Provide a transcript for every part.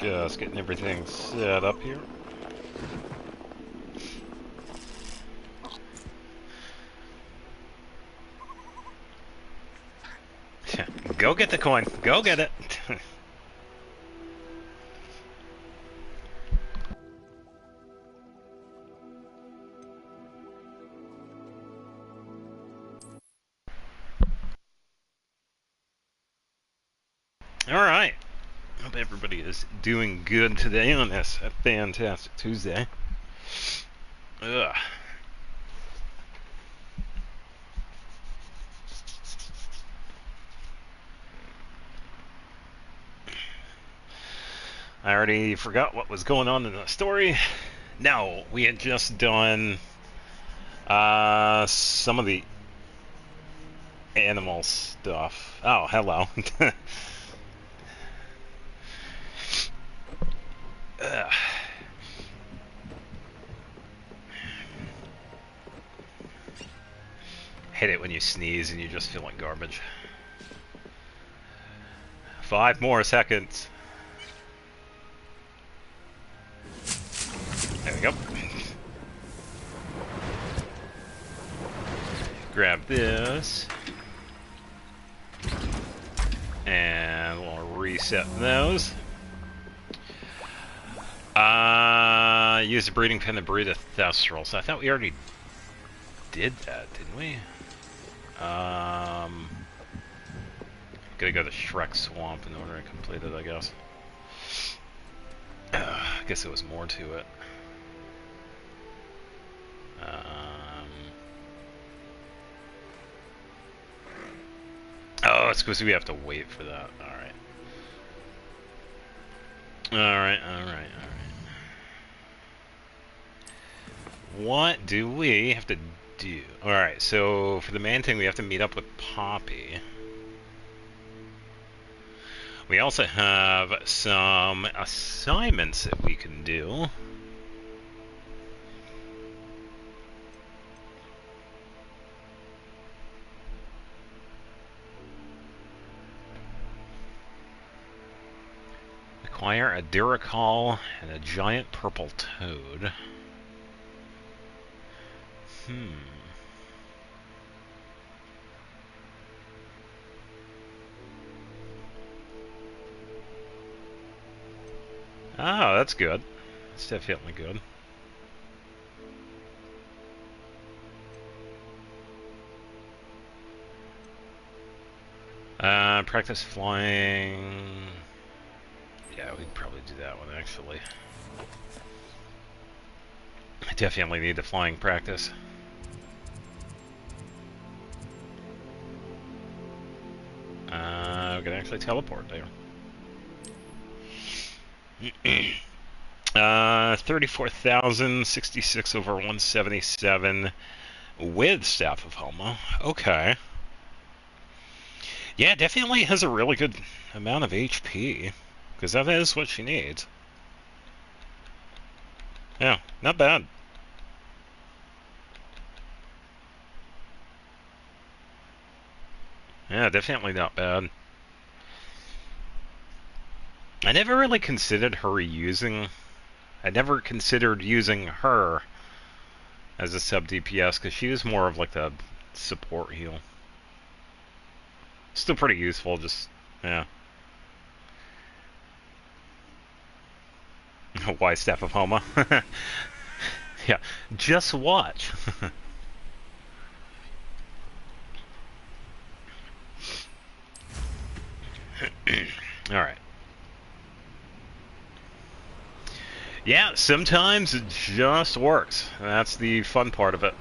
Just getting everything set up here. Go get the coin. Go get it. Alright. Hope everybody is doing good today on this fantastic Tuesday. Ugh. I already forgot what was going on in the story. No, we had just done some of the animal stuff. Oh, hello. Hate it when you sneeze and you just feel like garbage. 5 more seconds. There we go. Grab this. And we'll reset those. Use the breeding pen to breed a Thestrals. I thought we already did that, didn't we? Gotta go to Shrek Swamp in order to complete it, I guess. I guess there was more to it. Oh, it's because we have to wait for that. Alright. Alright. What do we have to do? Alright, so for the main thing, we have to meet up with Poppy. We also have some assignments that we can do. Acquire a Duracall and a giant purple toad. Oh, that's good. That's definitely good. Practice flying. Yeah, we'd probably do that one, actually. I definitely need the flying practice. We can actually teleport there. 34,066 over 177 with Staff of Homa. Okay. Yeah, definitely has a really good amount of HP, because that is what she needs. Yeah, not bad. Yeah, definitely not bad. I never really considered her using... I never considered using her as a sub DPS, because she was more of like the support heal. Still pretty useful, just... yeah. Why Staff of Homa? Yeah, just watch. Alright. Yeah, sometimes it just works. That's the fun part of it.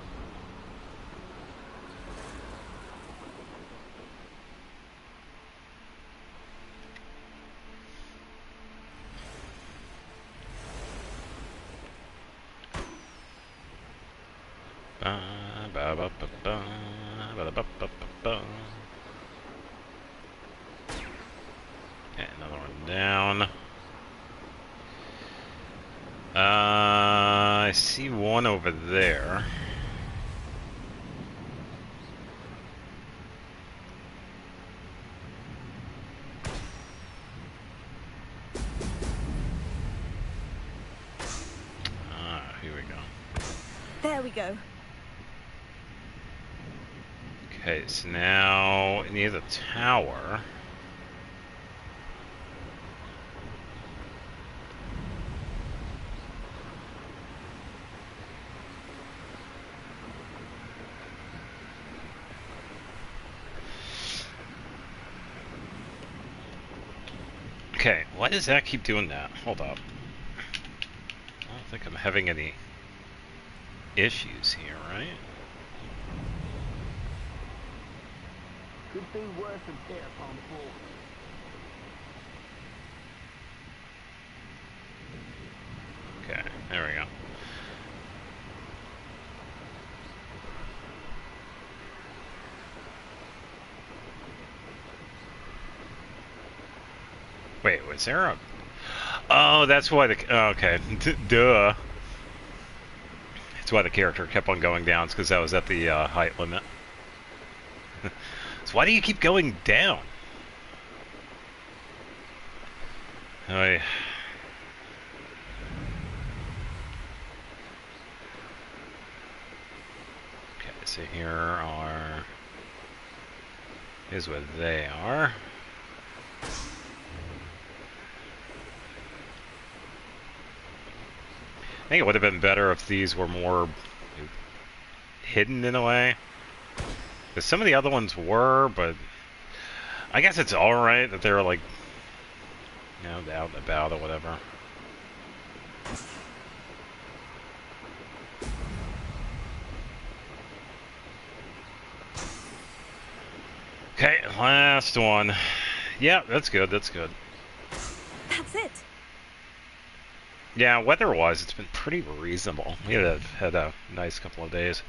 Okay, another one down. I see one over there. There we go. Okay, so now near the tower. Okay, why does that keep doing that? Hold up. I don't think I'm having any issues here, right? Could be worse than death on board. Okay, there we go. Wait, was there a... Oh, that's why the... Oh, okay, duh. That's why the character kept on going down, because that was at the height limit. So why do you keep going down? Okay, so here are... Here's where they are. I think it would have been better if these were more hidden in a way. Because some of the other ones were, but I guess it's alright that they're like, you know, out and about or whatever. Okay, last one. Yeah, that's good, that's good. That's it. Yeah, weather-wise, it's been pretty reasonable. We had a nice couple of days.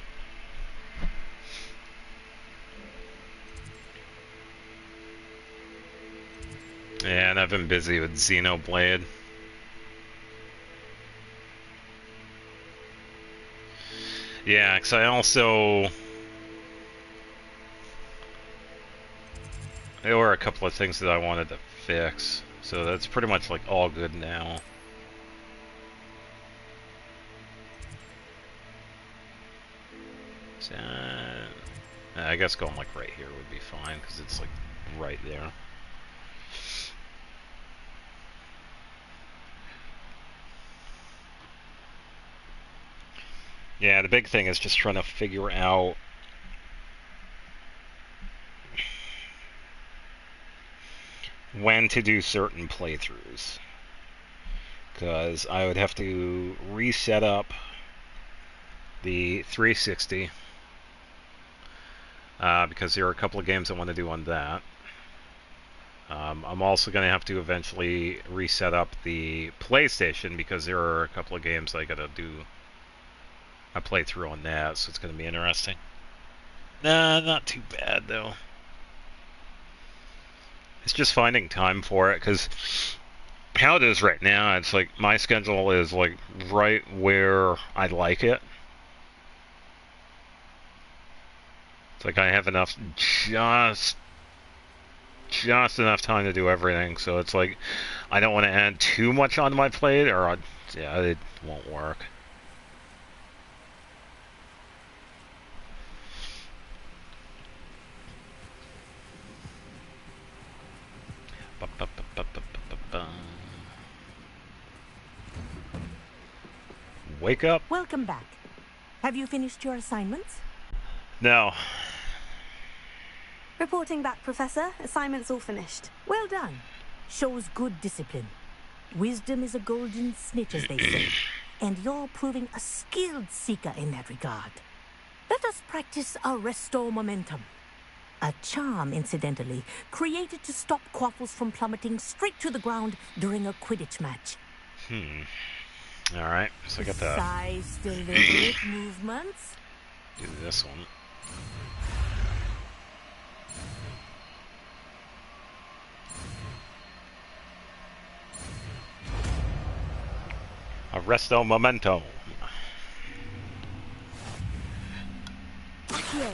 And I've been busy with Xenoblade. Yeah, because I also... There were a couple of things that I wanted to fix. So that's pretty much like all good now. So, I guess going like right here would be fine because it's like right there. Yeah, the big thing is just trying to figure out when to do certain playthroughs. Because I would have to reset up the 360 because there are a couple of games I want to do on that. I'm also going to have to eventually reset up the PlayStation because there are a couple of games I got to do a playthrough on that, so it's going to be interesting. Nah, not too bad though. It's just finding time for it because how it is right now, it's like my schedule is like right where I like it. It's like I have enough, just enough time to do everything. So it's like I don't want to add too much on my plate, or yeah, it won't work. Wake up. Welcome back. Have you finished your assignments? No. Reporting back, Professor. Assignments all finished. Well done. Shows good discipline. Wisdom is a golden snitch, as they say. And you're proving a skilled seeker in that regard. Let us practice our restore momentum. A charm, incidentally, created to stop Quaffles from plummeting straight to the ground during a Quidditch match. Alright, so I got the... Precise, deliberate movements. Do this one. Arresto Memento. Here.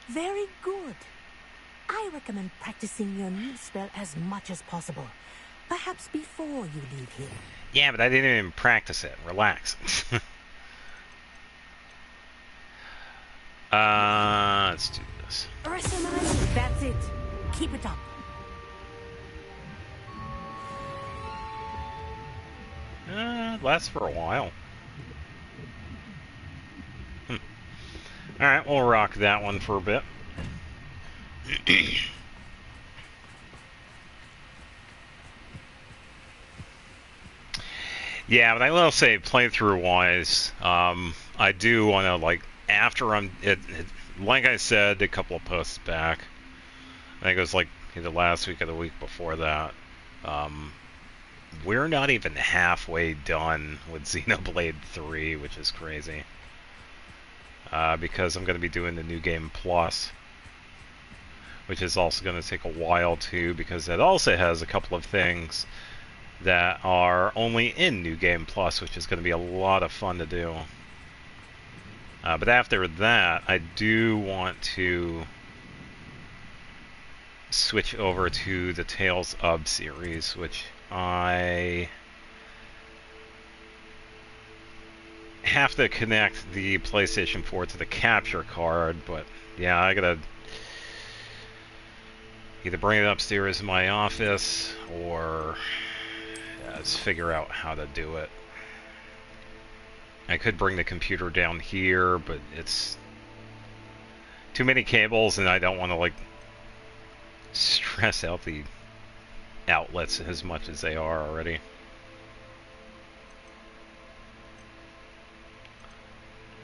Very good. I recommend practicing your new spell as much as possible. Perhaps before you leave here. Yeah, but I didn't even practice it. Relax. Let's do this. That's it. Keep it up. Lasts for a while. Alright, we'll rock that one for a bit. Yeah, but I will say, playthrough-wise, I do want to, like, after like I said a couple of posts back, I think it was like either last week or the week before that, we're not even halfway done with Xenoblade 3, which is crazy. Because I'm going to be doing the New Game Plus, which is also going to take a while too, because it also has a couple of things that are only in New Game Plus, which is going to be a lot of fun to do. But after that, I do want to switch over to the Tales of series, which I have to connect the PlayStation 4 to the capture card, but yeah, I gotta either bring it upstairs in my office or just figure out how to do it. I could bring the computer down here, but it's too many cables and I don't want to like stress out the outlets as much as they are already.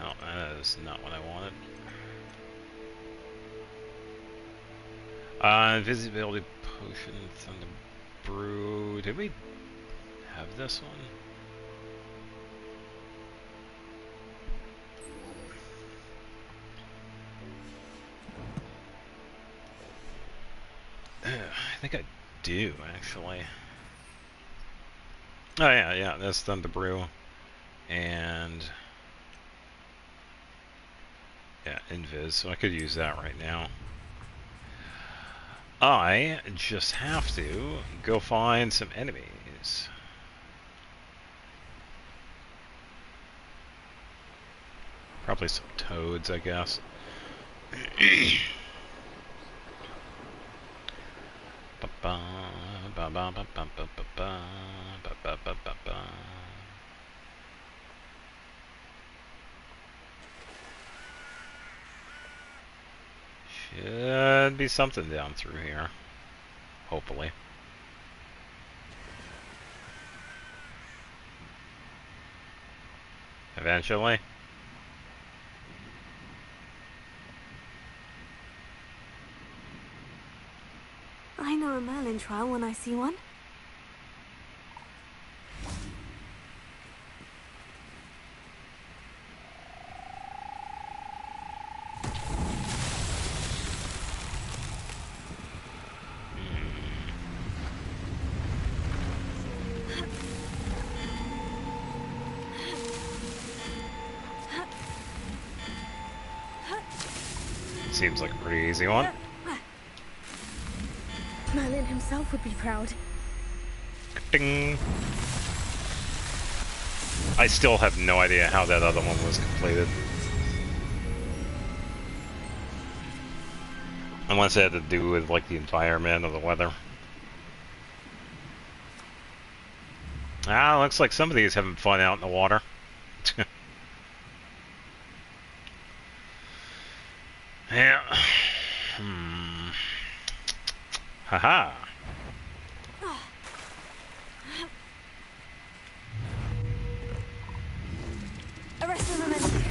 Oh, that is not what I wanted. Invisibility potion, thunder brew. Did we have this one? I think I do, actually. Oh yeah, that's thunder brew. And yeah, invis, so I could use that right now. I just have to go find some enemies. Probably some toads, I guess. Should be something down through here. Hopefully. Eventually. I know a Merlin trial when I see one. Seems like a pretty easy one. Merlin himself would be proud. Ding. I still have no idea how that other one was completed. Unless it had to do with like the environment or the weather. Looks like some of these having fun out in the water. Yeah. Haha. Arrest the momentum.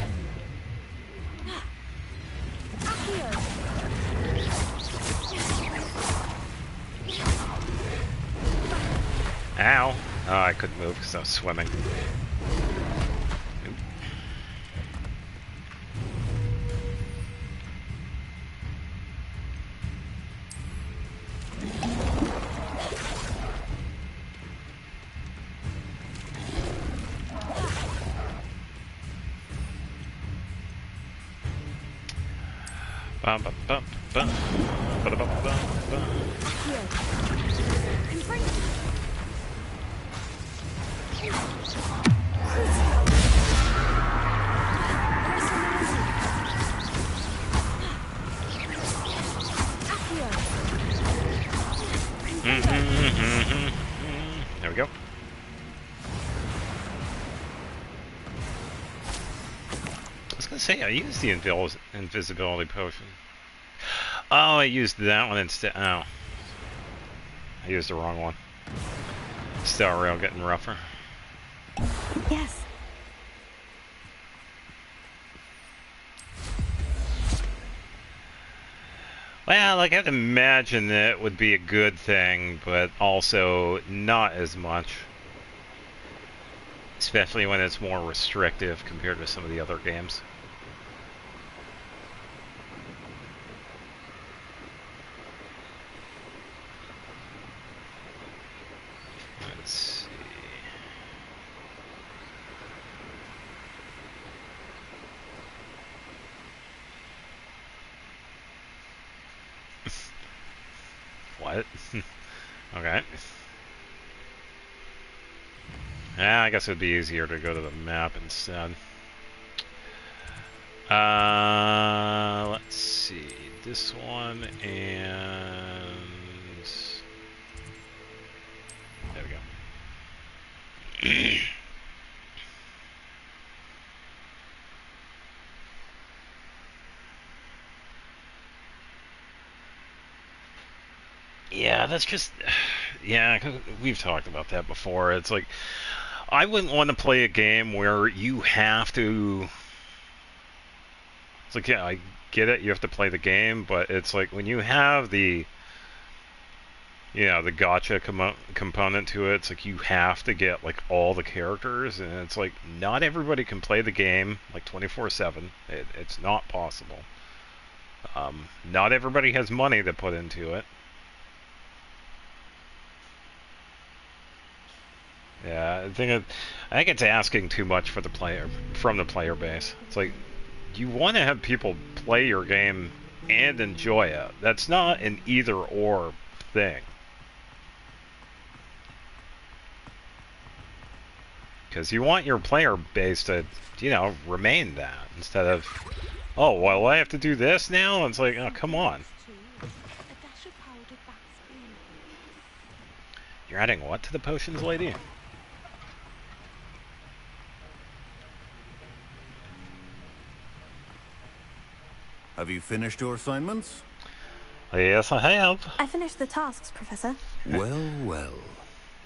Ow. Oh, I couldn't move because I was swimming. There we go. I was gonna say I used the invisibility potion. Oh, I used that one instead. Oh, I used the wrong one. Star rail getting rougher. Yes. Well, like, I'd imagine that it would be a good thing, but also not as much. Especially when it's more restrictive compared to some of the other games. Let's see. What? Okay. Yeah, I guess it would be easier to go to the map instead. Let's see. This one and... There we go. Yeah, that's just... Yeah, 'cause we've talked about that before. It's like, I wouldn't want to play a game where you have to... It's like, yeah, I get it, you have to play the game, but it's like, when you have the... the gotcha component to it, it's like you have to get, like, all the characters, and it's like, not everybody can play the game, like, 24/7. It's not possible. Not everybody has money to put into it. Yeah, I think it's asking too much for from the player base. It's like, you want to have people play your game and enjoy it. That's not an either-or thing. Because you want your player base to, remain that, instead of, oh, well, I have to do this now? It's like, oh, come on. You're adding what to the potions, lady? Have you finished your assignments? Yes, I have. I finished the tasks, Professor. Well, well.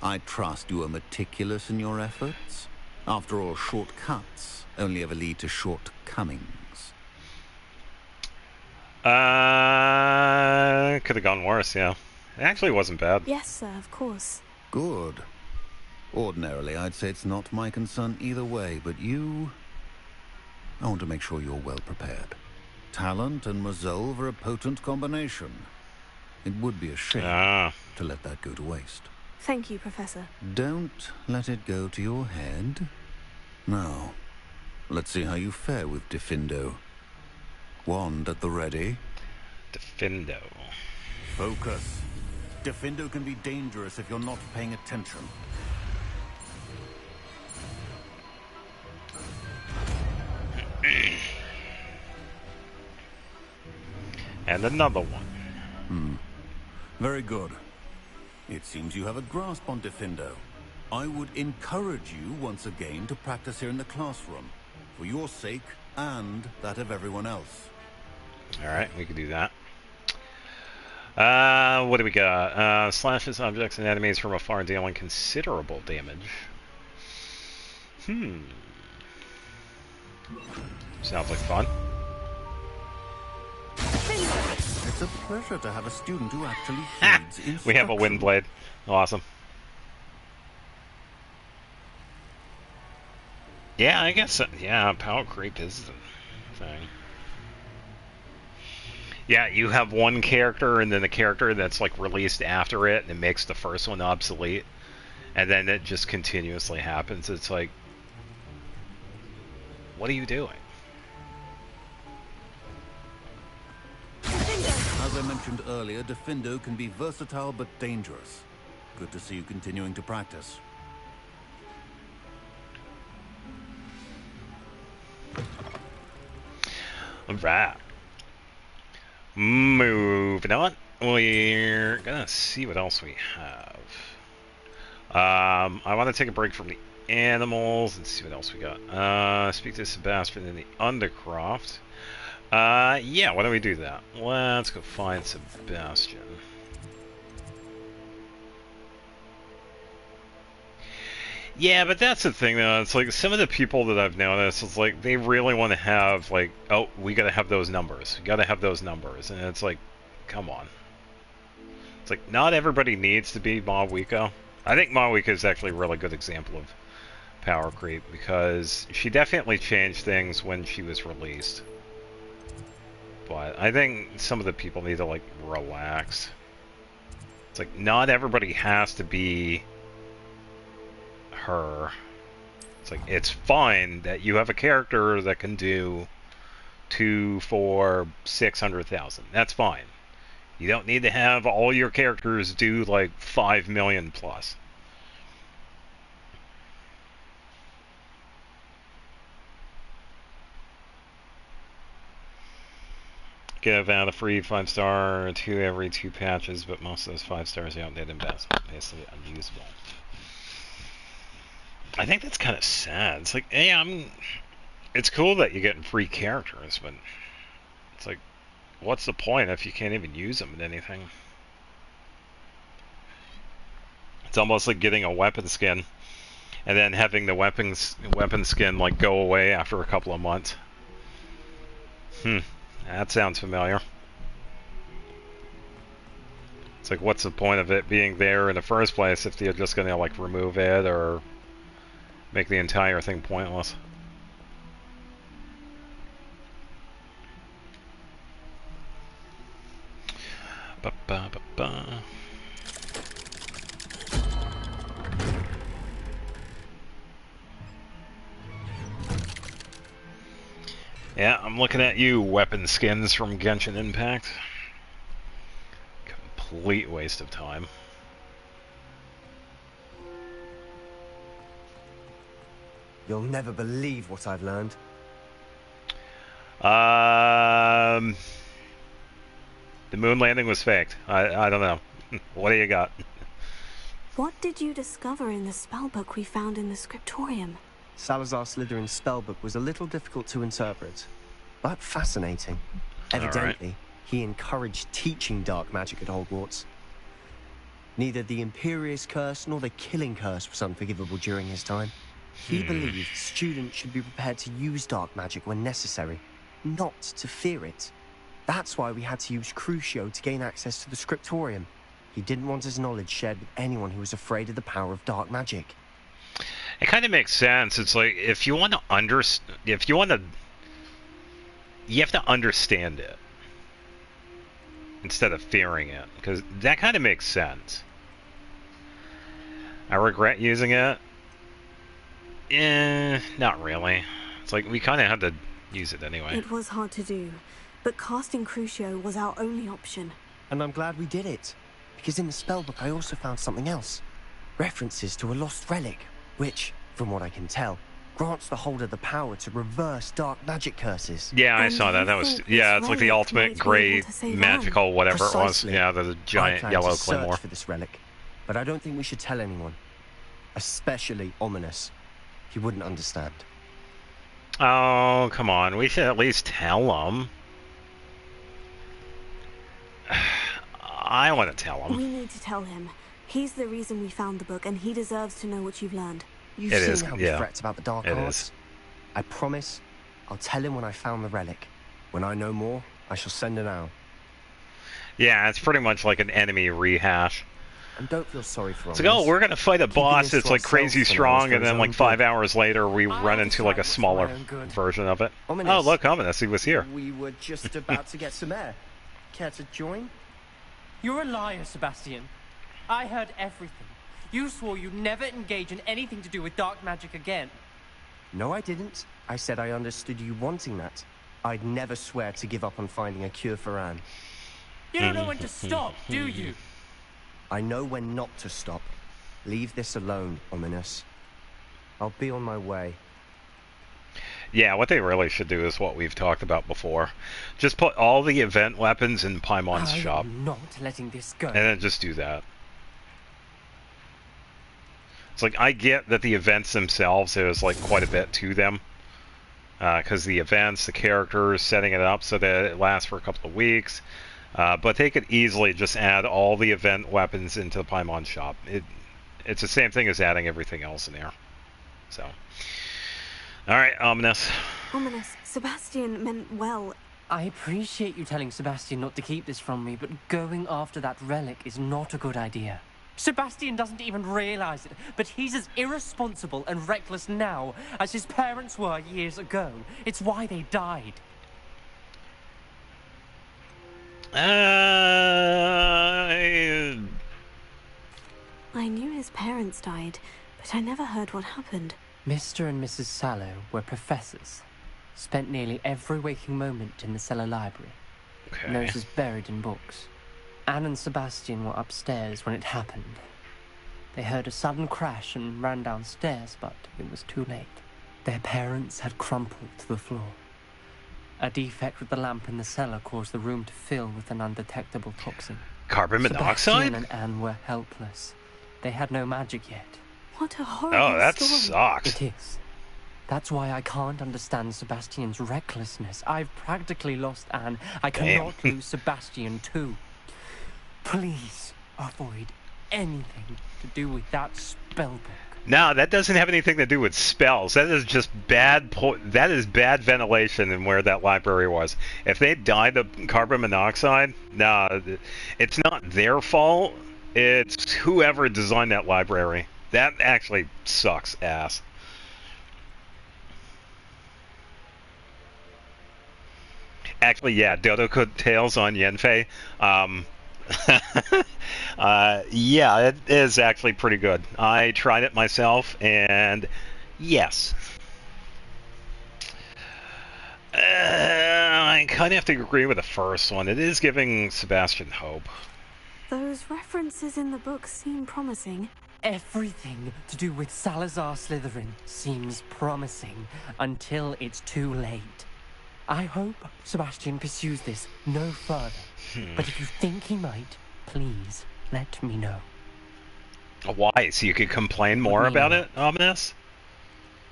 I trust you are meticulous in your efforts. After all, shortcuts only ever lead to shortcomings. Could have gone worse, yeah. It actually wasn't bad. Yes, sir, of course. Good. Ordinarily, I'd say it's not my concern either way, but you... I want to make sure you're well prepared. Talent and resolve are a potent combination. It would be a shame to let that go to waste. Thank you, Professor. Don't let it go to your head. Now, let's see how you fare with Diffindo. Wand at the ready. Diffindo. Focus. Diffindo can be dangerous if you're not paying attention. And another one. Very good. It seems you have a grasp on Diffindo. I would encourage you once again to practice here in the classroom, for your sake and that of everyone else. Alright, we can do that. What do we got? Slashes objects and enemies from afar, dealing considerable damage. Sounds like fun. It's a pleasure to have a student who actually heeds instruction. We have a wind blade. Awesome. Yeah, I guess, yeah, power creep is the thing. Yeah, you have one character, and then the character that's, like, released after it, and it makes the first one obsolete. And then it just continuously happens. It's like, what are you doing? As I mentioned earlier, Diffindo can be versatile but dangerous. Good to see you continuing to practice. Alright. Moving on. We're gonna see what else we have. I want to take a break from the animals and see what else we got. Speak to Sebastian in the Undercroft. Yeah, why don't we do that? Let's go find Sebastian. Yeah, but that's the thing, though. It's like some of the people that I've noticed, it's like they really want to have, like, oh, we gotta have those numbers. We gotta have those numbers. And it's like, come on. It's like, not everybody needs to be Mawiko. I think Mawiko is actually a really good example of power creep because she definitely changed things when she was released. But I think some of the people need to, like, relax. It's like, not everybody has to be her. It's like, it's fine that you have a character that can do 2, 4, 600,000. That's fine. You don't need to have all your characters do like 5 million plus. Give out a free 5-star to every 2 patches, but most of those 5 stars are outdated and basically unusable. I think that's kind of sad. It's like, hey, it's cool that you're getting free characters, but it's like, what's the point if you can't even use them in anything? It's almost like getting a weapon skin and then having the weapon skin like go away after a couple of months. That sounds familiar. It's like, what's the point of it being there in the first place if you're just gonna like remove it or make the entire thing pointless? Ba-ba-ba-ba. Yeah, I'm looking at you, weapon skins from Genshin Impact. Complete waste of time. You'll never believe what I've learned. The moon landing was faked. I don't know. What do you got? What did you discover in the spellbook we found in the scriptorium? Salazar Slytherin's spellbook was a little difficult to interpret, but fascinating. Evidently, he encouraged teaching dark magic at Hogwarts. Neither the Imperious Curse nor the Killing Curse was unforgivable during his time. He believed students should be prepared to use dark magic when necessary, not to fear it. That's why we had to use Crucio to gain access to the scriptorium. He didn't want his knowledge shared with anyone who was afraid of the power of dark magic. It kind of makes sense. It's like, if you want to you have to understand it instead of fearing it, because that kind of makes sense. I regret using it. Not really. It's like, we kind of had to use it anyway. It was hard to do, but casting Crucio was our only option. And I'm glad we did it, because in the spellbook I also found something else. References to a lost relic, which, from what I can tell, grants the holder the power to reverse dark magic curses. Yeah, I saw that. That was, yeah, it's like the ultimate great magical whatever Precisely. it was. Yeah, the giant I plan yellow to search claymore. for this relic, but I don't think we should tell anyone. Especially Ominous. He wouldn't understand. Oh, come on. We should at least tell him. I want to tell him. We need to tell him. He's the reason we found the book, and he deserves to know what you've learned. You've It seen is, how he yeah. frets about the dark It arts. is. I promise I'll tell him when I found the relic. When I know more, I shall send it out. Yeah, it's pretty much like an enemy rehash. And don't feel sorry for It's like, oh, we're gonna fight a boss that's like crazy strong, and then like 5 hours later we run into like a smaller version of it. Ominous. Oh, look, Ominous, he was here. We were just about to get some air. Care to join? You're a liar, Sebastian. I heard everything. You swore you'd never engage in anything to do with dark magic again. No, I didn't. I said I understood you wanting that. I'd never swear to give up on finding a cure for Anne. You don't know when to stop, do you? I know when not to stop. Leave this alone, Ominous. I'll be on my way. Yeah, what they really should do is what we've talked about before. Just put all the event weapons in Paimon's I shop. am not letting this go. And then just do that. It's like, I get that the events themselves, there's like quite a bit to them. Because the events, the characters, setting it up so that it lasts for a couple of weeks. But they could easily just add all the event weapons into the Paimon shop. It's the same thing as adding everything else in there. So. Alright, Ominous. Ominous. Sebastian meant well. I appreciate you telling Sebastian not to keep this from me, but going after that relic is not a good idea. Sebastian doesn't even realize it, but he's as irresponsible and reckless now as his parents were years ago. It's why they died. I knew his parents died, but I never heard what happened. Mr. and Mrs. Sallow were professors. Spent nearly every waking moment in the cellar library. Okay. Noses buried in books. Anne and Sebastian were upstairs when it happened. They heard a sudden crash and ran downstairs, but it was too late. Their parents had crumpled to the floor. A defect with the lamp in the cellar caused the room to fill with an undetectable toxin. Carbon monoxide? Sebastian and Anne were helpless. They had no magic yet. What a horrible Oh, that story. sucks. It is. That's why I can't understand Sebastian's recklessness. I've practically lost Anne. I cannot lose Sebastian too. Please avoid anything to do with that spellbook. No, that doesn't have anything to do with spells. That is just bad. That is bad ventilation in where that library was. If they died of carbon monoxide, no, it's not their fault. It's whoever designed that library. That actually sucks ass. Actually, yeah, Dodo Tails on Yenfei. Yeah, it is actually pretty good. I tried it myself, and yes. I kind of have to agree with the first one. It is giving Sebastian hope. Those references in the book seem promising. Everything to do with Salazar Slytherin seems promising until it's too late. I hope Sebastian pursues this no further. But if you think he might, please let me know. Why? So you could complain more about it, Ominous?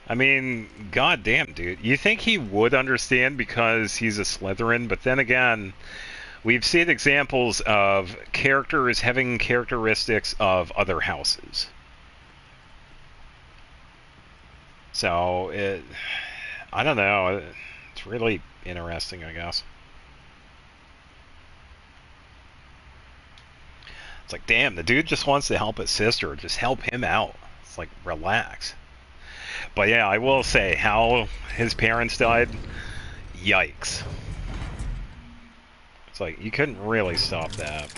I mean, goddamn, dude. You think he would understand because he's a Slytherin, but then again, we've seen examples of characters having characteristics of other houses. So, I don't know. It's really interesting, I guess. It's like, damn, the dude just wants to help his sister. Just help him out. It's like, relax. But yeah, I will say, how his parents died, yikes. It's like, you couldn't really stop that.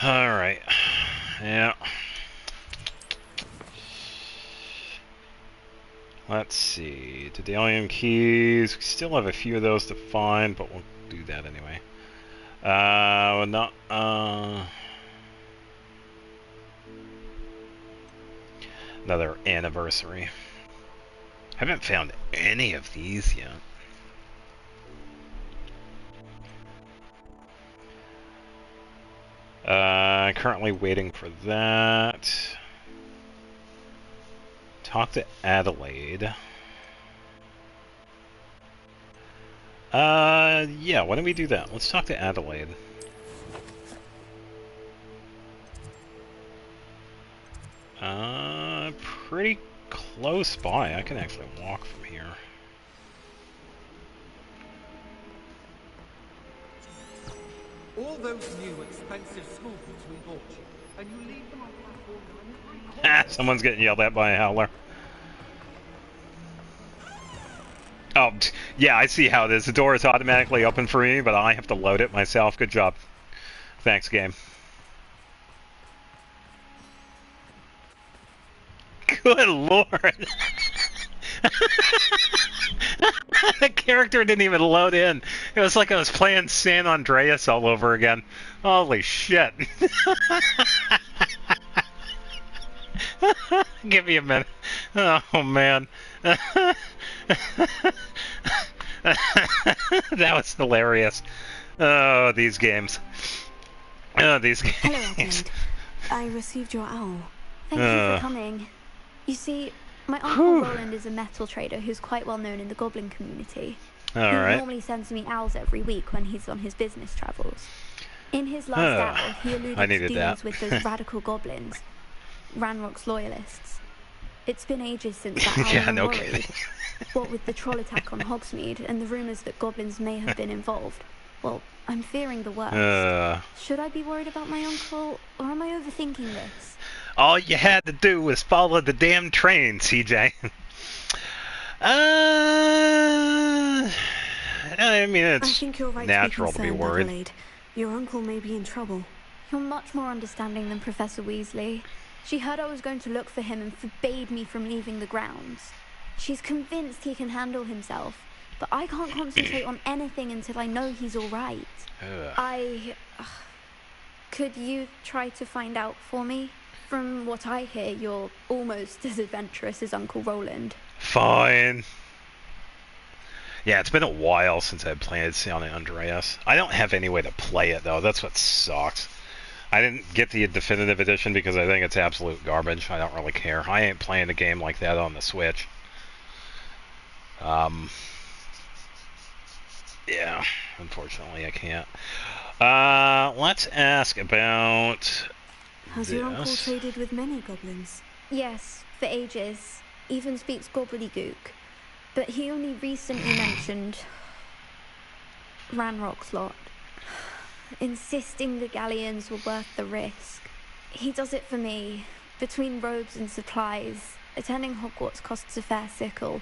Alright. Yeah. Let's see. Daedalian keys. We still have a few of those to find, but we'll do that anyway. Another anniversary. Haven't found any of these yet. Currently waiting for that. Talk to Adelaide. Yeah, why don't we do that? Let's talk to Adelaide. Pretty close by. I can actually walk from here. All those new expensive school books we bought you, and you leave them on the platform. Someone's getting yelled at by a howler. Oh, yeah, I see how it is. The door is automatically open for me, but I have to load it myself. Good job. Thanks, game. Good lord. The character didn't even load in. It was like I was playing San Andreas all over again. Holy shit. Give me a minute. Oh, man. That was hilarious. Oh, these games. Oh, these Hello, games. Adelaide. I received your owl. Thank you for coming. You see, my Uncle Roland is a metal trader who's quite well known in the goblin community. He Alright. normally sends me owls every week when he's on his business travels. In his last owl, he I alluded to needed dealings that. with those radical goblins, Ranrock's loyalists. It's been ages since that owl, Yeah, and I'm no worried. kidding. What with the troll attack on Hogsmeade and the rumours that goblins may have been involved, well, I'm fearing the worst. Should I be worried about my uncle, or am I overthinking this? All you had to do was follow the damn train, CJ. I mean, I it's think you're right natural to be to be concerned, worried. Adelaide. Your uncle may be in trouble. You're much more understanding than Professor Weasley. She heard I was going to look for him and forbade me from leaving the grounds. She's convinced he can handle himself, but I can't concentrate on anything until I know he's all right. Could you try to find out for me? From what I hear, you're almost as adventurous as Uncle Roland. Fine. Yeah, it's been a while since I've played San Andreas. I don't have any way to play it, though. That's what sucks. I didn't get the definitive edition because I think it's absolute garbage. I don't really care. I ain't playing a game like that on the Switch. Yeah, unfortunately I can't. Let's ask about Has your uncle traded with many goblins? Yes, for ages. Even speaks gobbledygook. But he only recently mentioned Ranrock's lot, insisting the galleons were worth the risk. He does it for me. Between robes and supplies, attending Hogwarts costs a fair sickle.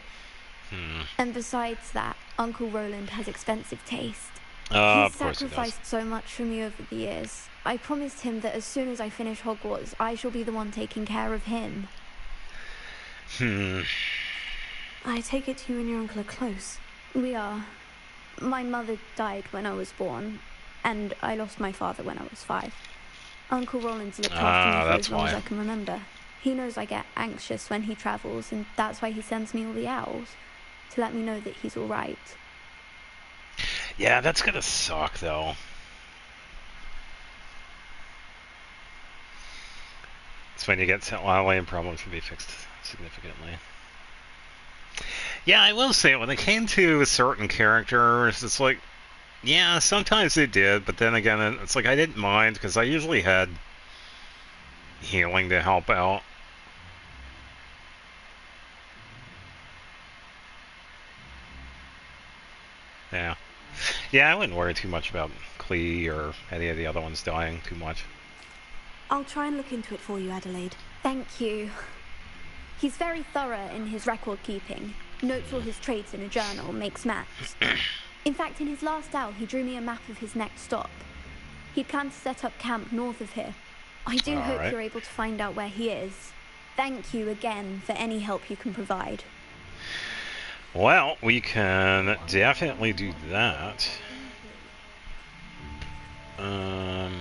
And besides that, Uncle Roland has expensive taste. He's of course he does. sacrificed so much for me over the years. I promised him that as soon as I finish Hogwarts, I shall be the one taking care of him. I take it you and your uncle are close. We are. My mother died when I was born, and I lost my father when I was 5. Uncle Roland's looked after me for as long as I can remember. He knows I get anxious when he travels, and that's why he sends me all the owls, to let me know that he's all right. Yeah, that's gonna suck, though. It's when you get sent wildly and problems can be fixed significantly. Yeah, I will say, when it came to certain characters, it's like, yeah, sometimes they did, but then again, it's like I didn't mind, because I usually had healing to help out. Yeah. Yeah, I wouldn't worry too much about Klee or any of the other ones dying too much. I'll try and look into it for you, Adelaide. Thank you. He's very thorough in his record keeping. Notes all his trades in a journal, makes maps. In fact, in his last owl, he drew me a map of his next stop. He planned to set up camp north of here. I do hope you're able to find out where he is. Thank you again for any help you can provide. Well, we can definitely do that. Of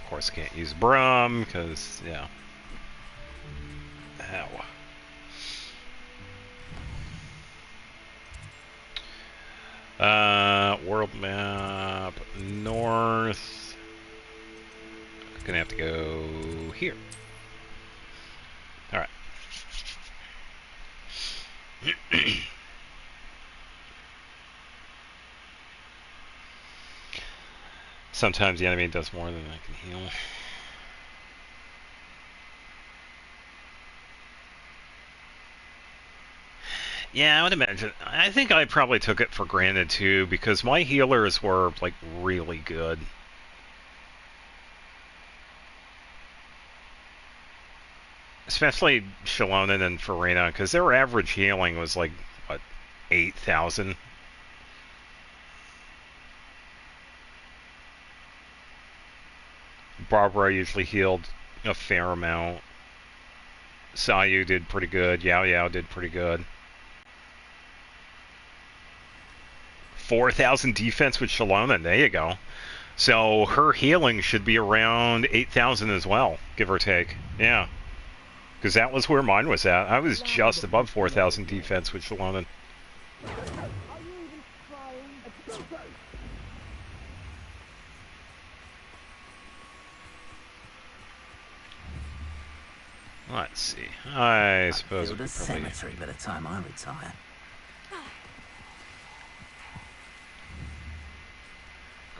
course, can't use Brum because, yeah. Ow. World map north. Gonna have to go here. All right. Sometimes the enemy does more than I can heal. Yeah, I would imagine. I think I probably took it for granted too, because my healers were like really good. Especially Shallonen and Farina, because their average healing was like, what, 8,000? Barbara usually healed a fair amount. Sayu did pretty good. Yao Yao did pretty good. 4,000 defense with Shalona. There you go. So her healing should be around 8,000 as well, give or take. Yeah. Because that was where mine was at. I was just above 4,000 defense with Shalona. Let's see. I suppose Build we a could probably... cemetery by the time I retire.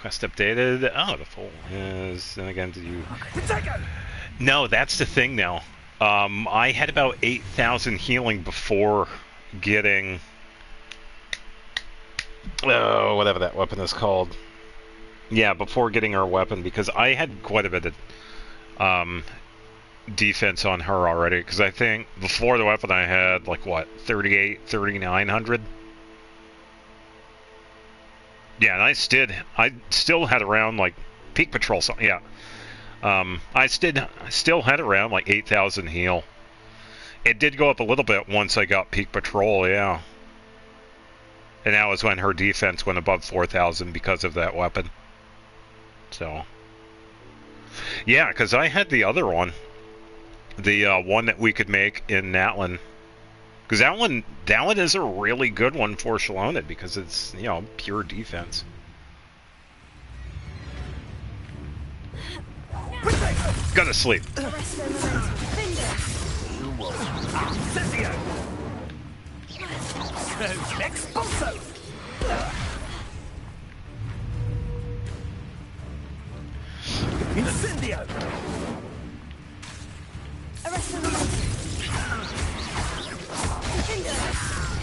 Quest updated. Oh, the full is... Then again, did you... No, that's the thing now. I had about 8,000 healing before getting... Oh, whatever that weapon is called. Yeah, before getting her weapon, because I had quite a bit of defense on her already, because I think before the weapon I had, like, what, 3,900? Yeah, and I still had around, like, Peak Patrol, so, yeah. I still had around, like, 8,000 heal. It did go up a little bit once I got Peak Patrol, yeah. And that was when her defense went above 4,000 because of that weapon. So. Yeah, because I had the other one. The one that we could make in Natlin. Because that one is a really good one for Shalona because it's, you know, pure defense. Go to sleep. Incendio!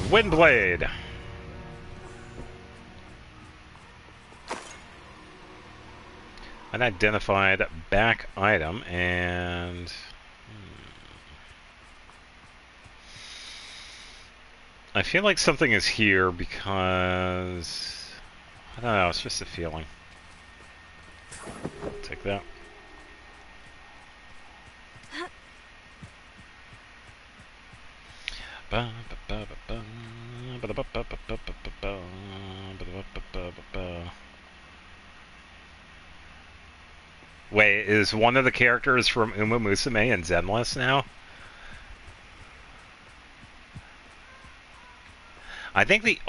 Windblade. Unidentified back item and I feel like something is here because I don't know, it's just a feeling. Take that. Wait, is one of the characters from Uma Musume in Zenless now? I think the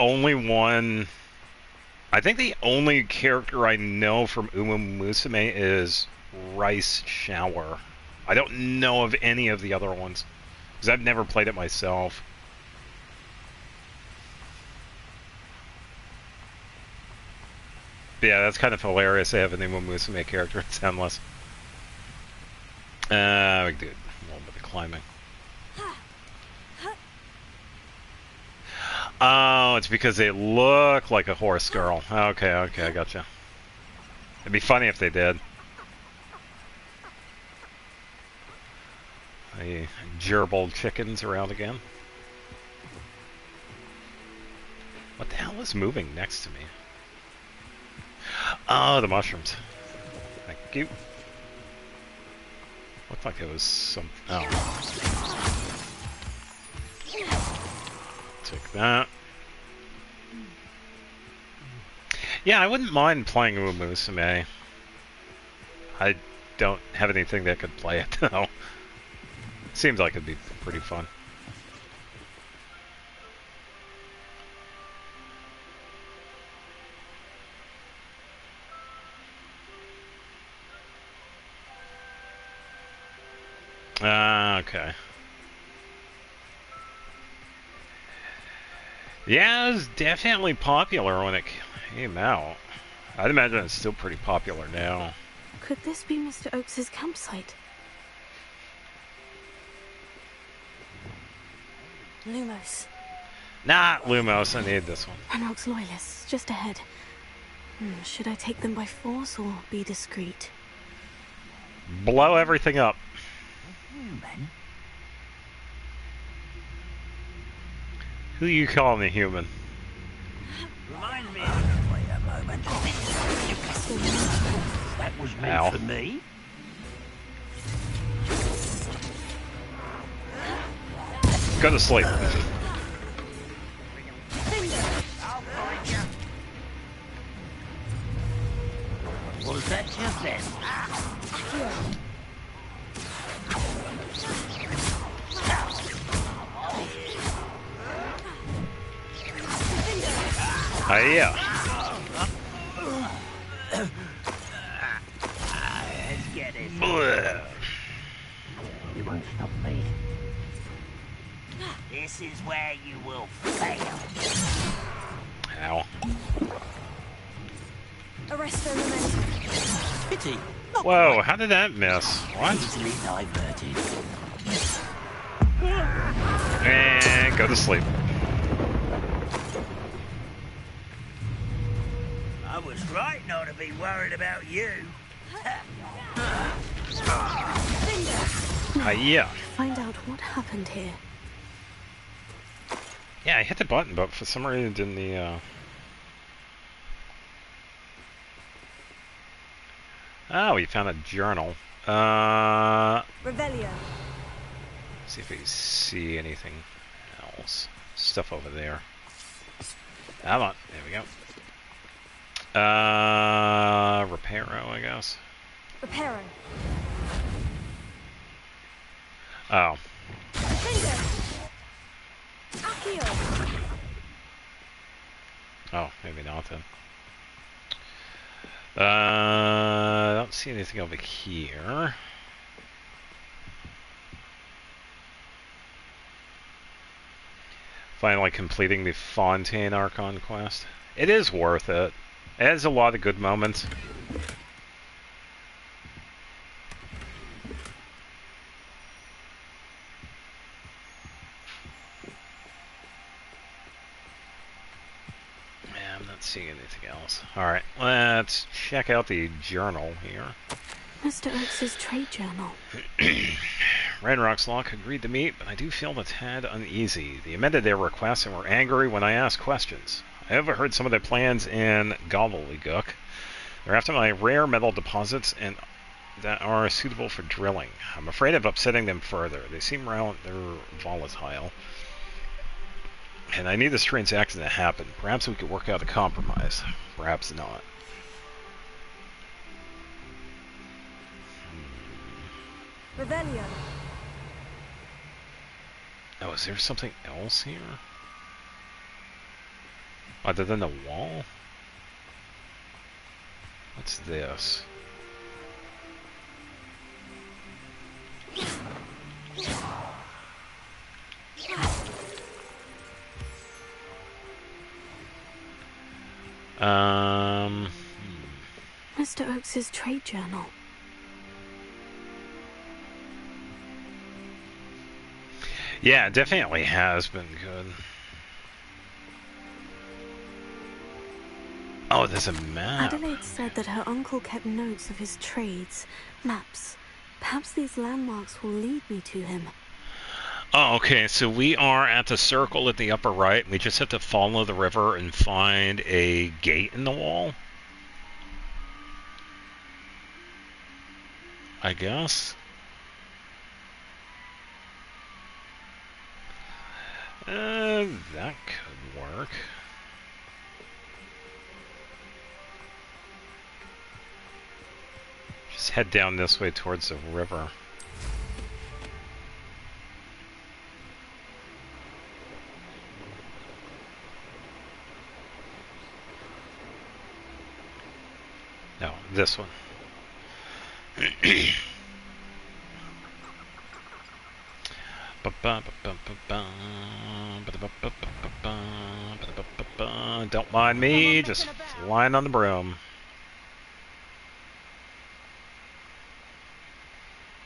only character I know from Uma Musume is Rice Shower. I don't know of any of the other ones, because I've never played it myself. But yeah, that's kind of hilarious. They have an Uma Musume character in Zenless. We did a little bit of climbing. Oh, it's because they look like a horse girl. Okay, I gotcha. It'd be funny if they did. The gerbil chickens around again. What the hell is moving next to me? Oh, the mushrooms. Thank you. Looked like it was some... Oh. Take that. Yeah, I wouldn't mind playing Uma Musume. I don't have anything that could play it, though. Seems like it'd be pretty fun. Okay. Yeah, it was definitely popular when it came out. I'd imagine it's still pretty popular now. Could this be Mr. Oakes' campsite? Lumos. Not Lumos, I need this one. Ranrock's loyalists, just ahead. Should I take them by force or be discreet? Blow everything up. Human? Who you calling a human? Remind me. Wait a moment. That was meant Ow. for me? Go to sleep. Was that just then? Hiya. Let's get it. Bleh. You won't stop me. This is where you will fail. Ow. Arresto the men. Pity. Whoa, how did that miss? What? Easily diverted. And go to sleep. I was right not to be worried about you. Hiya. Find out what happened here. Yeah, I hit the button, but for some reason it didn't Oh, we found a journal. Revelio. See if we see anything else. Stuff over there. Come on. There we go. Reparo, I guess. Reparo. Oh. Accio. Oh, maybe not then. I don't see anything over here. Finally completing the Fontaine Archon quest. It is worth it. It has a lot of good moments. Yeah, I'm not seeing anything else. Alright, let's check out the journal here. Mr. Oakes's trade journal. Ranrock's Lock agreed to meet, but I do feel a tad uneasy. They amended their requests and were angry when I asked questions. I overheard some of their plans in gobbledygook. They're after my rare metal deposits and that are suitable for drilling. I'm afraid of upsetting them further. They seem they're volatile. And I need this transaction to happen. Perhaps we could work out a compromise. Perhaps not. Revelio. Oh, is there something else here? Other than the wall? What's this? Mr. Oakes's trade journal. Yeah, it definitely has been good. Oh, there's a map. Adelaide said that her uncle kept notes of his trades, maps. Perhaps these landmarks will lead me to him. Oh, okay, so we are at the circle at the upper right. We just have to follow the river and find a gate in the wall, I guess. That could work. Just head down this way towards the river. No, this one. Don't mind me, just flying on the broom.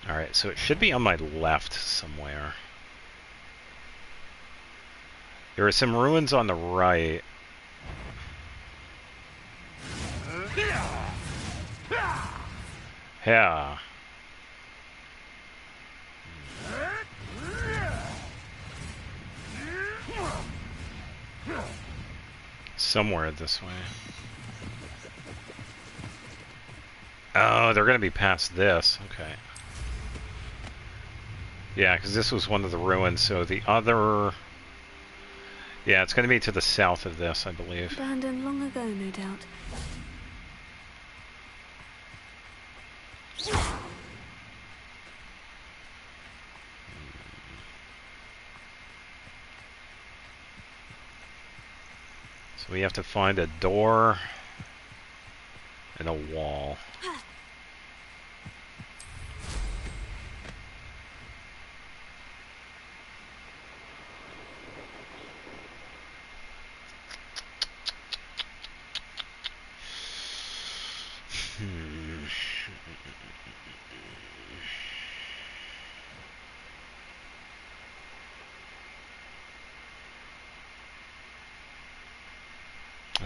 Alright, so it should be on my left somewhere. There are some ruins on the right. Yeah. Somewhere this way. Oh, they're gonna be past this. Okay. Yeah, because this was one of the ruins, so the other... Yeah, it's going to be to the south of this, I believe. Abandoned long ago, no doubt. So we have to find a door and a wall.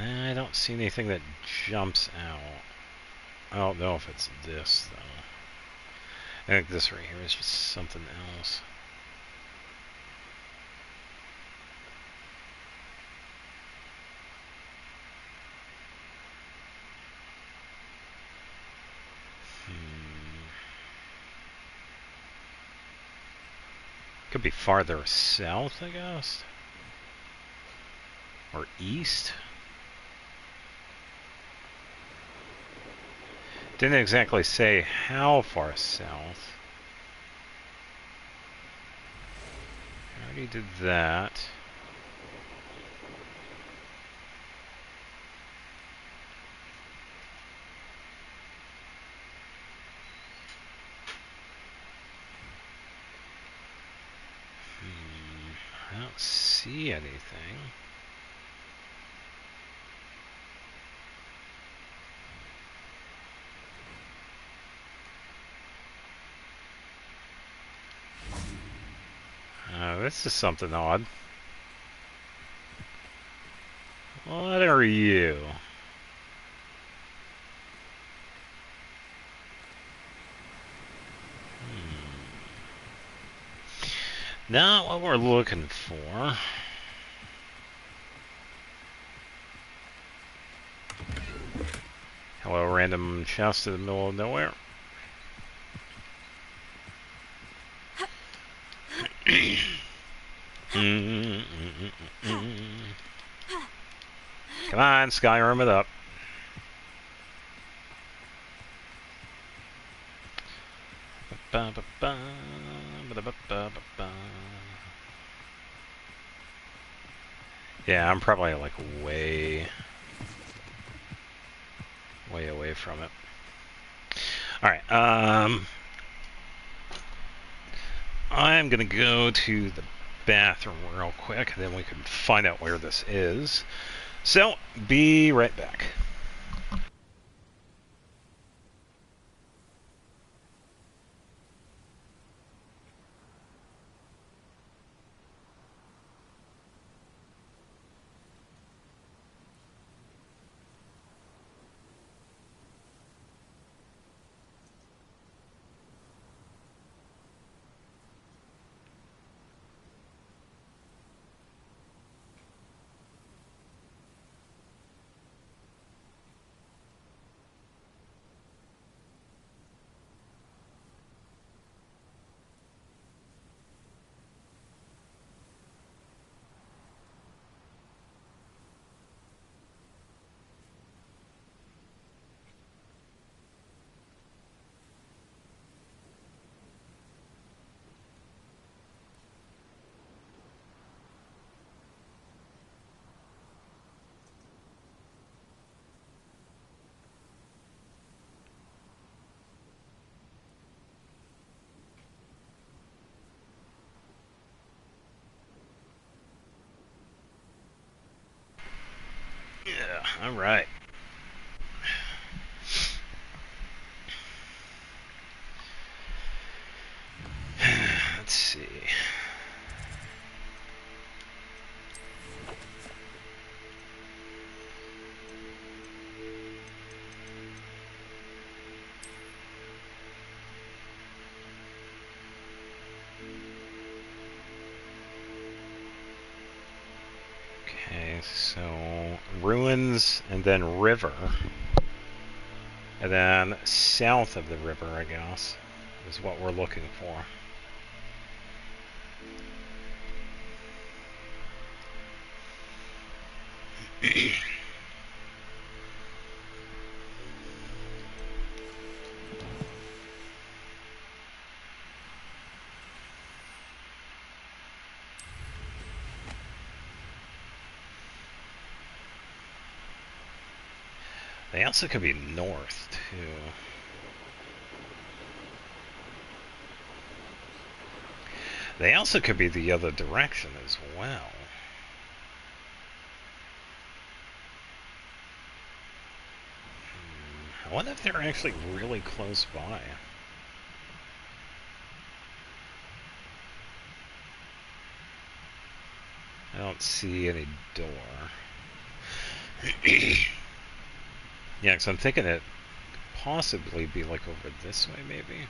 I don't see anything that jumps out. I don't know if it's this, though. I think this right here is just something else. Could be farther south, I guess. Or east. Didn't exactly say how far south. I already did that. I don't see anything. This is something odd. What are you? Not what we're looking for. Hello, random chest in the middle of nowhere. Come on, Skyrim it up. Yeah, I'm probably like way away from it. Alright, I'm gonna go to the bathroom real quick, and then we can find out where this is. So, be right back. Yeah, alright. Let's see. Okay, so ruins and then river. And then south of the river, I guess, is what we're looking for. They also could be north, too. They also could be the other direction as well. I wonder if they're actually really close by. I don't see any door. Yeah, because I'm thinking it could possibly be like over this way, maybe.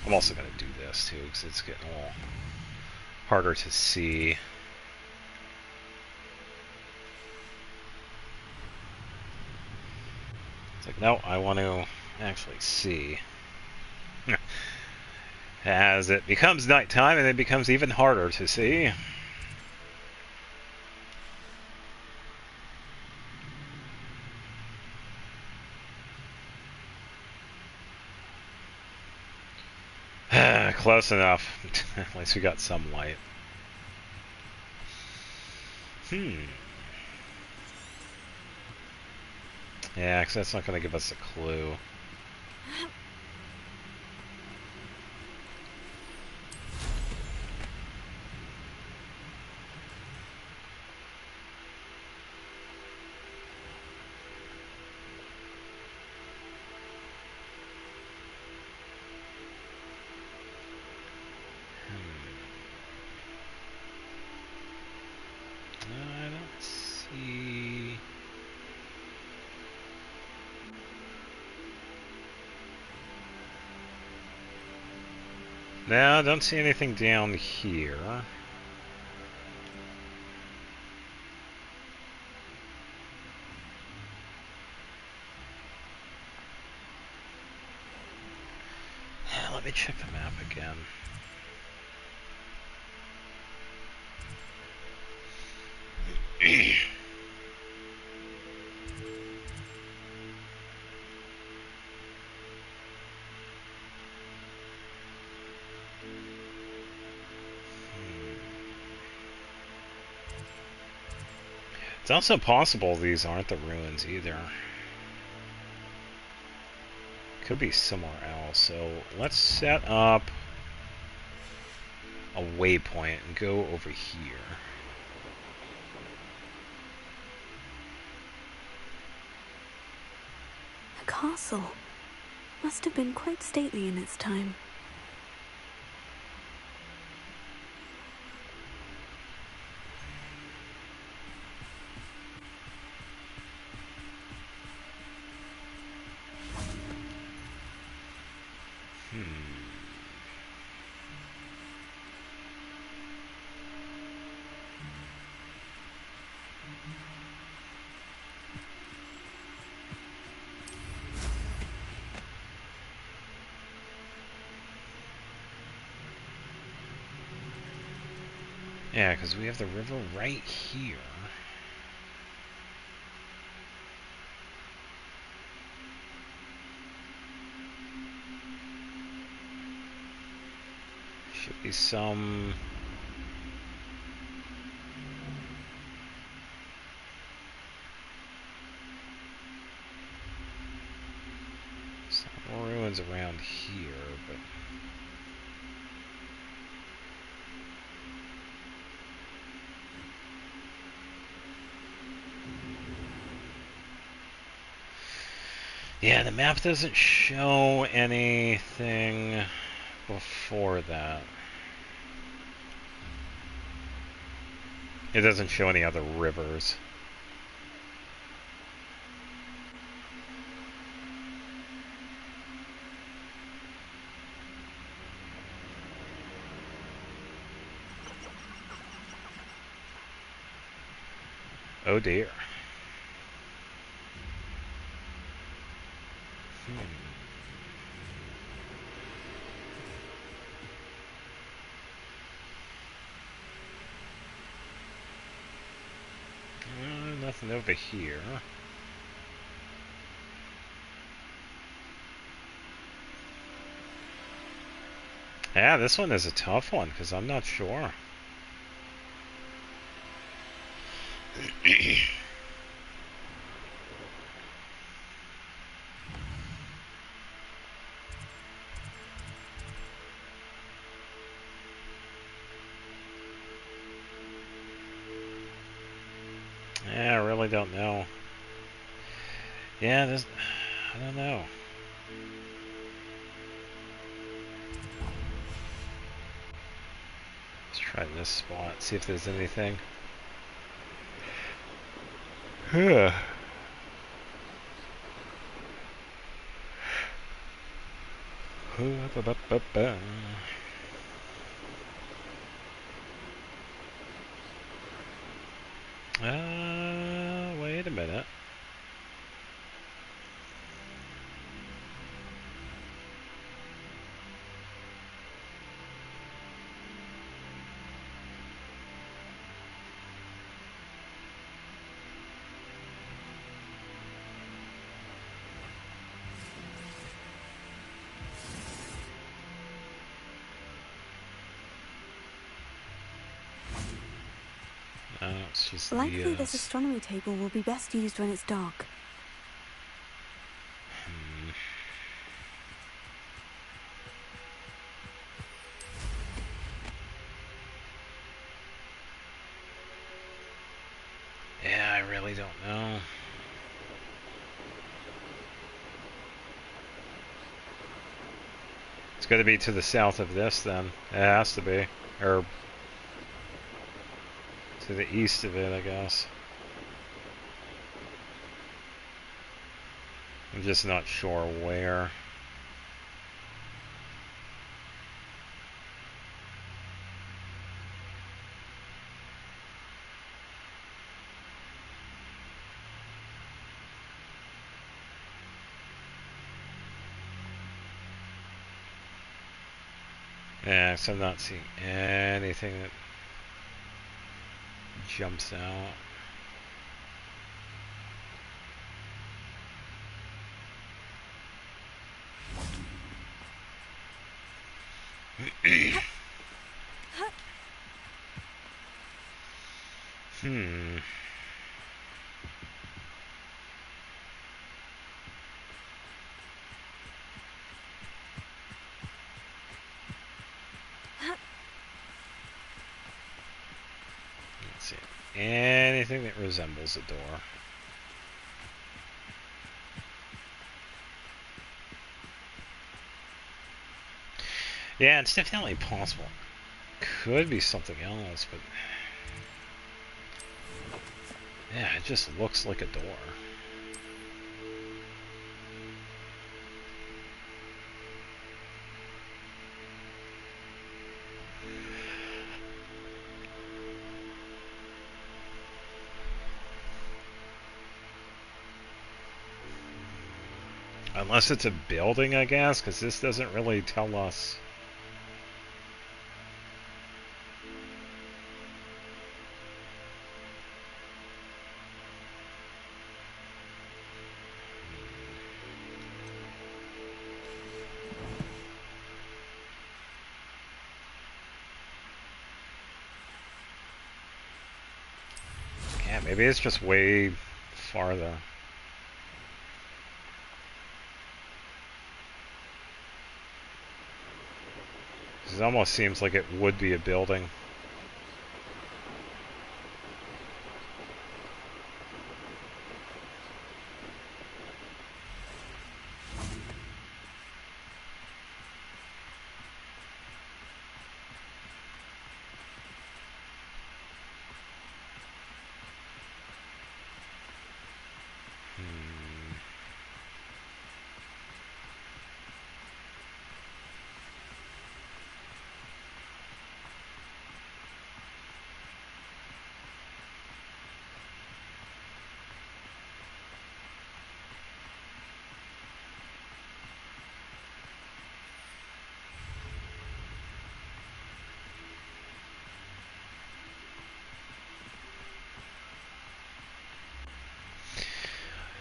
I'm also going to do this, too, because it's getting a little harder to see. It's like, no, I want to actually see. As it becomes nighttime, and it becomes even harder to see. Close enough. At least we got some light. Yeah, because that's not going to give us a clue. I don't see... No, I don't see anything down here. Let me check the map again. It's also possible these aren't the ruins either. Could be somewhere else. So let's set up a waypoint and go over here. A castle. Must have been quite stately in its time. Yeah, because we have the river right here. Should be some... ruins around here, but... Yeah, the map doesn't show anything before that. It doesn't show any other rivers. Oh dear. Nothing over here. Yeah, this one is a tough one because I'm not sure. Yeah, I really don't know. Yeah, this... I don't know. Let's try this spot, see if there's anything. Huh. Wait a minute. It's just Likely this these. astronomy table will be best used when it's dark. Yeah, I really don't know. It's got to be to the south of this then. It has to be. Or to the east of it, I guess. I'm just not sure where. Yeah, so I'm not seeing anything that jumps out. Hmm. Let's see. Anything that resembles a door. Yeah, it's definitely possible. Could be something else, but yeah, it just looks like a door. Unless it's a building, I guess, because this doesn't really tell us. Yeah, maybe it's just way farther. It almost seems like it would be a building.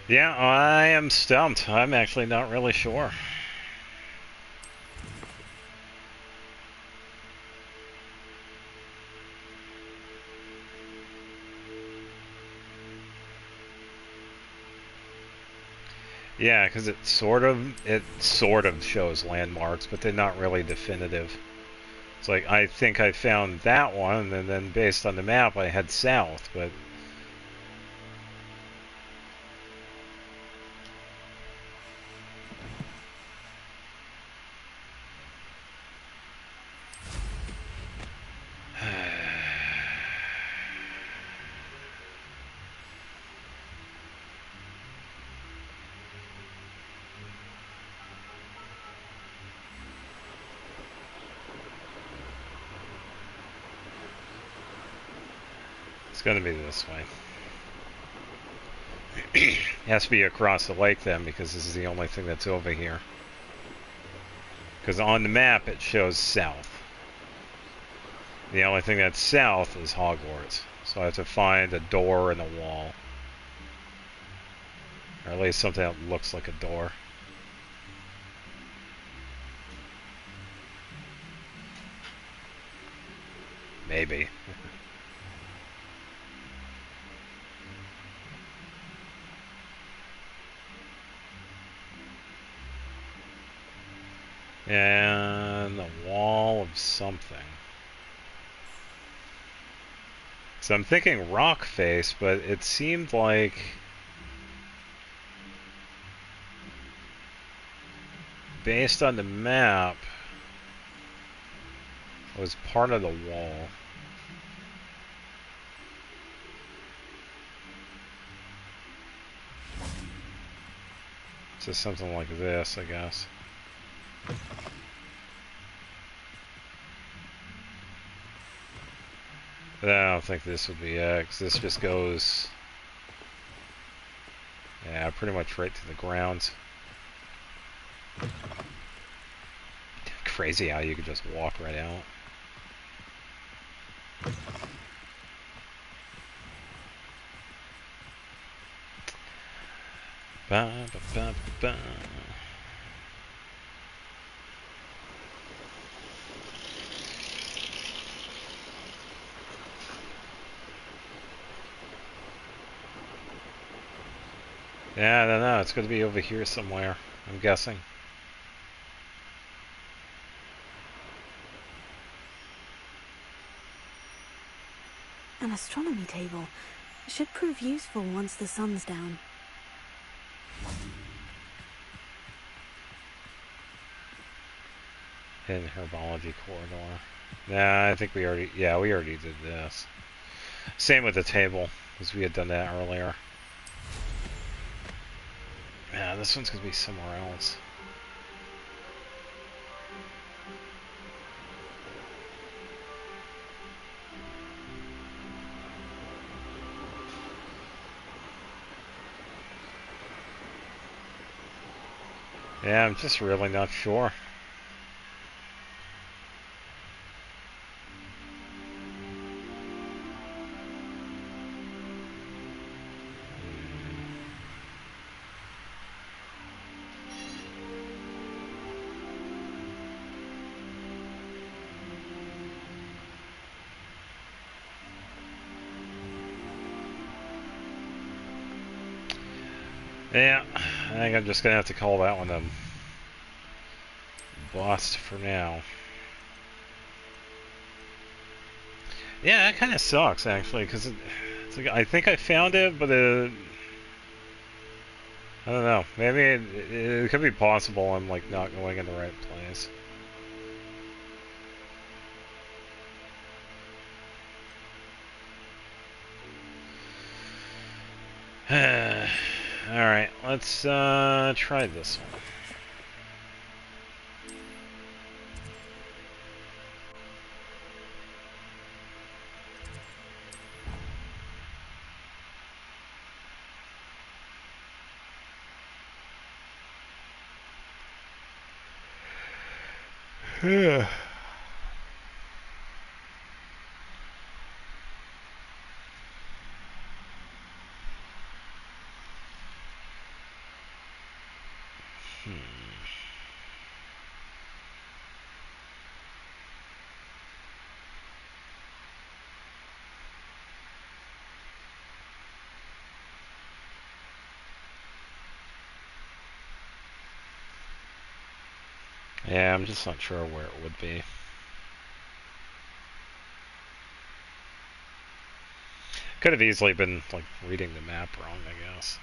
Yeah, I am stumped. I'm actually not really sure. Yeah, because it sort of shows landmarks, but they're not really definitive. It's like I think I found that one, and then based on the map, I head south. But it's going to be this way. It has to be across the lake then, because this is the only thing that's over here. Because on the map it shows south. The only thing that's south is Hogwarts. So I have to find a door and a wall. Or at least something that looks like a door. Maybe. And a wall of something. So I'm thinking rock face, but it seemed like based on the map it was part of the wall. So something like this, I guess. But I don't think this would be it, 'cause this just goes, yeah, pretty much right to the ground. Crazy how you could just walk right out. Ba, ba, ba, ba. Yeah, I don't know. It's going to be over here somewhere, I'm guessing. An astronomy table. Should prove useful once the sun's down. Hidden herbology corridor. Nah, I think we already did this. Same with the table, because we had done that earlier. Yeah, this one's going to be somewhere else. Yeah, I'm just really not sure. Yeah, I think I'm just going to have to call that one a bust for now. Yeah, that kind of sucks, actually, because it's like, I think I found it, but I don't know. Maybe it could be possible I'm like not going in the right place. Alright, let's try this one. Yeah. Yeah, I'm just not sure where it would be. Could have easily been like reading the map wrong, I guess,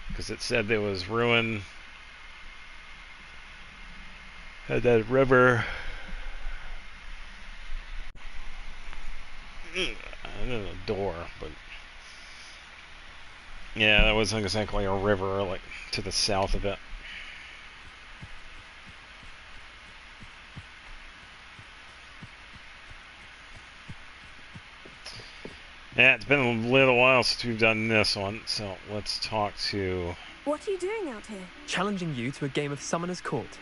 because it said there was ruin, had that river, and then a door, but yeah, that wasn't exactly a river like to the south of it. Yeah, it's been a little while since we've done this one, so let's talk to... What are you doing out here? Challenging you to a game of Summoner's Court.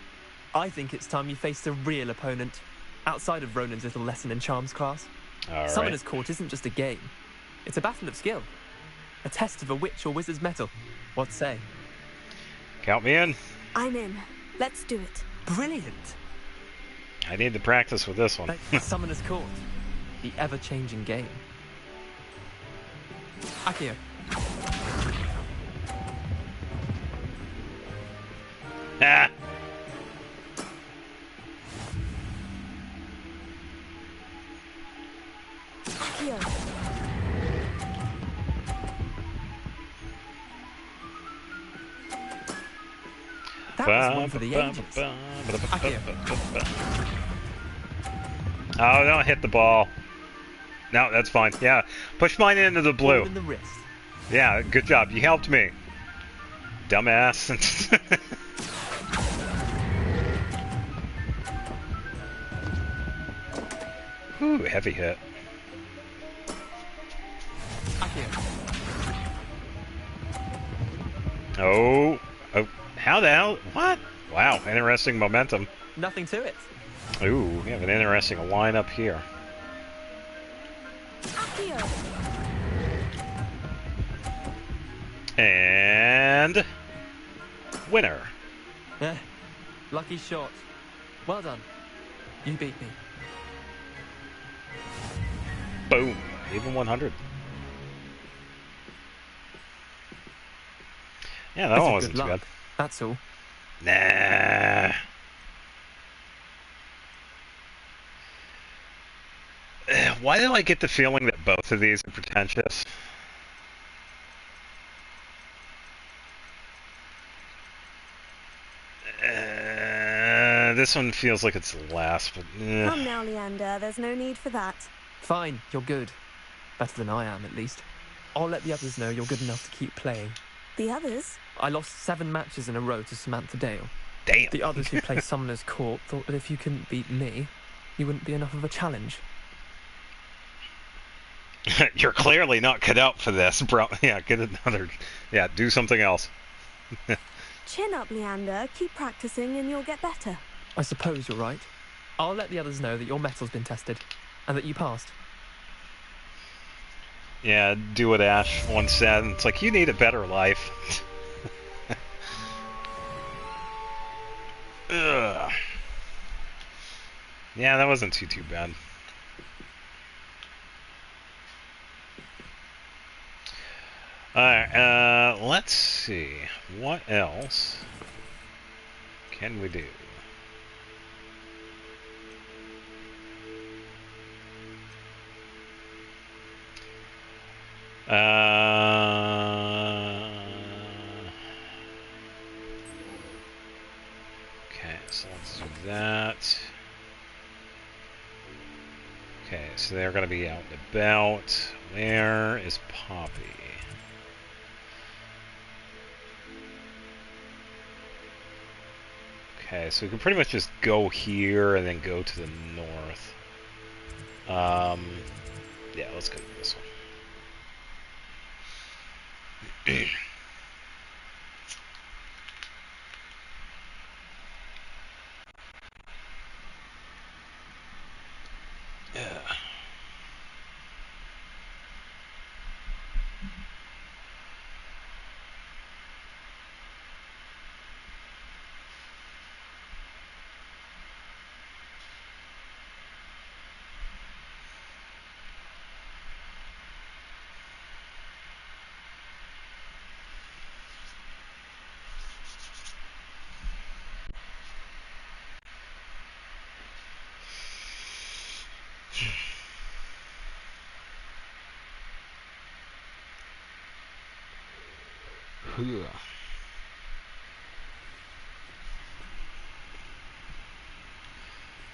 I think it's time you faced a real opponent, outside of Ronan's little lesson in charms class. All Summoner's right. Court isn't just a game. It's a battle of skill. A test of a witch or wizard's mettle. What say? Count me in. I'm in. Let's do it. Brilliant! I need to practice with this one. Summoner's Court. The ever-changing game. Akio. Ah! Akio. That was one for the ages. Akio. Oh, don't hit the ball. No, that's fine. Yeah, push mine into the blue. Ball in the wrist. Yeah, good job. You helped me. Dumbass. Ooh, heavy hit. Akio. Oh, how the hell? What? Wow, interesting momentum. Nothing to it. Ooh, we have an interesting lineup here. Akio. And winner. Lucky shot. Well done. You beat me. Boom. Even 100. Yeah, that one wasn't too bad. That's all. Nah. Why do I get the feeling that both of these are pretentious? This one feels like it's last, but... Come now, Leander. There's no need for that. Fine, you're good. Better than I am, at least. I'll let the others know you're good enough to keep playing. The others? I lost 7 matches in a row to Samantha Dale. Damn. The others who play Summoner's Court thought that if you couldn't beat me, you wouldn't be enough of a challenge. You're clearly not cut out for this, bro. Yeah, get another... Yeah, do something else. Chin up, Leander. Keep practicing and you'll get better. I suppose you're right. I'll let the others know that your metal's been tested, and that you passed. Yeah, do what Ash once said. It's like, you need a better life. Ugh. Yeah, that wasn't too bad. Alright, let's see. What else can we do? Okay, so let's do that. Okay, so they're going to be out and about. Where is Poppy? Okay, so we can pretty much just go here and then go to the north. Yeah, let's go to this one. Yeah.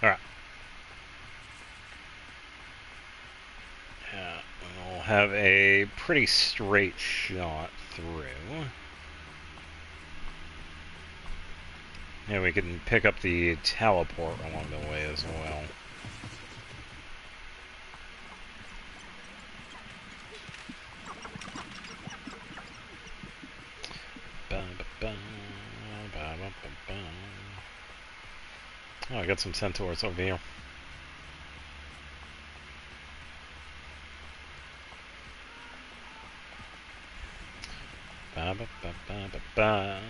Alright. We'll have a pretty straight shot through. And we can pick up the teleport along the way as well. Oh, I got some centaurs over here. Ba, ba, ba, ba, ba, ba.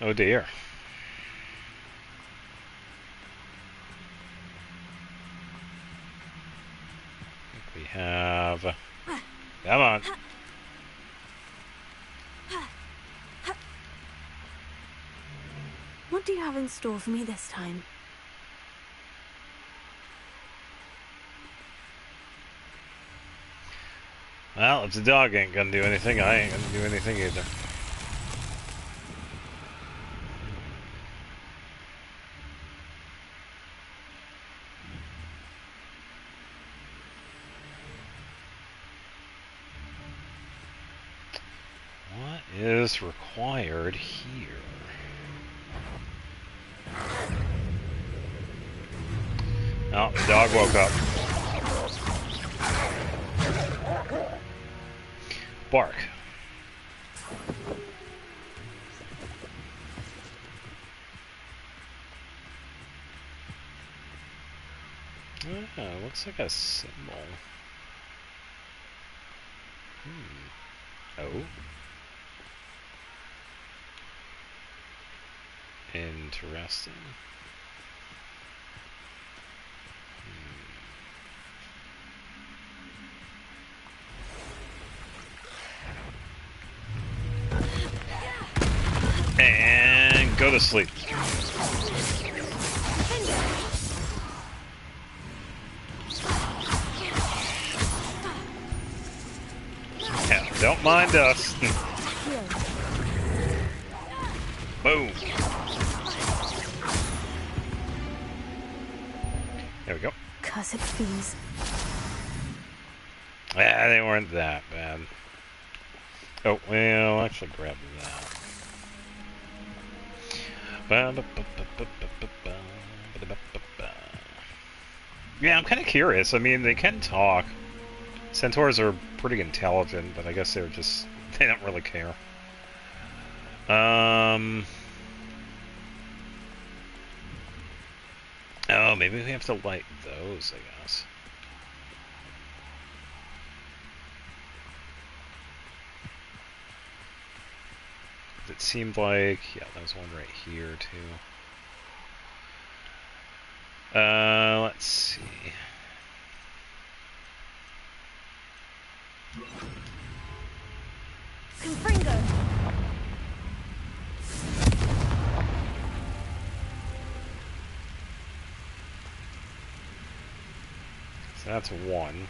Oh dear. We have... Come on. What do you have in store for me this time? Well, if the dog ain't gonna do anything, I ain't gonna do anything either. What is required here? Oh, the dog woke up. Bark. Ah, looks like a symbol. Oh. Interesting. And go to sleep. Yeah, don't mind us. Boom. There we go. Cursed fiends. Ah, they weren't that bad. Oh, well, I'll actually grab that. Yeah, I'm kind of curious. I mean, they can talk. Centaurs are pretty intelligent, but I guess they're just... they don't really care. Oh, maybe we have to light those, I guess. It seemed like... yeah, there was one right here, too. Let's see. Confringo. So that's one.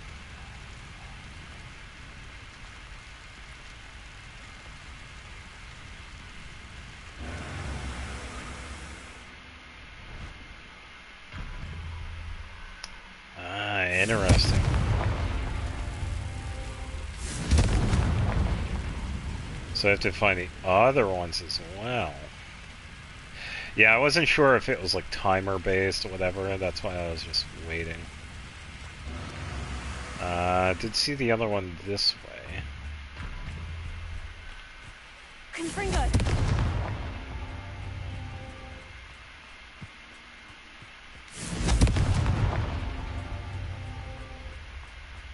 Ah, interesting. So I have to find the other ones as well. Yeah, I wasn't sure if it was like timer based or whatever, that's why I was just waiting. I did see the other one this way. Confringo.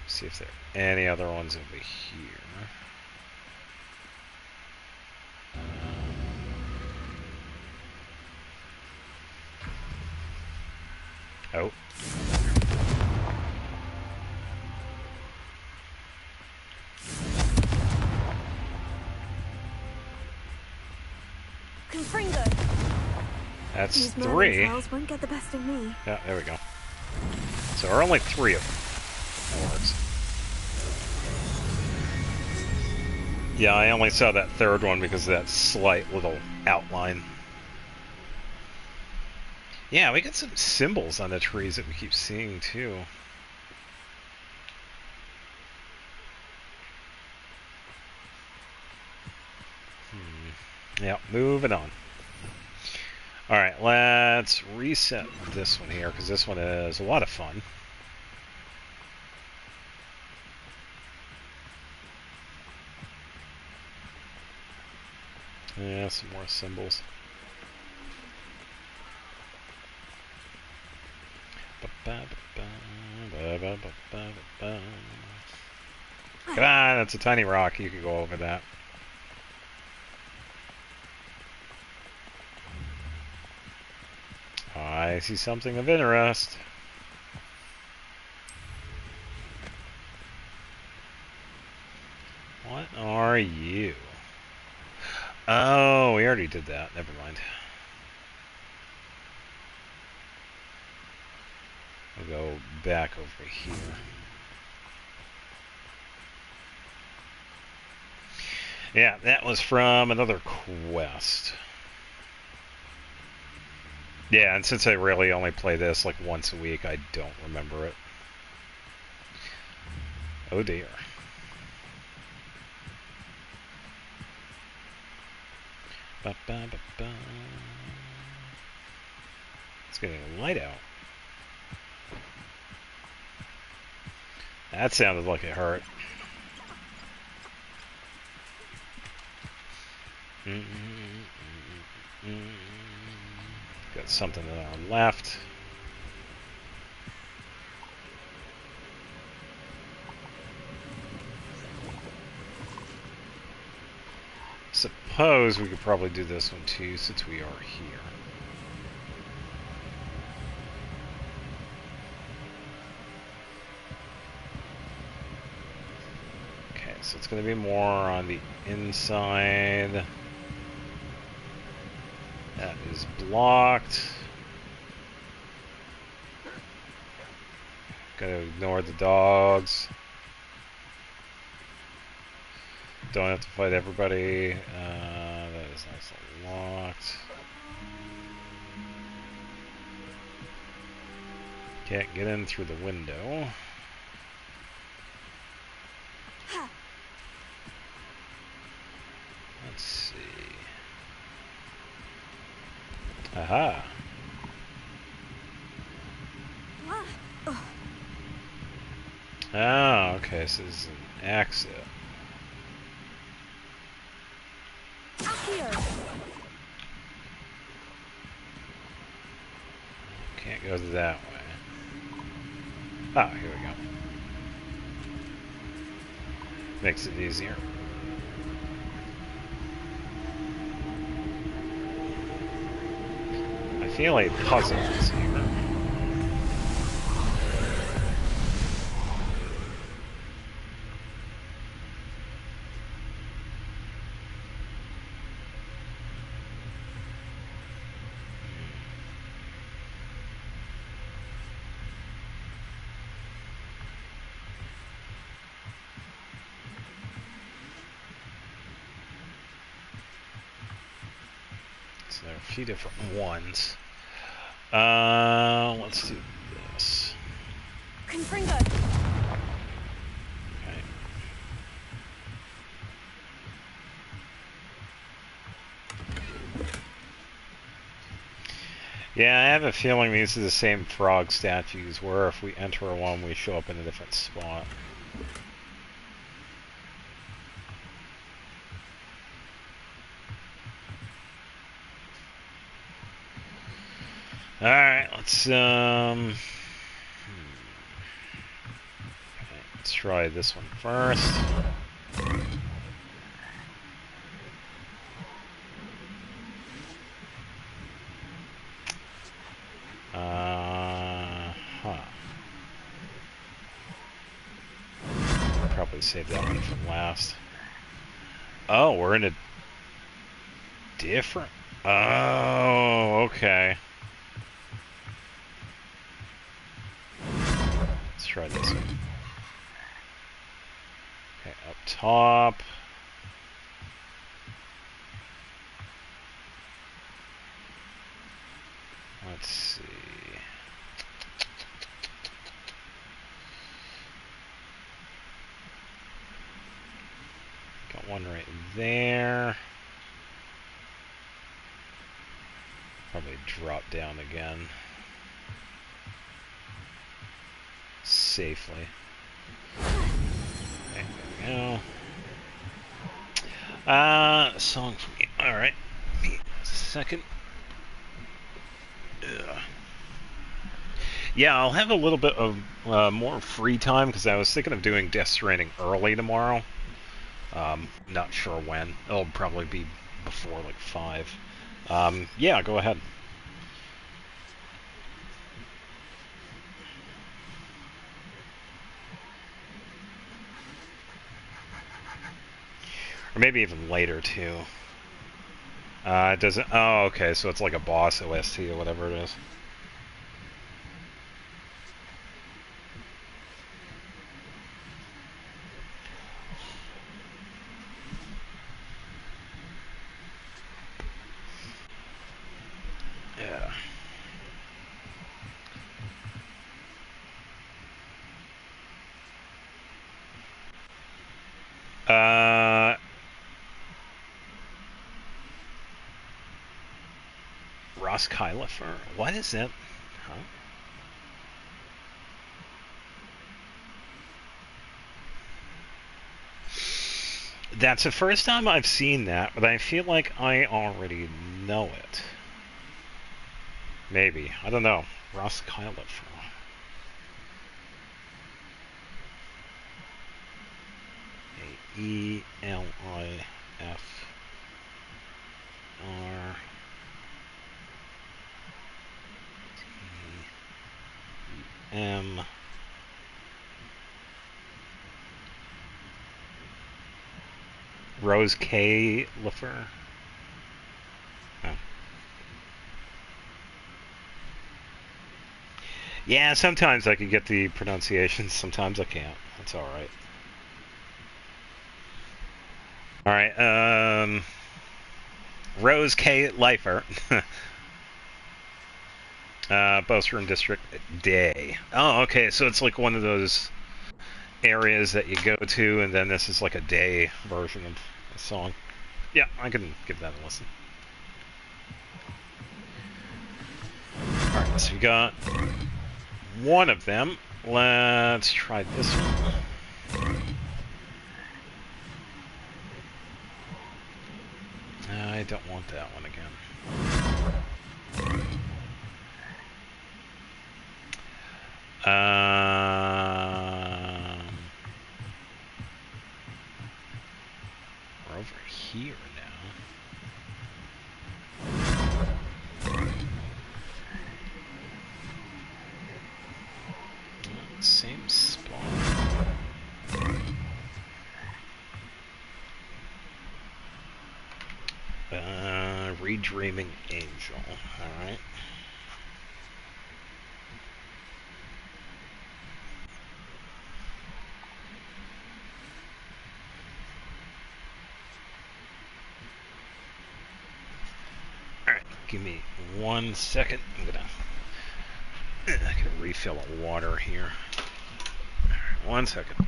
See if there are any other ones over here. Oh. Confringo. That's These Merlin 3. trials won't get the best of me. Yeah, there we go. So there are only 3 of them. That works. Yeah, I only saw that third one because of that slight little outline. Yeah, we got some symbols on the trees that we keep seeing, too. Yeah, moving on. Alright, let's reset this one here, because this one is a lot of fun. Yeah, some more symbols. Come on, that's a tiny rock. You can go over that. I see something of interest. What are you? Oh, we already did that. Never mind. We'll go back over here. Yeah, that was from another quest. Yeah, and since I really only play this like once a week, I don't remember it. Oh dear. Ba, ba, ba, ba. It's getting a light out. That sounded like it hurt. Got something on our left. Suppose we could probably do this one too, since we are here. Okay, so it's going to be more on the inside. That is blocked. Gotta ignore the dogs. Don't have to fight everybody. That is nice and locked. Can't get in through the window. Let's see. Aha. Oh, okay, so this is an exit. Can't go that way. Ah, here we go. Makes it easier. I feel a puzzle is here. So there are a few different ones. Let's do this. Confringo. Okay. Yeah, I have a feeling these are the same frog statues, where if we enter one, we show up in a different spot. Alright, okay, let's try this one first. Probably save that one from last. Oh, we're in a different Oh, okay. Let's try this one. Okay, up top. Let's see. Got one right there. Probably drop down again. Safely. There we go. Song for me. Alright. Second. Ugh. Yeah, I'll have a little bit of more free time because I was thinking of doing Death Stranding early tomorrow. Not sure when. It'll probably be before like 5. Yeah, go ahead. Or maybe even later too. It doesn't. Oh, okay. So it's like a boss OST or whatever it is. Yeah. Ross Kylifer. What is that? Huh? That's the first time I've seen that, but I feel like I already know it. Maybe. I don't know. Ross Kylifer. A-L-I-F-R-T-M. Rose K. Lifer. Oh. Yeah, sometimes I can get the pronunciations, sometimes I can't. That's alright. Alright, Rose K. Lifer. Bostrom District Day. Oh, okay, so it's like one of those areas that you go to, and then this is like a day version of the song. Yeah, I can give that a listen. Alright, so we got one of them. Let's try this one. I don't want that one again. We're over here now. Same spot. Redreaming Angel. Alright. Alright, give me 1 second. I can refill a water here. Alright, 1 second.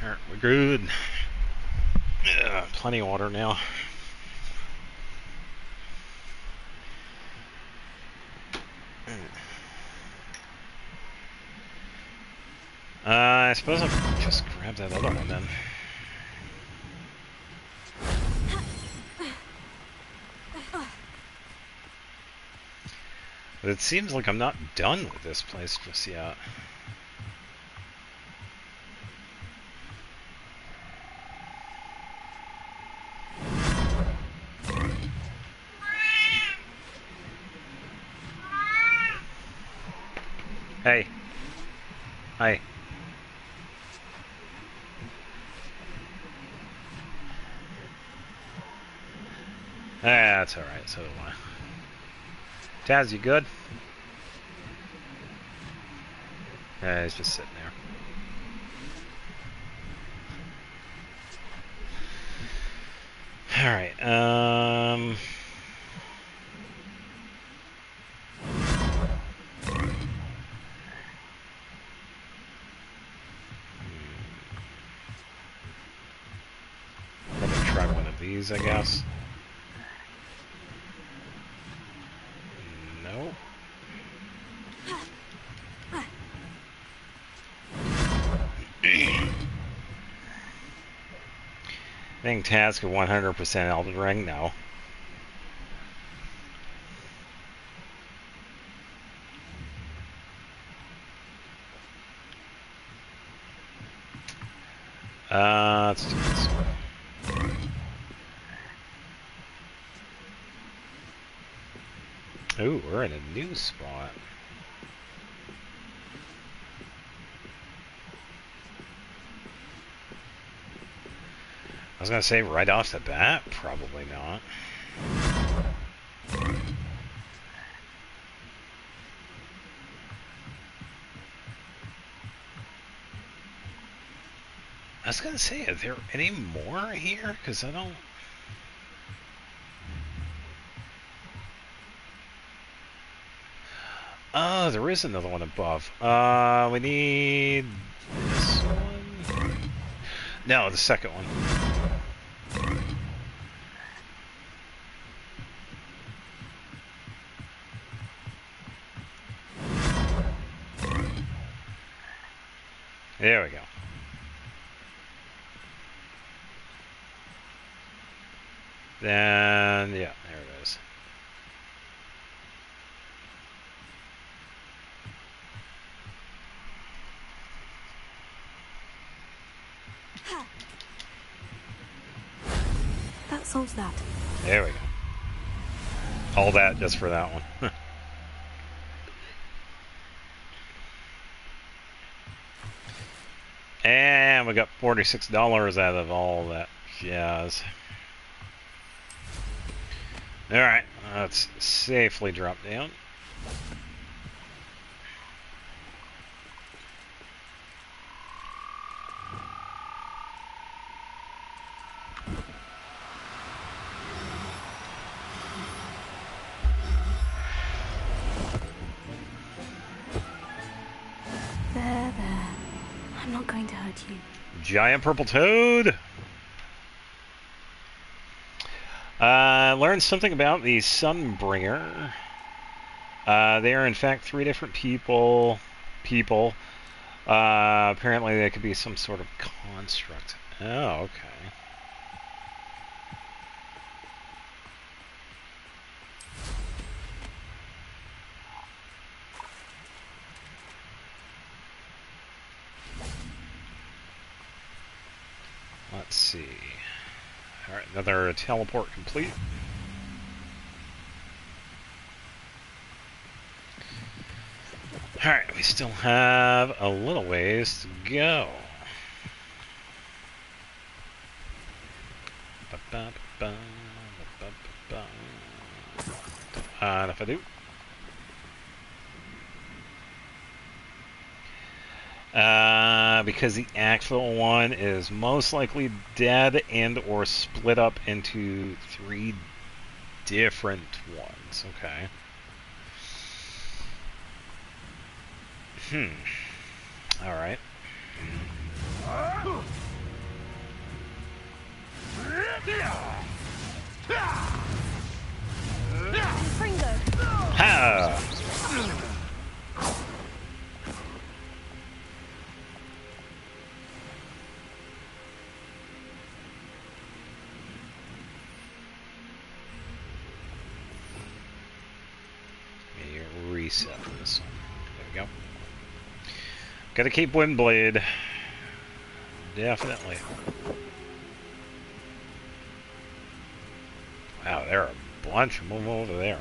Alright, we're good. Yeah, plenty of water now. I suppose I'll just grab that other one then. But it seems like I'm not done with this place just yet. Hey. Hi. That's alright, so do I. Taz, you good? Yeah, he's just sitting there. Alright, Probably try one of these, I guess. Nope. I think task of 100% Elden Ring? No. Let's do this one. Ooh, we're in a new spot. I was gonna say right off the bat, probably not. I was gonna say, are there any more here? Because I don't... Oh, there is another one above. We need this one? No, the second one. There we go. Then, yeah, there it is. That solves that. There we go. All that just for that one. And we got $46 out of all that jazz. Alright, let's safely drop down. There. I'm not going to hurt you. Giant purple toad! Learned something about the Sunbringer. They are in fact 3 different people. Apparently they could be some sort of construct. Oh, okay. Let's see. Alright, another teleport complete. Alright, we still have a little ways to go. If I do. Because the actual one is most likely dead and or split up into 3 different ones. Okay. Alright. Pringo. Ha! Reset this one. There we go. Gotta keep Windblade. Definitely. Wow, there are a bunch of them over there.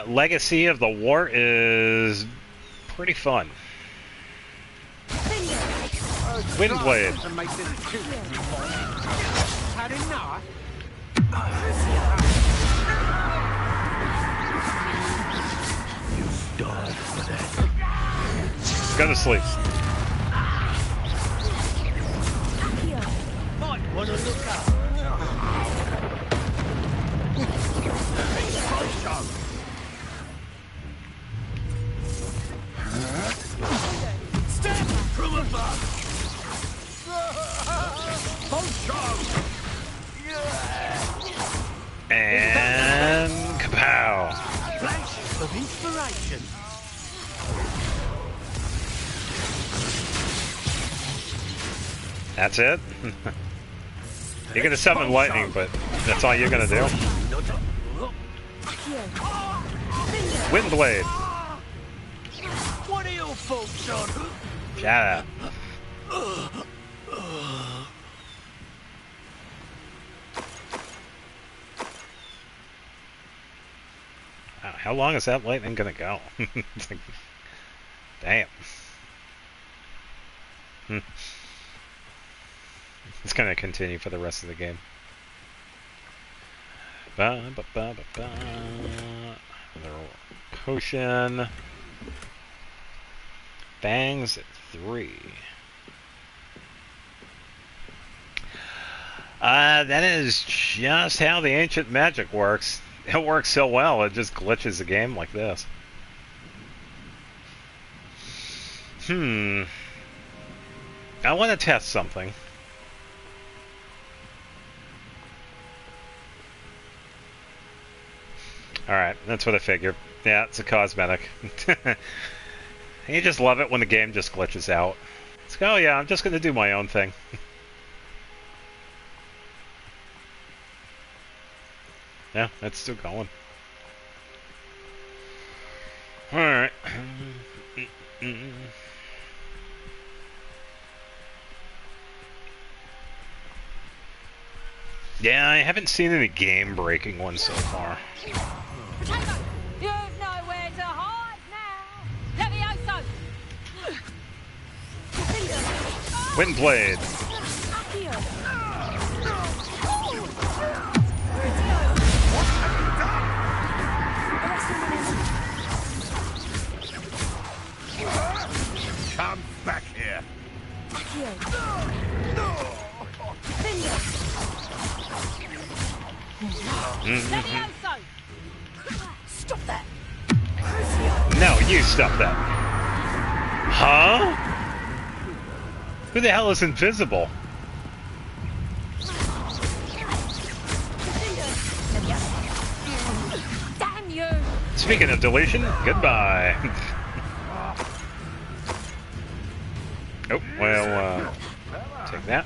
Legacy of the War is pretty fun. Windblade. Had enough? You starved for that. Go to sleep. Might want to look up. Step from above. And kapow. Flash of inspiration. That's it? You're gonna summon lightning, but that's all you're gonna do? Windblade. What are your faults on? Shut up. Wow, how long is that lightning gonna go? It's like, damn. It's gonna continue for the rest of the game. Ba, ba, ba, ba, ba. Another potion. Bangs at 3. That is just how the ancient magic works. It works so well, it just glitches the game like this. I want to test something. Alright, that's what I figured. Yeah, it's a cosmetic. You just love it when the game just glitches out. It's like, oh yeah, I'm just going to do my own thing. Yeah, it's still going. Alright. Yeah, I haven't seen any game-breaking ones so far. Potato, you've nowhere to hide now. Levioso. Windblade. Come back here. Levioso. Stop that! No, you stop that. Huh? Who the hell is invisible? Damn you. Speaking of deletion, goodbye. Oh, well, take that.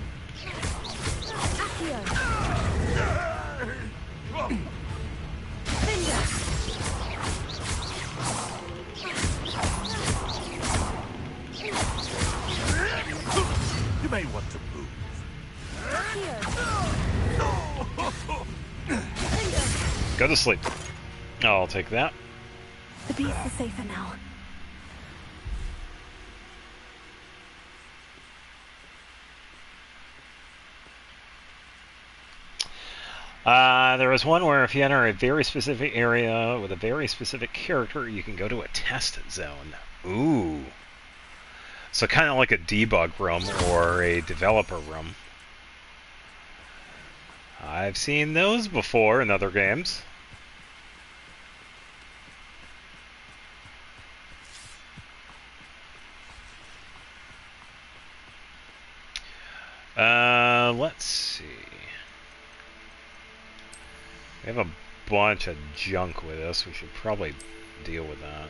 You may want to move. Go to sleep. I'll take that. The beasts are safer now. There was one where if you enter a very specific area with a very specific character, you can go to a test zone. Ooh. So kind of like a debug room or a developer room. I've seen those before in other games. Let's see. We have a bunch of junk with us. We should probably deal with that.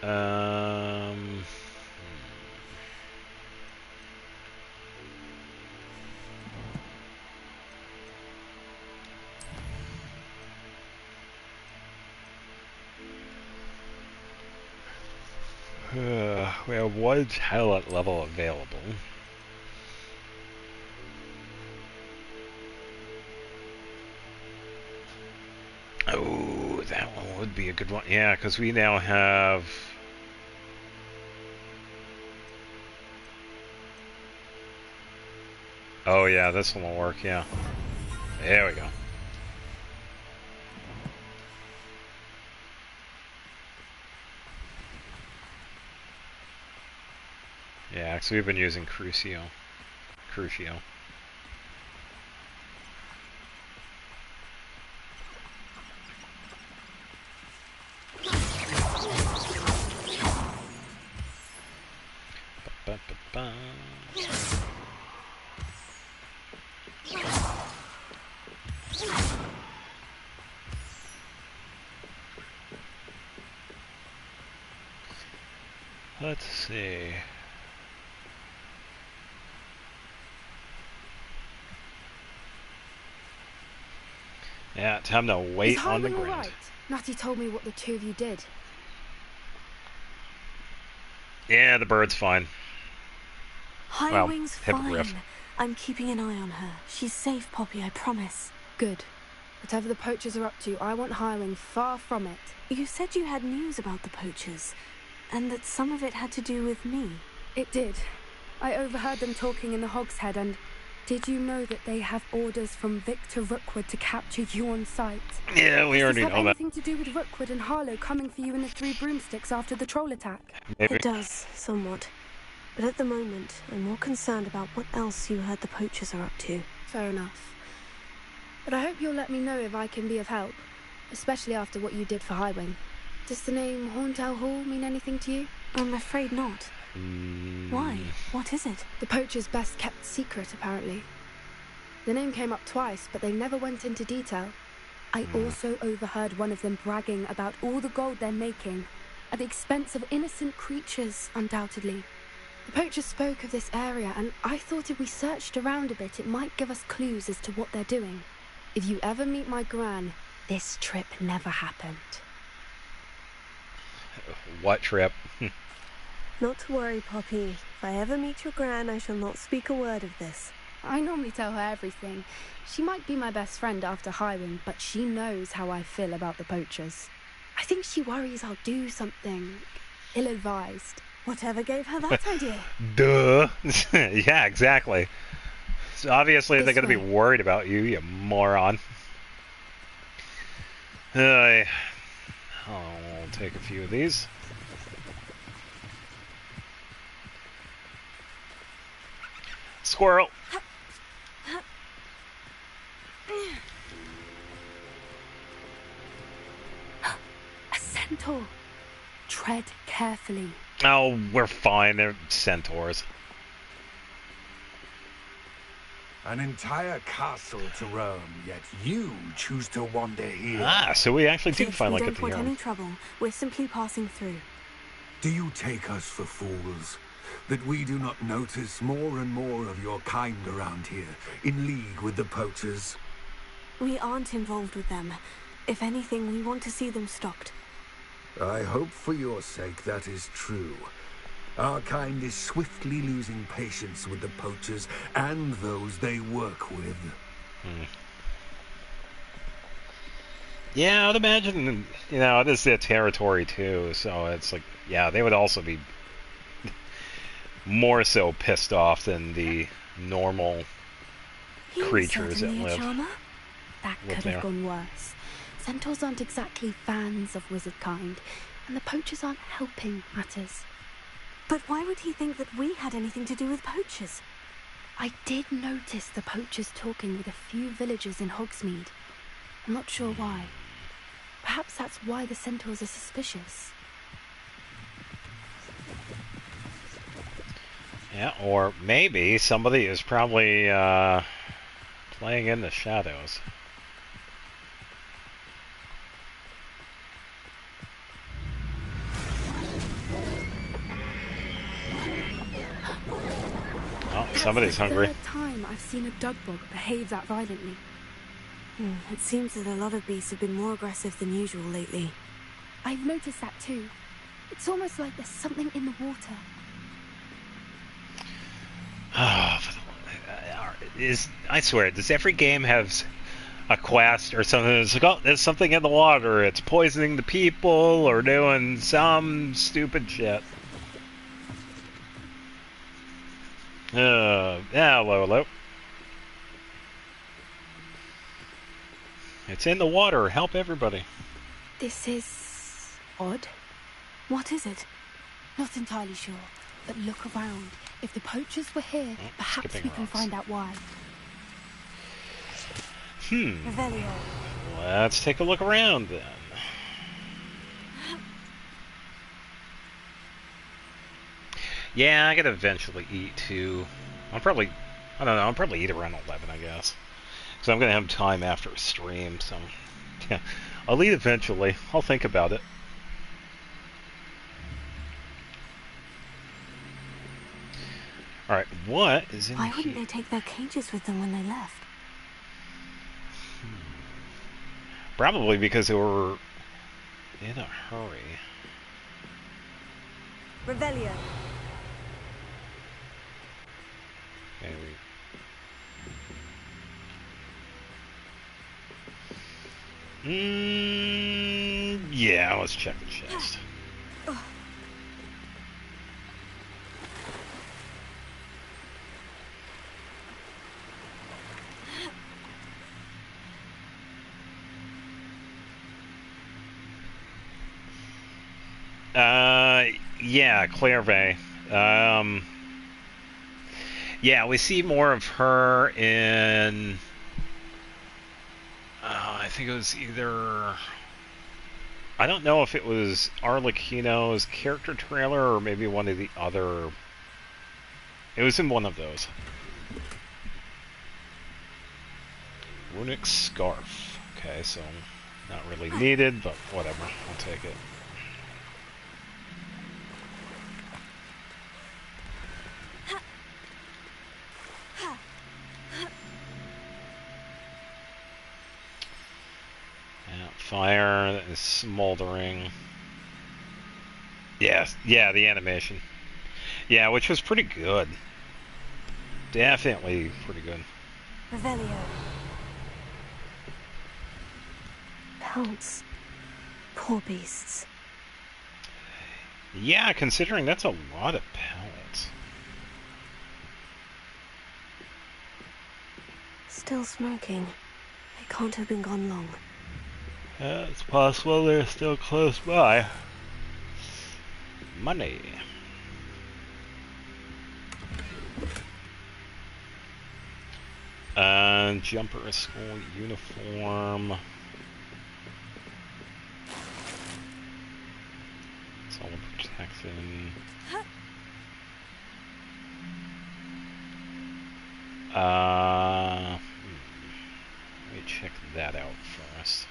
Um, we have one talent level available. Oh, that one would be a good one. Yeah, because we now have... Oh yeah, this one will work, yeah. There we go. Yeah, because we've been using Crucio. Ba-ba-ba. Let's see. Yeah, time to wait on the Is Highwing all ground. right? Natty told me what the two of you did. Yeah, the bird's fine. Highwing's Hippogriff. fine. I'm keeping an eye on her. She's safe, Poppy, I promise. Good. Whatever the poachers are up to, I want Highwing far from it. You said you had news about the poachers, and that some of it had to do with me. It did. I overheard them talking in the Hogshead, and did you know that they have orders from Victor Rookwood to capture you on sight? Yeah, we already Does this know have that. anything to do with Rookwood and Harlow coming for you in the Three Broomsticks after the troll attack? Maybe. It does, somewhat. But at the moment, I'm more concerned about what else you heard the poachers are up to. Fair enough. But I hope you'll let me know if I can be of help, especially after what you did for Highwing. Does the name Horntail Hall mean anything to you? I'm afraid not. Why? What is it? The poacher's best kept secret, apparently. The name came up twice, but they never went into detail. I also overheard one of them bragging about all the gold they're making, at the expense of innocent creatures, undoubtedly. The poacher spoke of this area, and I thought if we searched around a bit, it might give us clues as to what they're doing. If you ever meet my gran, this trip never happened. What trip? Not to worry, Poppy. If I ever meet your gran, I shall not speak a word of this. I normally tell her everything. She might be my best friend after Highwing, but she knows how I feel about the poachers. I think she worries I'll do something ill-advised. Whatever gave her that idea? Duh. Yeah, exactly. So obviously they're This going to be way. worried about you, you moron. I'll take a few of these. Squirrel. A centaur. Tread carefully. Oh, we're fine. They're centaurs. An entire castle to roam, yet you choose to wander here. Ah, so we actually do Please, find we like a don't want theorem. any trouble. We're simply passing through. Do you take us for fools? That we do not notice more and more of your kind around here, in league with the poachers? We aren't involved with them. If anything, we want to see them stopped. I hope for your sake that is true. Our kind is swiftly losing patience with the poachers and those they work with. Yeah, I'd imagine, you know, it is their territory too, so it's like, yeah, they would also be more so pissed off than the normal He was creatures that certainly a live. charmer. That live could there. have gone worse. Centaurs aren't exactly fans of wizard kind, and the poachers aren't helping matters. But why would he think that we had anything to do with poachers? I did notice the poachers talking with a few villagers in Hogsmeade. I'm not sure why. Perhaps that's why the centaurs are suspicious. Yeah, or maybe somebody is probably playing in the shadows. Oh, somebody's hungry. That's the third time I've seen a dug bog behave that violently. It seems that a lot of beasts have been more aggressive than usual lately. I've noticed that too. It's almost like there's something in the water. I swear, does every game have a quest or something that's like, oh, there's something in the water, it's poisoning the people or doing some stupid shit? Yeah, hello. It's in the water, help everybody. This is odd. What is it? Not entirely sure, but look around. If the poachers were here, perhaps we can find out why. Revelio. Let's take a look around then. Yeah, I gotta eventually eat too. I don't know, I'll probably eat around 11, I guess. Because I'm gonna have time after a stream, so yeah. I'll eat eventually. I'll think about it. Alright, what is in here? Why wouldn't they take their cages with them when they left? Probably because they were in a hurry. Revelio. Yeah, let's check the chest. Yeah, Clairvay. Yeah, we see more of her in... I think it was either... I don't know if it was Arlecchino's character trailer or maybe one of the other... It was in one of those. Runic Scarf. Okay, so not really needed, but whatever. I'll take it. Fire that is smoldering. Yes, yeah, the animation. Yeah, which was pretty good. Definitely pretty good. Revelio. Pelts. Poor beasts. Yeah, considering that's a lot of pellets. Still smoking. They can't have been gone long. It's possible they're still close by. Money. Jumper, school uniform. It's all protection. Let me check that out first.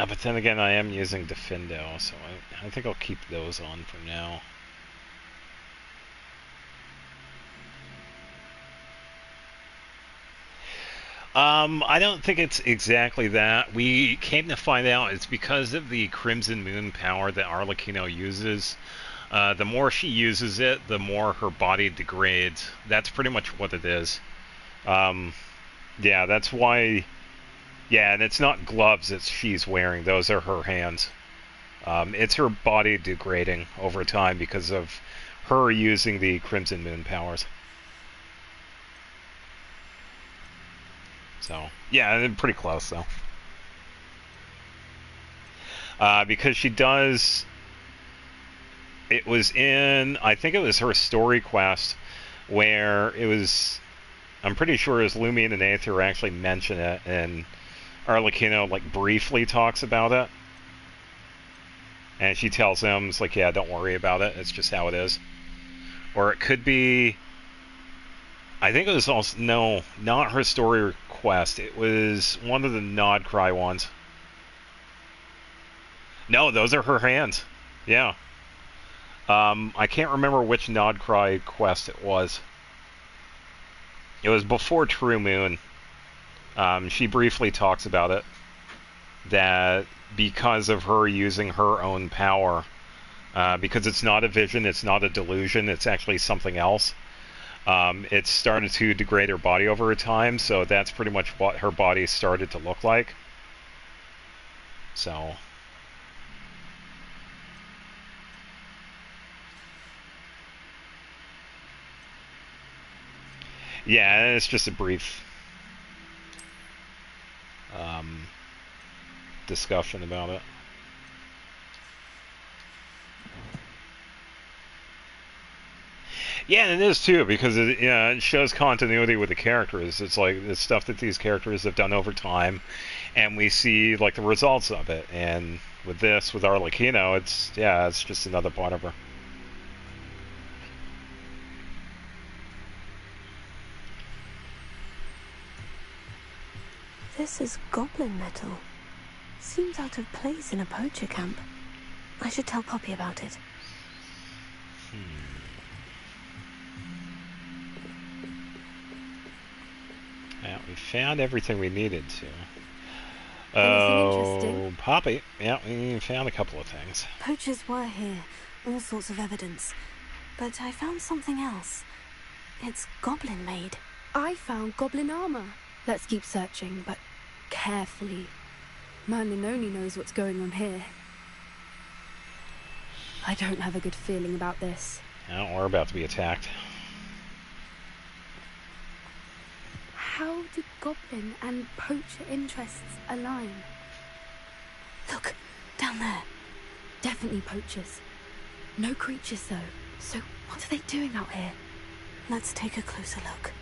But then again, I am using Defendo, so I think I'll keep those on for now. I don't think it's exactly that. We came to find out it's because of the Crimson Moon power that Arlecchino uses. The more she uses it, the more her body degrades. That's pretty much what it is. Yeah, that's why... Yeah, and it's not gloves that she's wearing. Those are her hands. It's her body degrading over time because of her using the Crimson Moon powers. So, yeah, pretty close, though. Because she does... It was in... I think it was her story quest where it was... I'm pretty sure it was Lumion and Aether actually mention it, and Arlecchino, like, briefly talks about it. And she tells him, it's like, yeah, don't worry about it. It's just how it is. Or it could be... I think it was also... No, not her story quest. It was one of the Nod Cry ones. No, those are her hands. Yeah. I can't remember which Nod Cry quest it was. It was before True Moon. She briefly talks about it. That because of her using her own power, because it's not a vision, it's not a delusion, it's actually something else. It started to degrade her body over time, so that's pretty much what her body started to look like. So... Yeah, it's just a brief discussion about it. Yeah, and it is too, because it shows continuity with the characters. It's like it's stuff that these characters have done over time, and we see like the results of it. And with this, with Arlecchino, it's just another part of her. This is goblin metal. Seems out of place in a poacher camp. I should tell Poppy about it. Yeah, we found everything we needed to. Anything interesting? Poppy. Yeah, we found a couple of things. Poachers were here. All sorts of evidence. But I found something else. It's goblin made. I found goblin armor. Let's keep searching, but carefully. Merlin only knows what's going on here. I don't have a good feeling about this. Oh, we're about to be attacked. How do goblin and poacher interests align? Look, down there. Definitely poachers. No creatures, though. So what are they doing out here? Let's take a closer look.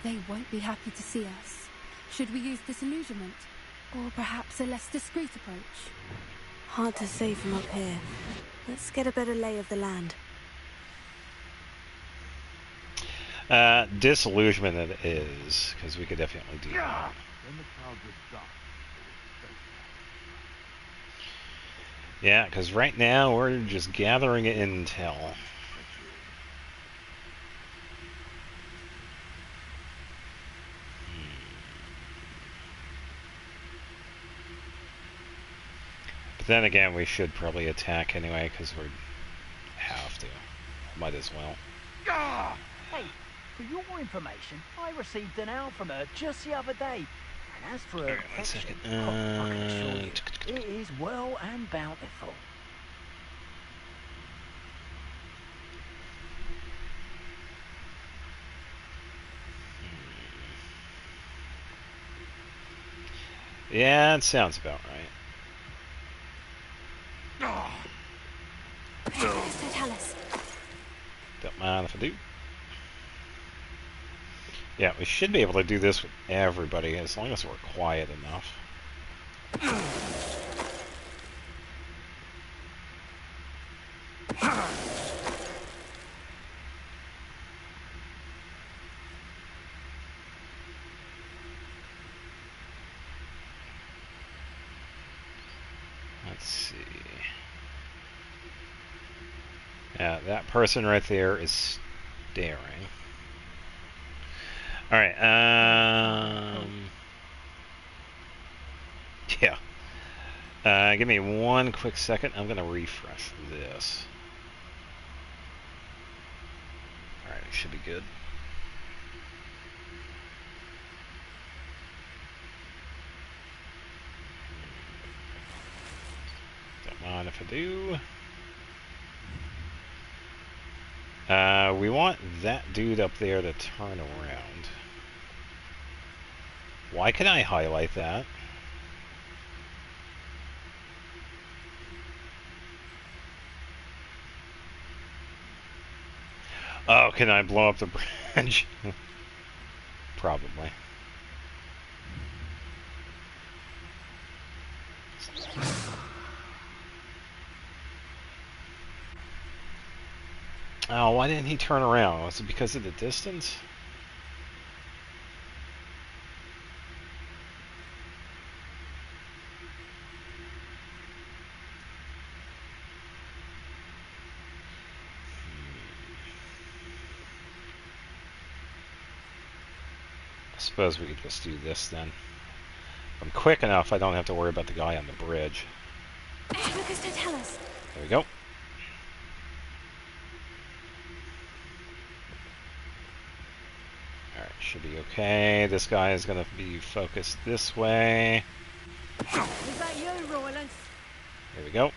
They won't be happy to see us. Should we use disillusionment? Or perhaps a less discreet approach? Hard to say from up here. Let's get a better lay of the land. Disillusionment it is, because we could definitely do that. Yeah, because right now we're just gathering intel. But then again, we should probably attack anyway, because we have to. Might as well. Hey, for your information, I received an owl from her just the other day. And as for her affection, I can assure you, it is well and bountiful. Yeah, it sounds about right. Don't mind if I do. Yeah, we should be able to do this with everybody as long as we're quiet enough. Let's see. Yeah, that person right there is staring. Alright, yeah. Give me one quick second. I'm gonna refresh this. Alright, it should be good. Don't mind if I do. We want that dude up there to turn around. Why can I highlight that? Oh, can I blow up the bridge? Probably. Oh, why didn't he turn around? Was it because of the distance? I suppose we could just do this then. If I'm quick enough, I don't have to worry about the guy on the bridge. Lucas, don't tell us. There we go. Alright, should be okay. This guy is going to be focused this way. Is that you, Royland? There we go.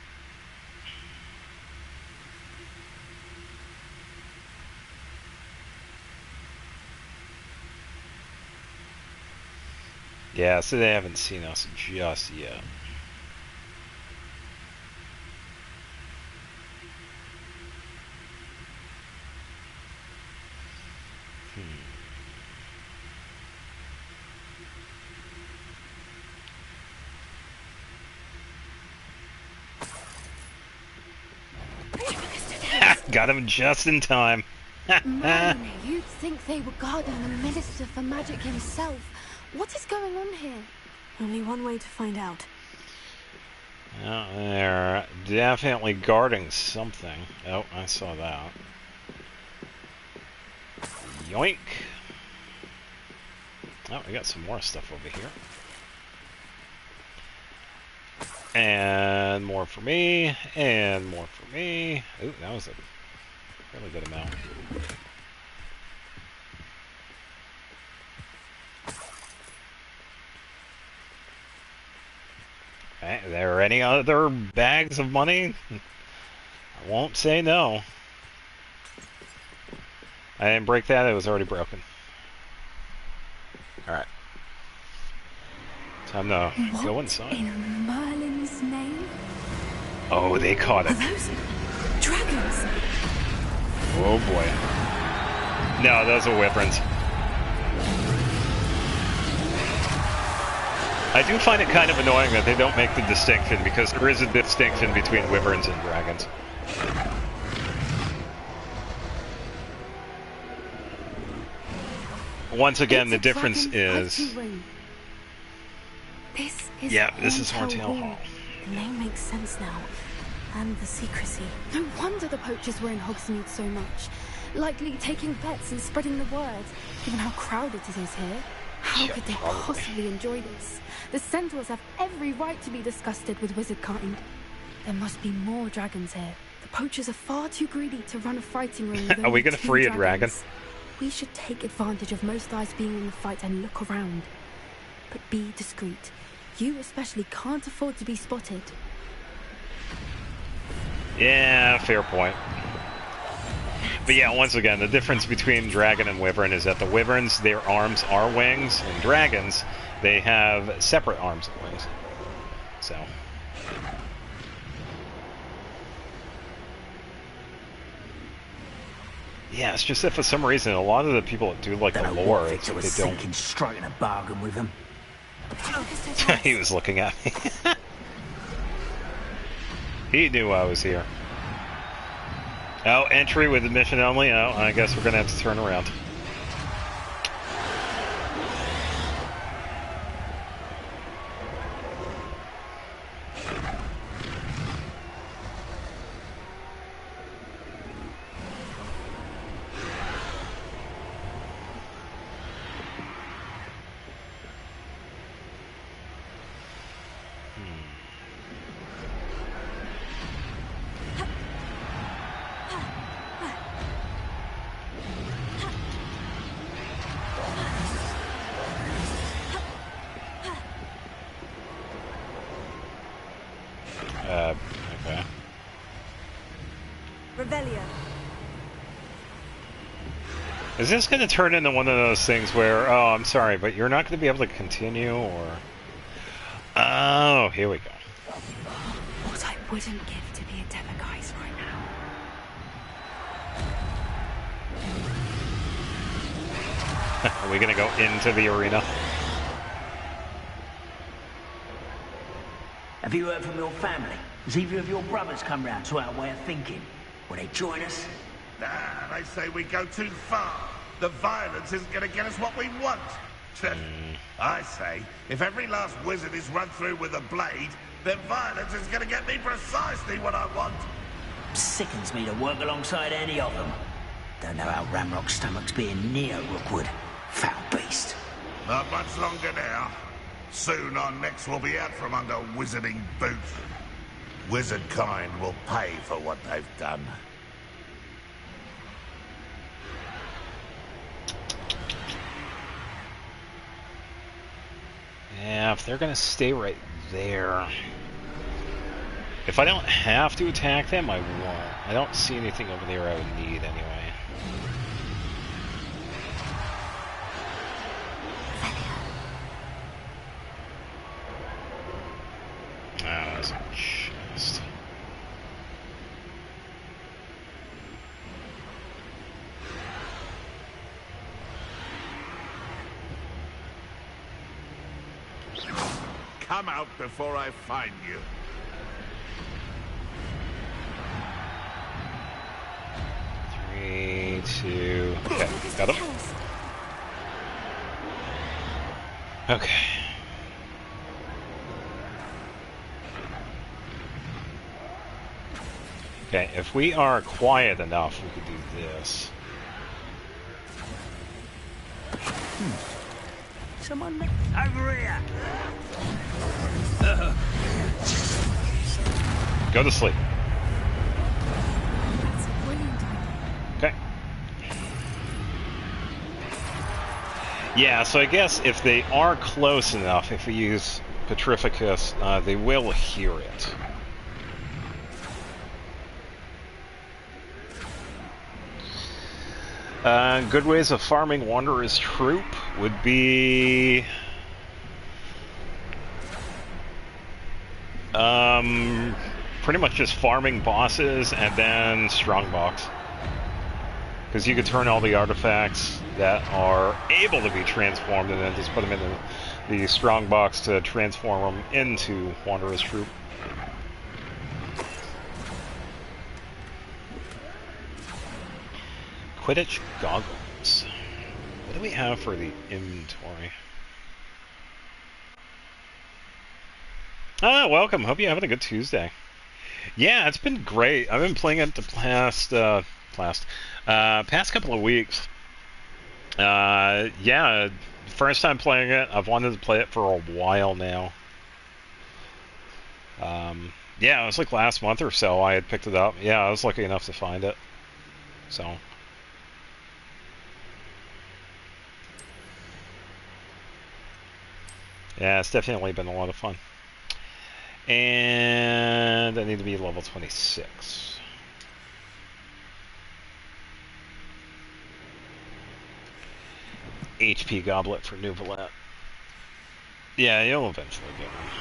Yeah, so they haven't seen us just yet. Got him just in time. Man, you'd think they were guarding the Minister for Magic himself. What is going on here? Only one way to find out. Well, they're definitely guarding something. Oh, I saw that. Yoink. Oh, I got some more stuff over here. And more for me, and more for me. Ooh, that was a really good amount. Okay, are there any other bags of money? I won't say no. I didn't break that, it was already broken. Alright. Time to go inside. In Merlin's name? Oh, they caught Are it. those dragons? Oh boy. No, those are wyverns. I do find it kind of annoying that they don't make the distinction, because there is a distinction between wyverns and dragons. Once again, the difference is... This is this is Horntail Horntail Hall. The name makes sense now. And the secrecy. No wonder the poachers were in Hogsmeade so much. Likely taking bets and spreading the word, given how crowded it is here. How could they possibly enjoy this? The centaurs have every right to be disgusted with wizard kind. There must be more dragons here. The poachers are far too greedy to run a fighting ring with Are we only gonna 2 free a dragons. dragon? We should take advantage of most eyes being in the fight and look around. But be discreet. You especially can't afford to be spotted. Yeah, fair point. But yeah, once again, the difference between dragon and wyvern is that the wyverns, their arms are wings, and dragons, they have separate arms and wings. So... yeah, it's just that for some reason, a lot of the people that do like the lore, it's that they don't... straight in a bargain with them. He was looking at me. He knew I was here. Oh, entry with admission only? Oh, I guess we're gonna have to turn around. Okay. Revelio. Is this going to turn into one of those things where, oh, I'm sorry, but you're not going to be able to continue, or... Oh, here we go. What I wouldn't give to be a Demiguise right now. Are we going to go into the arena? Have you heard from your family? Has either of your brothers come round to our way of thinking? Will they join us? Nah, they say we go too far. The violence isn't going to get us what we want. I say, if every last wizard is run through with a blade, then violence is going to get me precisely what I want. Sickens me to work alongside any of them. Don't know how Ramrock's stomach's being near Rookwood. Foul beast. Not much longer now. Soon our necks will be out from under wizarding boots. Wizard kind will pay for what they've done. Yeah, if they're gonna stay right there. If I don't have to attack them, I won't. I don't see anything over there I would need anyway. Ah, that's a chest. Come out before I find you. Three, two... Okay, got him. Okay. Okay, if we are quiet enough, we could do this. Someone over here. Go to sleep. That's a brilliant idea. Okay. Yeah, so I guess if they are close enough, if we use Petrificus, they will hear it. Good ways of farming Wanderer's Troop would be... pretty much just farming bosses and then Strongbox. Because you could turn all the artifacts that are able to be transformed and then just put them in the Strongbox to transform them into Wanderer's Troop. Quidditch goggles. What do we have for the inventory? Ah, welcome. Hope you're having a good Tuesday. Yeah, it's been great. I've been playing it the past couple of weeks. Yeah, first time playing it. I've wanted to play it for a while now. Yeah, it was like last month or so I had picked it up. Yeah, I was lucky enough to find it. So... yeah, it's definitely been a lot of fun. And I need to be level 26. HP Goblet for Nuvalet. Yeah, you'll eventually get one.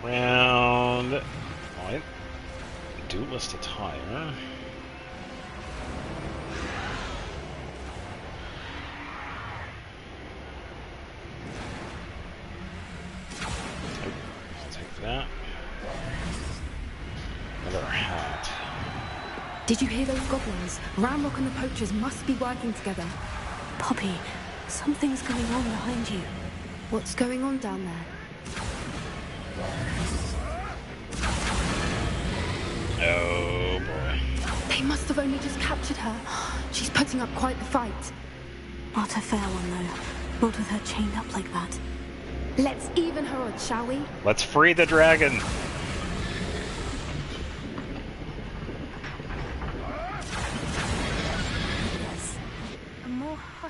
Round... Alright. Duelist attire. Take that. Another hat. Did you hear those goblins? Ramrock and the poachers must be working together. Poppy, something's going on behind you. What's going on down there? Oh boy. They must have only just captured her. She's putting up quite the fight. Not a fair one, though. Not with her chained up like that. Let's even her odds, shall we? Let's free the dragon.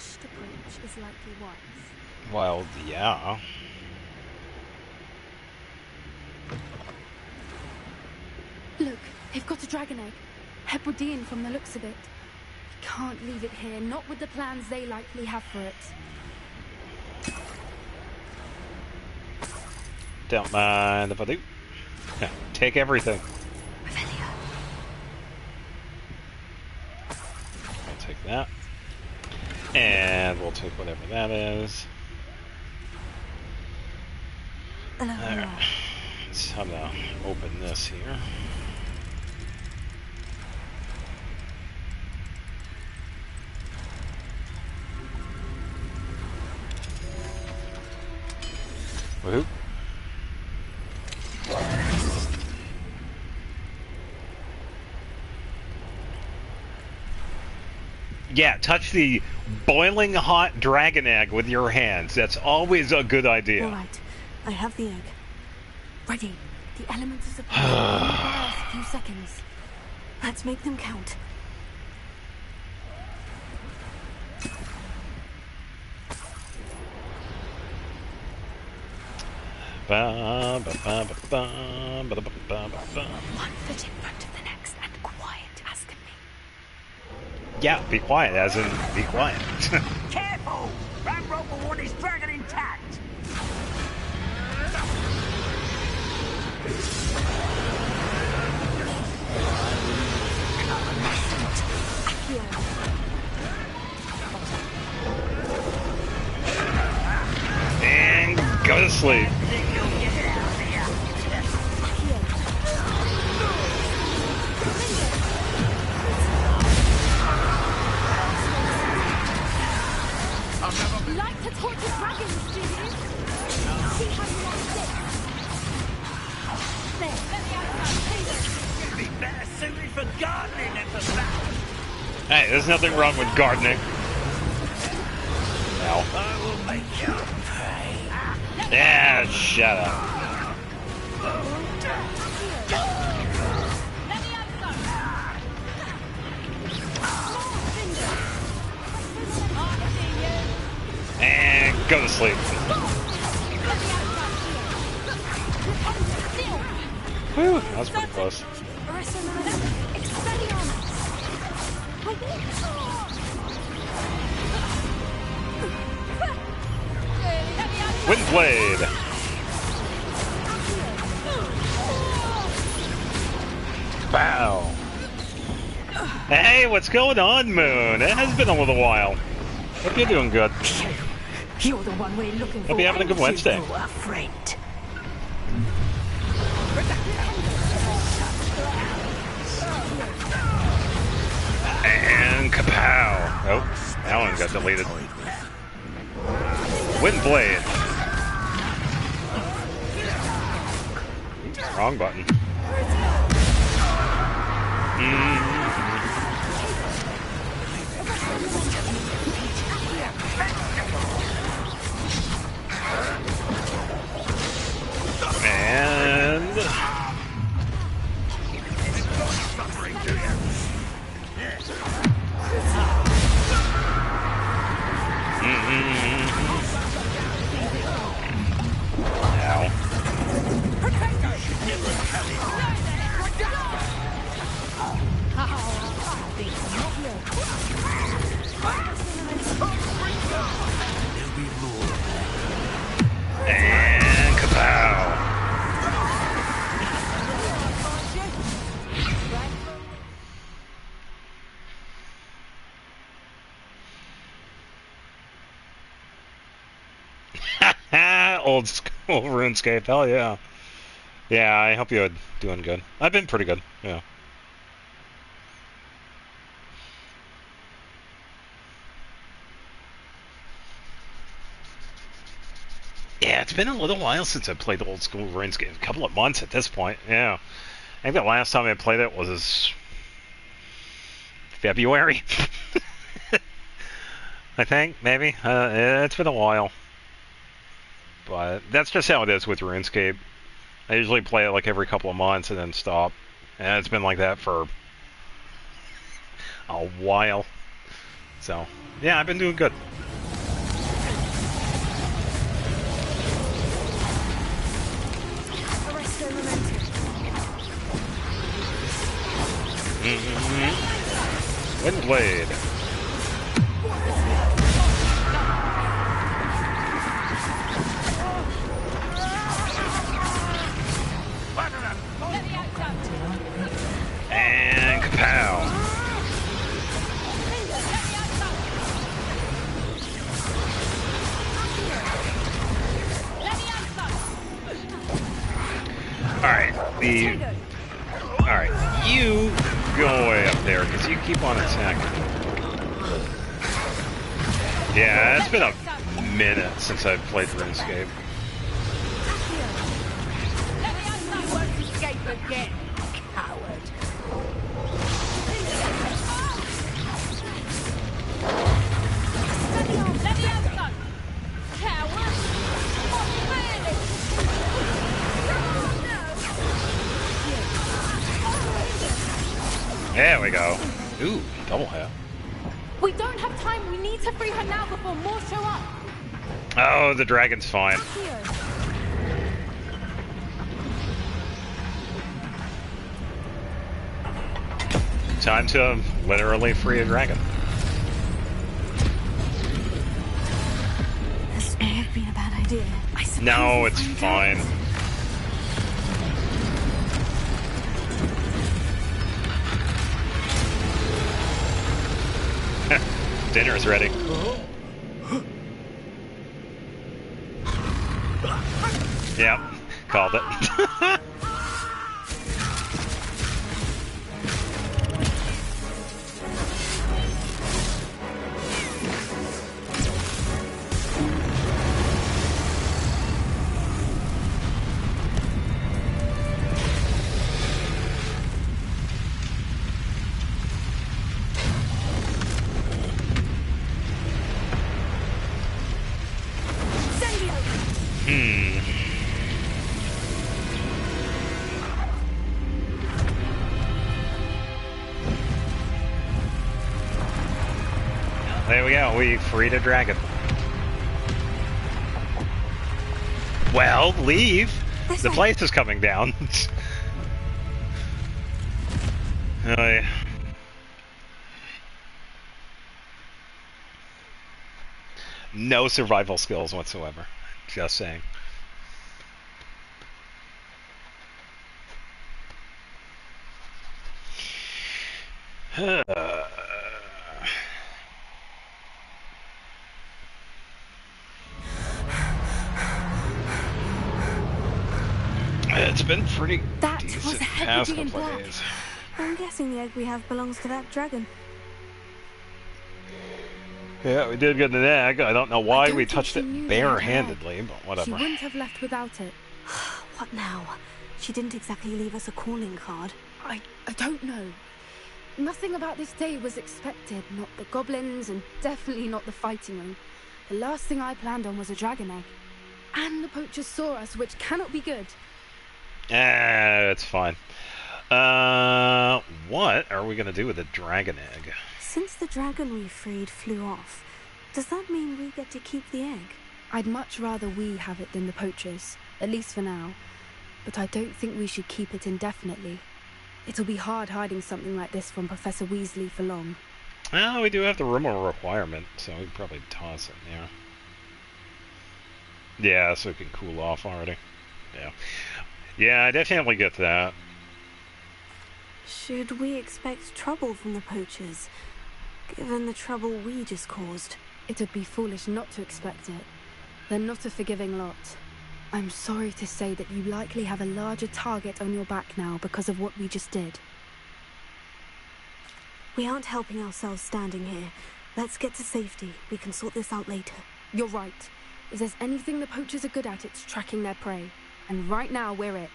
hushed approach is likely wise. Well, yeah. Look, they've got a dragon egg. Hebridean from the looks of it. We can't leave it here, not with the plans they likely have for it. Don't mind if I do. Take everything. I'll take that. And we'll take whatever that is. Alright. It's time to open this here. Woohoo. Yeah, touch the boiling hot dragon egg with your hands. That's always a good idea. All right, I have the egg. Ready. The elements are supposed to require us a few seconds. Let's make them count. One foot in front of the next and quiet as can be. Yeah, be quiet, as in be quiet. Careful! Ramrock will want his dragon intact. And go to sleep. Like to torture dragons, do you? See how you like this. There. Let me out. Be better suited for gardening than for battle. Hey, there's nothing wrong with gardening. Ow. I will make you pay. Yeah, shut up. And go to sleep. Whew, that was pretty close. Windblade. Wow. Hey, what's going on, Moon? It has been a little while. Hope you're doing good. You're the one we're looking for. Hope you're having a good Wednesday. A friend. And kapow. Oh, that one got deleted. Windblade. Wrong button. And and kapow. Old school RuneScape, hell yeah. Yeah, I hope you're doing good. I've been pretty good, yeah. Yeah, it's been a little while since I played the old school RuneScape. A couple of months at this point, yeah. I think the last time I played it was February. I think, maybe. It's been a while. But that's just how it is with RuneScape. I usually play it like every couple of months and then stop. And it's been like that for a while. So, yeah, I've been doing good. Wind Blade. And kapow. Alright, you go away up there, because you keep on attacking. Yeah, it's been a minute since I've played RuneScape. You won't escape again, coward. Let me out, son! Coward! There we go. Ooh, double hit. We don't have time. We need to free her now before more show up. Oh, the dragon's fine. Time to literally free a dragon. This may have been a bad idea. No, it's fine. Dinner's ready. Yep, called it. There we go, we freed a dragon. Well, leave! The place is coming down. Oh, yeah. No survival skills whatsoever. Just saying. It's been pretty decent past couple of days. I'm guessing the egg we have belongs to that dragon. Yeah, we did get an egg. I don't know why we touched it barehandedly, but whatever. She wouldn't have left without it. What now? She didn't exactly leave us a calling card. I don't know. Nothing about this day was expected. Not the goblins, and definitely not the fighting ring. The last thing I planned on was a dragon egg. And the poachers saw us, which cannot be good. It's fine. What are we gonna do with the dragon egg? Since the dragon we freed flew off, does that mean we get to keep the egg? I'd much rather we have it than the poachers, at least for now. But I don't think we should keep it indefinitely. It'll be hard hiding something like this from Professor Weasley for long. Well, we do have the rumor requirement, so we can probably toss it, yeah. Yeah, so it can cool off already. Yeah. Yeah, I definitely get that. Should we expect trouble from the poachers, given the trouble we just caused? It would be foolish not to expect it. They're not a forgiving lot. I'm sorry to say that you likely have a larger target on your back now because of what we just did. We aren't helping ourselves standing here. Let's get to safety. We can sort this out later. You're right. If there's anything the poachers are good at, it's tracking their prey. And right now, we're it.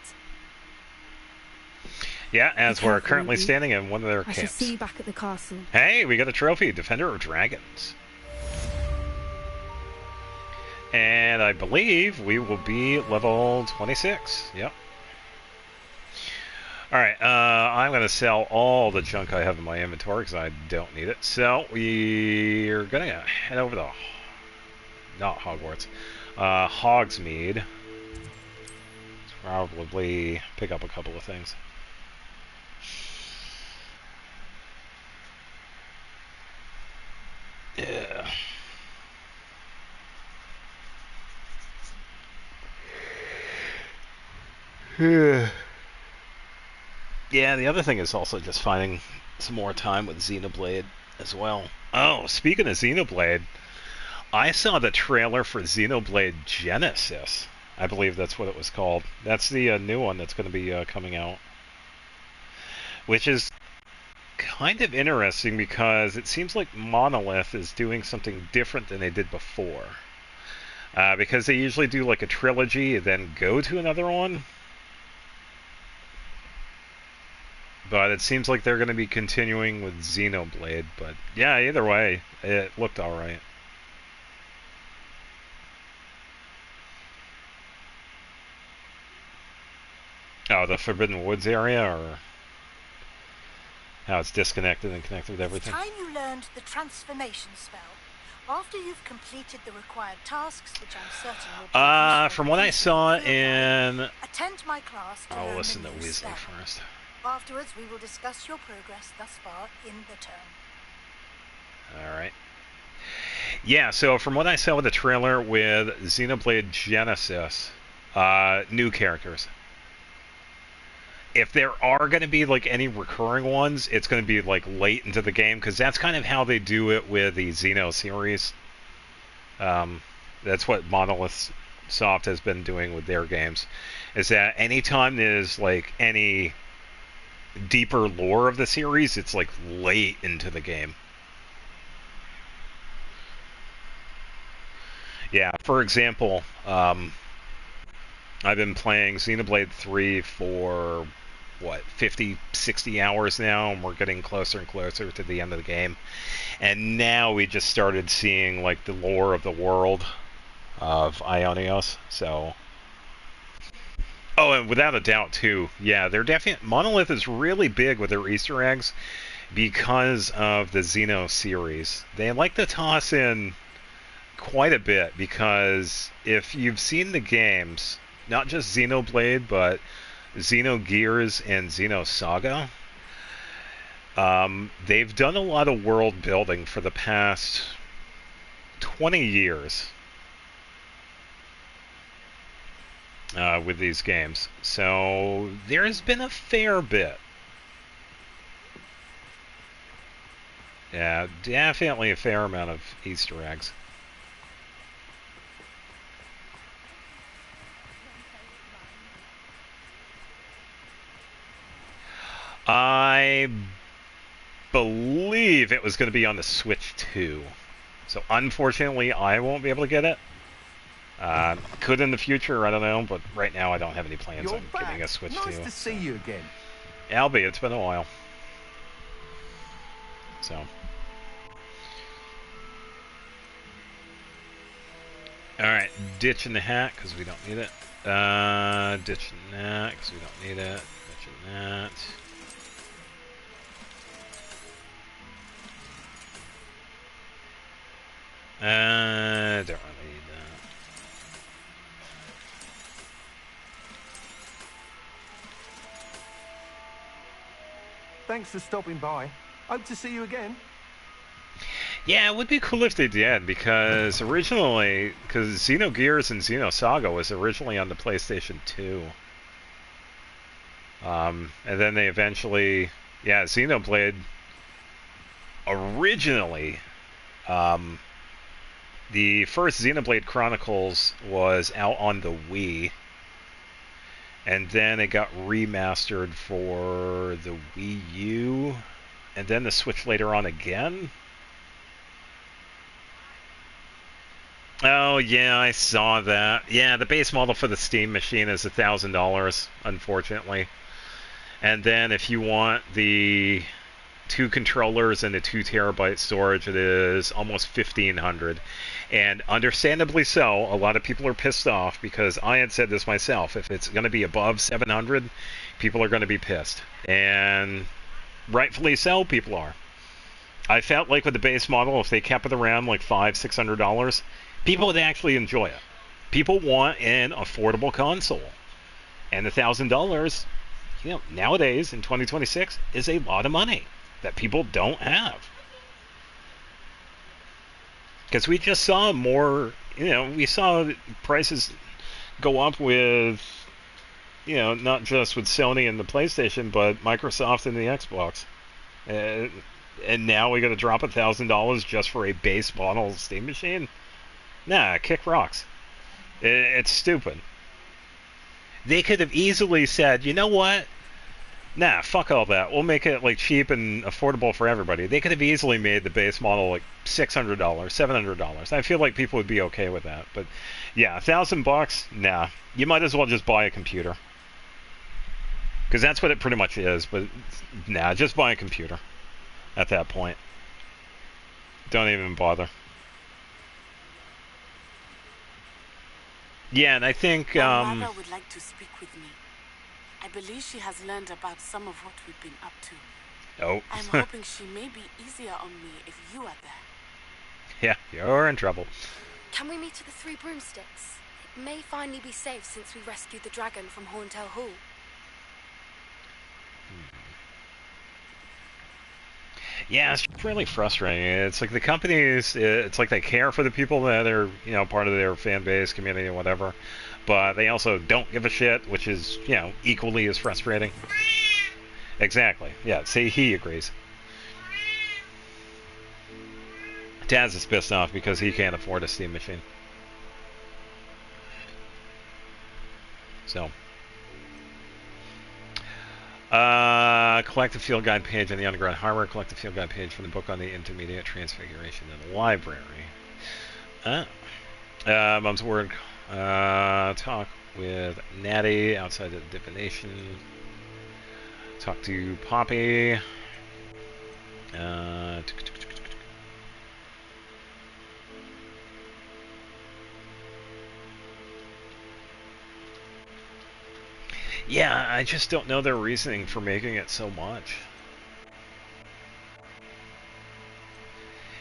Yeah, as we're currently standing in one of their camps. I shall see you back at the castle. Hey, we got a trophy, Defender of Dragons. And I believe we will be level 26. Yep. Alright, I'm going to sell all the junk I have in my inventory because I don't need it. So we're going to head over to, not Hogwarts, Hogsmeade. Let's probably pick up a couple of things. Yeah. Yeah, the other thing is also just finding some more time with Xenoblade as well. Oh, speaking of Xenoblade, I saw the trailer for Xenoblade Genesis. I believe that's what it was called. That's the new one that's going to be coming out. Which is kind of interesting because it seems like Monolith is doing something different than they did before. Because they usually do like a trilogy and then go to another one. But it seems like they're going to be continuing with Xenoblade. But yeah, either way, it looked alright. Oh, the Forbidden Woods area, or how it's disconnected and connected with everything? It's time you learned the transformation spell. After you've completed the required tasks, which I'm certain will be useful from what I saw in... attend my class to I'll learn listen the to new Weasley spell. first. Afterwards, we will discuss your progress thus far in the term. Alright. Yeah, so from what I saw with the trailer with Xenoblade Genesis, new characters. If there are going to be like any recurring ones, it's going to be like late into the game, because that's kind of how they do it with the Xeno series. That's what Monolith Soft has been doing with their games, is that anytime there's like any deeper lore of the series, it's like late into the game. Yeah, for example, I've been playing Xenoblade 3 for, what, 50, 60 hours now, and we're getting closer and closer to the end of the game. And now we just started seeing, like, the lore of the world of Ionios, so... Oh, and without a doubt, too, yeah, they're definitely... Monolith is really big with their Easter eggs because of the Xeno series. They like to toss in quite a bit, because if you've seen the games, not just Xenoblade, but Xenogears and Xenosaga, they've done a lot of world building for the past 20 years with these games. So there's been a fair bit. Yeah, definitely a fair amount of Easter eggs. I believe it was going to be on the Switch 2. So unfortunately, I won't be able to get it. Could in the future, I don't know, but right now I don't have any plans on getting a Switch 2. Nice to see you again. Albie, it's been a while. So. Alright, ditching the hat, because we don't need it. Ditching that, because we don't need it. Ditching that. Don't really need that. Thanks for stopping by. Hope to see you again. Yeah, it would be cool if they did, because originally, because Xenogears and Xenosaga was originally on the PlayStation 2. And then they eventually, yeah, Xenoblade originally, the first Xenoblade Chronicles was out on the Wii, and then it got remastered for the Wii U, and then the Switch later on again. Oh, yeah, I saw that. Yeah, the base model for the Steam machine is $1,000, unfortunately. And then if you want the 2 controllers and a 2 terabyte storage, it is almost 1,500. And understandably so, a lot of people are pissed off because I had said this myself. If it's going to be above 700, people are going to be pissed. And rightfully so, people are. I felt like with the base model, if they kept it around like $500-600, people would actually enjoy it. People want an affordable console. And $1,000, nowadays in 2026 is a lot of money that people don't have. Because we just saw more, we saw prices go up with, not just with Sony and the PlayStation, but Microsoft and the Xbox. And now we got to drop $1,000 just for a base model Steam machine? Nah, kick rocks. It's stupid. They could have easily said, you know what? Nah, fuck all that. We'll make it like cheap and affordable for everybody. They could have easily made the base model like $600, $700. I feel like people would be okay with that. But yeah, $1,000, nah. You might as well just buy a computer. Because that's what it pretty much is. But nah, just buy a computer at that point. Don't even bother. Yeah, and I think My mother would like to speak with me. I believe she has learned about some of what we've been up to. Oh. I'm hoping she may be easier on me if you are there. Yeah, you're in trouble. Can we meet at the Three Broomsticks? It may finally be safe since we rescued the dragon from Horntail Hall. Yeah, it's really frustrating. It's like the companies, it's like they care for the people that are, part of their fan base, community, or whatever, but they also don't give a shit, which is, equally as frustrating. Exactly. Yeah, see, he agrees. Taz is pissed off because he can't afford a Steam machine. So. Collect the field guide page on the Underground Harbor. Collect the field guide page from the book on the Intermediate Transfiguration in the library. Mom's word. Talk with Natty outside of the divination. Talk to Poppy. Yeah, I just don't know their reasoning for making it so much.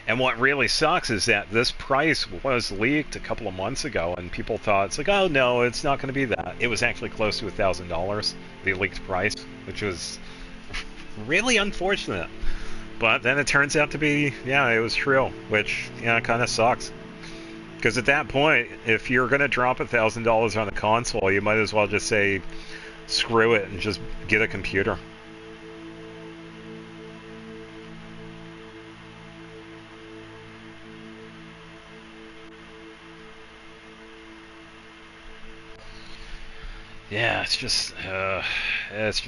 And what really sucks is that this price was leaked a couple of months ago, and people thought, it's like, oh no, it's not going to be that. It was actually close to $1,000, the leaked price, which was really unfortunate. But then it turns out to be, yeah, it was true, which, kind of sucks. Because at that point, if you're going to drop $1,000 on a console, you might as well just say, screw it and just get a computer. Yeah, it's just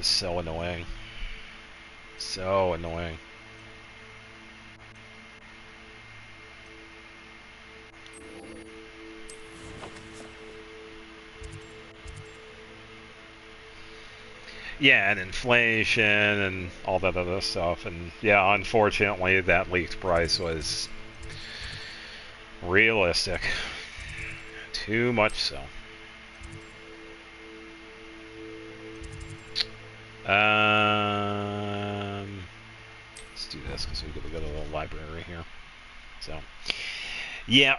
so annoying. So annoying. Yeah, and inflation and all that other stuff. And yeah, unfortunately, that leaked price was realistic. Too much so. Let's do this because we've got to go to the library here. So, yeah,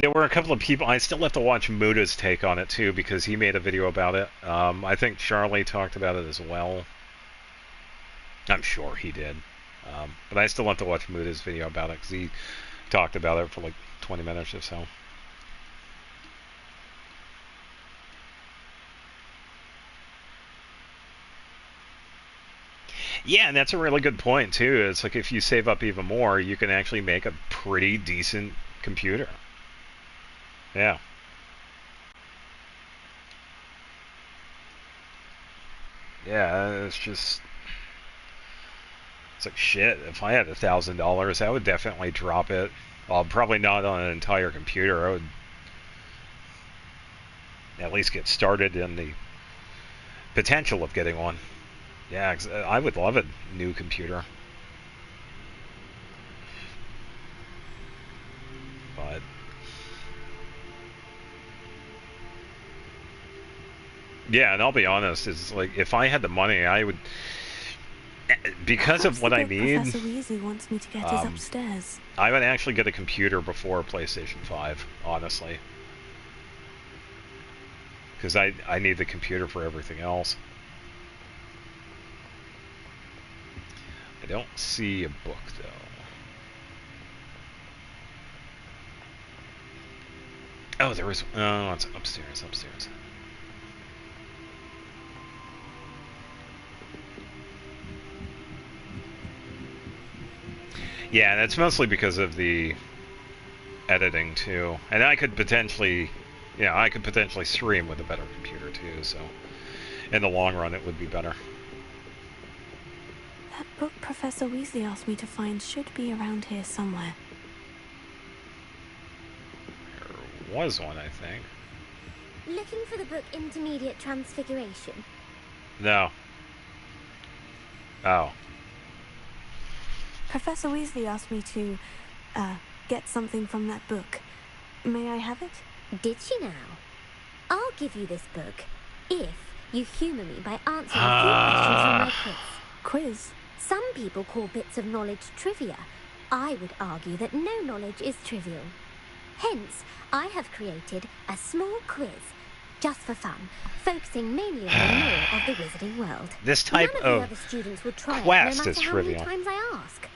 there were a couple of people. I still have to watch Muda's take on it too because he made a video about it. I think Charlie talked about it as well. I'm sure he did. But I still have to watch Muda's video about it because he talked about it for like 20 minutes or so. Yeah, and that's a really good point too. It's like if you save up even more, you can actually make a pretty decent computer. Yeah. Yeah, it's like shit. If I had $1,000, I would definitely drop it. Well, probably not on an entire computer. I would at least get started in the potential of getting one. Yeah, I would love a new computer. Yeah, and I'll be honest, is like if I had the money, I would, because of what I need. Professor Weasley wants me to get is upstairs. I would actually get a computer before PlayStation 5, honestly, because I need the computer for everything else. I don't see a book though. Oh, there is. Oh, it's upstairs. Upstairs. Yeah, and it's mostly because of the editing too, and I could potentially, I could potentially stream with a better computer too. So, in the long run, it would be better. That book Professor Weasley asked me to find should be around here somewhere. There was one, I think. Looking for the book Intermediate Transfiguration? No. Oh. Professor Weasley asked me to, get something from that book. May I have it? Did she now? I'll give you this book, if you humour me by answering a few questions from my quiz. Quiz? Some people call bits of knowledge trivia. I would argue that no knowledge is trivial. Hence, I have created a small quiz, just for fun, focusing mainly on the lore of the wizarding world. This type None of the other students will try quest it, no is matter how trivial. many times I ask.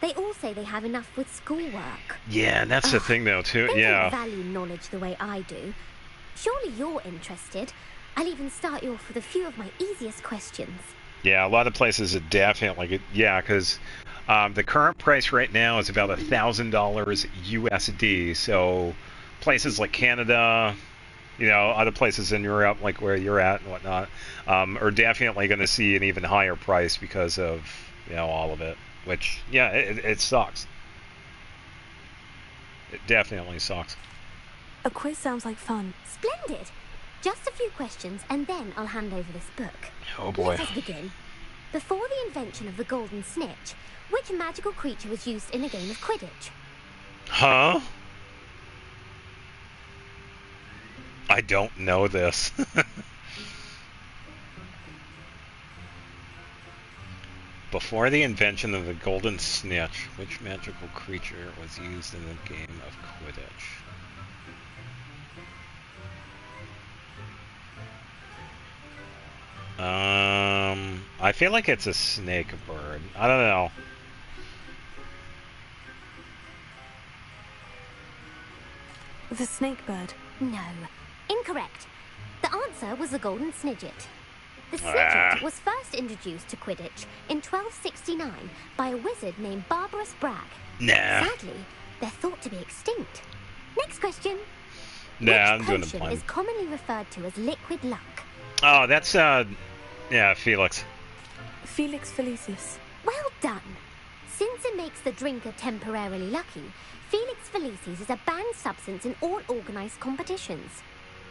They all say they have enough with schoolwork. Yeah, and that's the thing though too. They Yeah. don't value knowledge the way I do. Surely you're interested. I'll even start you off with a few of my easiest questions. Yeah, a lot of places are definitely, because the current price right now is about $1,000 USD. So places like Canada, other places in Europe, like where you're at and whatnot, are definitely going to see an even higher price because of all of it. Which, yeah, it sucks. It definitely sucks. A quiz sounds like fun. Splendid. Just a few questions, and then I'll hand over this book. Oh boy. Let us begin. Before the invention of the golden snitch, which magical creature was used in a game of Quidditch? Huh? I don't know this. Before the invention of the golden snitch, which magical creature was used in the game of Quidditch? I feel like it's a snake bird. I don't know. The snake bird. No. Incorrect. The answer was the golden snidget. The snidget was first introduced to Quidditch in 1269 by a wizard named Barbarous Bragg. Nah. Sadly, they're thought to be extinct. Next question. Nah, Which I'm doing the potion plan. is commonly referred to as liquid luck? Oh, that's, yeah, Felix. Felix Felicis. Well done. Since it makes the drinker temporarily lucky, Felix Felicis is a banned substance in all organised competitions.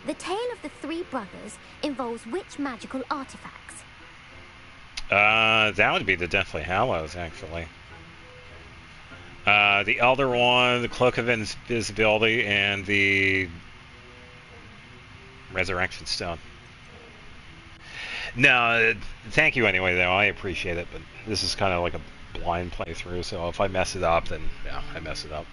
The tale of the three brothers involves which magical artifacts? That would be the Deathly Hallows, actually. The Elder Wand, the Cloak of Invisibility, and the Resurrection Stone. No, thank you anyway, though. I appreciate it, but this is kind of like a blind playthrough, so if I mess it up, then, yeah, I mess it up.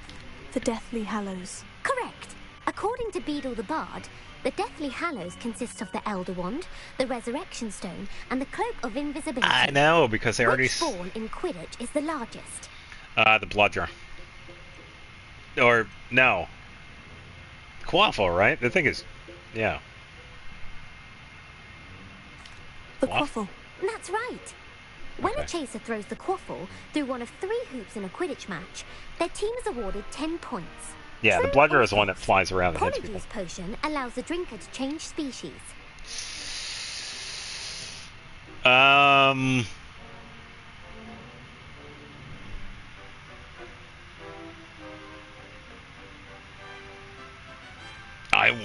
The Deathly Hallows. Correct. According to Beedle the Bard, the Deathly Hallows consist of the Elder Wand, the Resurrection Stone, and the Cloak of Invisibility. I know, because they already... Which ball in Quidditch is the largest? The Bludger. Or, no. Quaffle, right? The thing is, yeah. The Quaffle. That's right. When a chaser throws the Quaffle through one of 3 hoops in a Quidditch match, their team is awarded 10 points. Yeah, the Bludger is the one that flies around and hits people. Polyjuice Potion allows the drinker to change species. I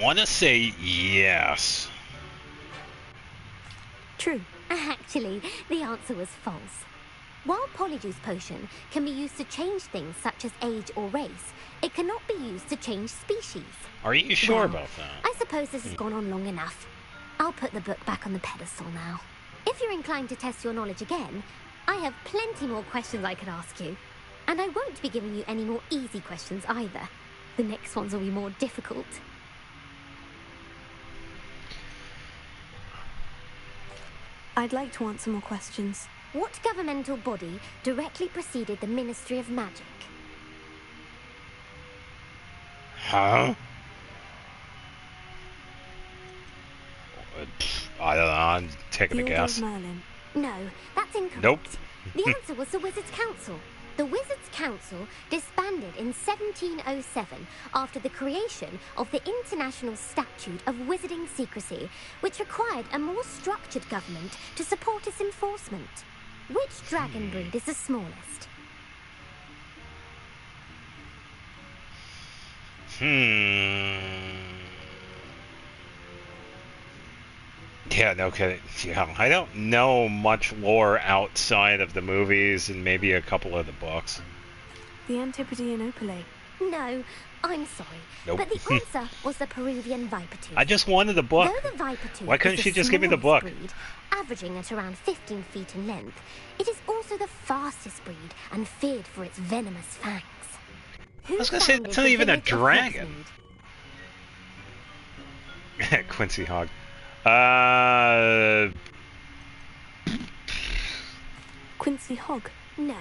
want to say yes. True. Actually, the answer was false. While Polyjuice Potion can be used to change things such as age or race, it cannot be used to change species. Are you sure Well, about that? I suppose this has gone on long enough. I'll put the book back on the pedestal now. If you're inclined to test your knowledge again, I have plenty more questions I could ask you. And I won't be giving you any more easy questions either. The next ones will be more difficult. I'd like to answer more questions. What governmental body directly preceded the Ministry of Magic? Huh? I don't know. I'm taking a The Order guess. of Merlin. No, that's incorrect. Nope. The answer was the Wizards' Council. The Wizards' Council disbanded in 1707 after the creation of the International Statute of Wizarding Secrecy, which required a more structured government to support its enforcement. Which dragon breed is the smallest? Yeah, no kidding. Yeah, I don't know much lore outside of the movies and maybe a couple of the books. The Antipodean Opale. No, I'm sorry. Nope. But the answer was the Peruvian Viper tooth. I just wanted the book. Though the Viper tooth Why couldn't is she the just give me the book? smallest breed, averaging at around 15 feet in length, it is also the fastest breed and feared for its venomous fangs. I was gonna say, it's not even a dragon. Quincy Hogg. Quincy Hogg. No,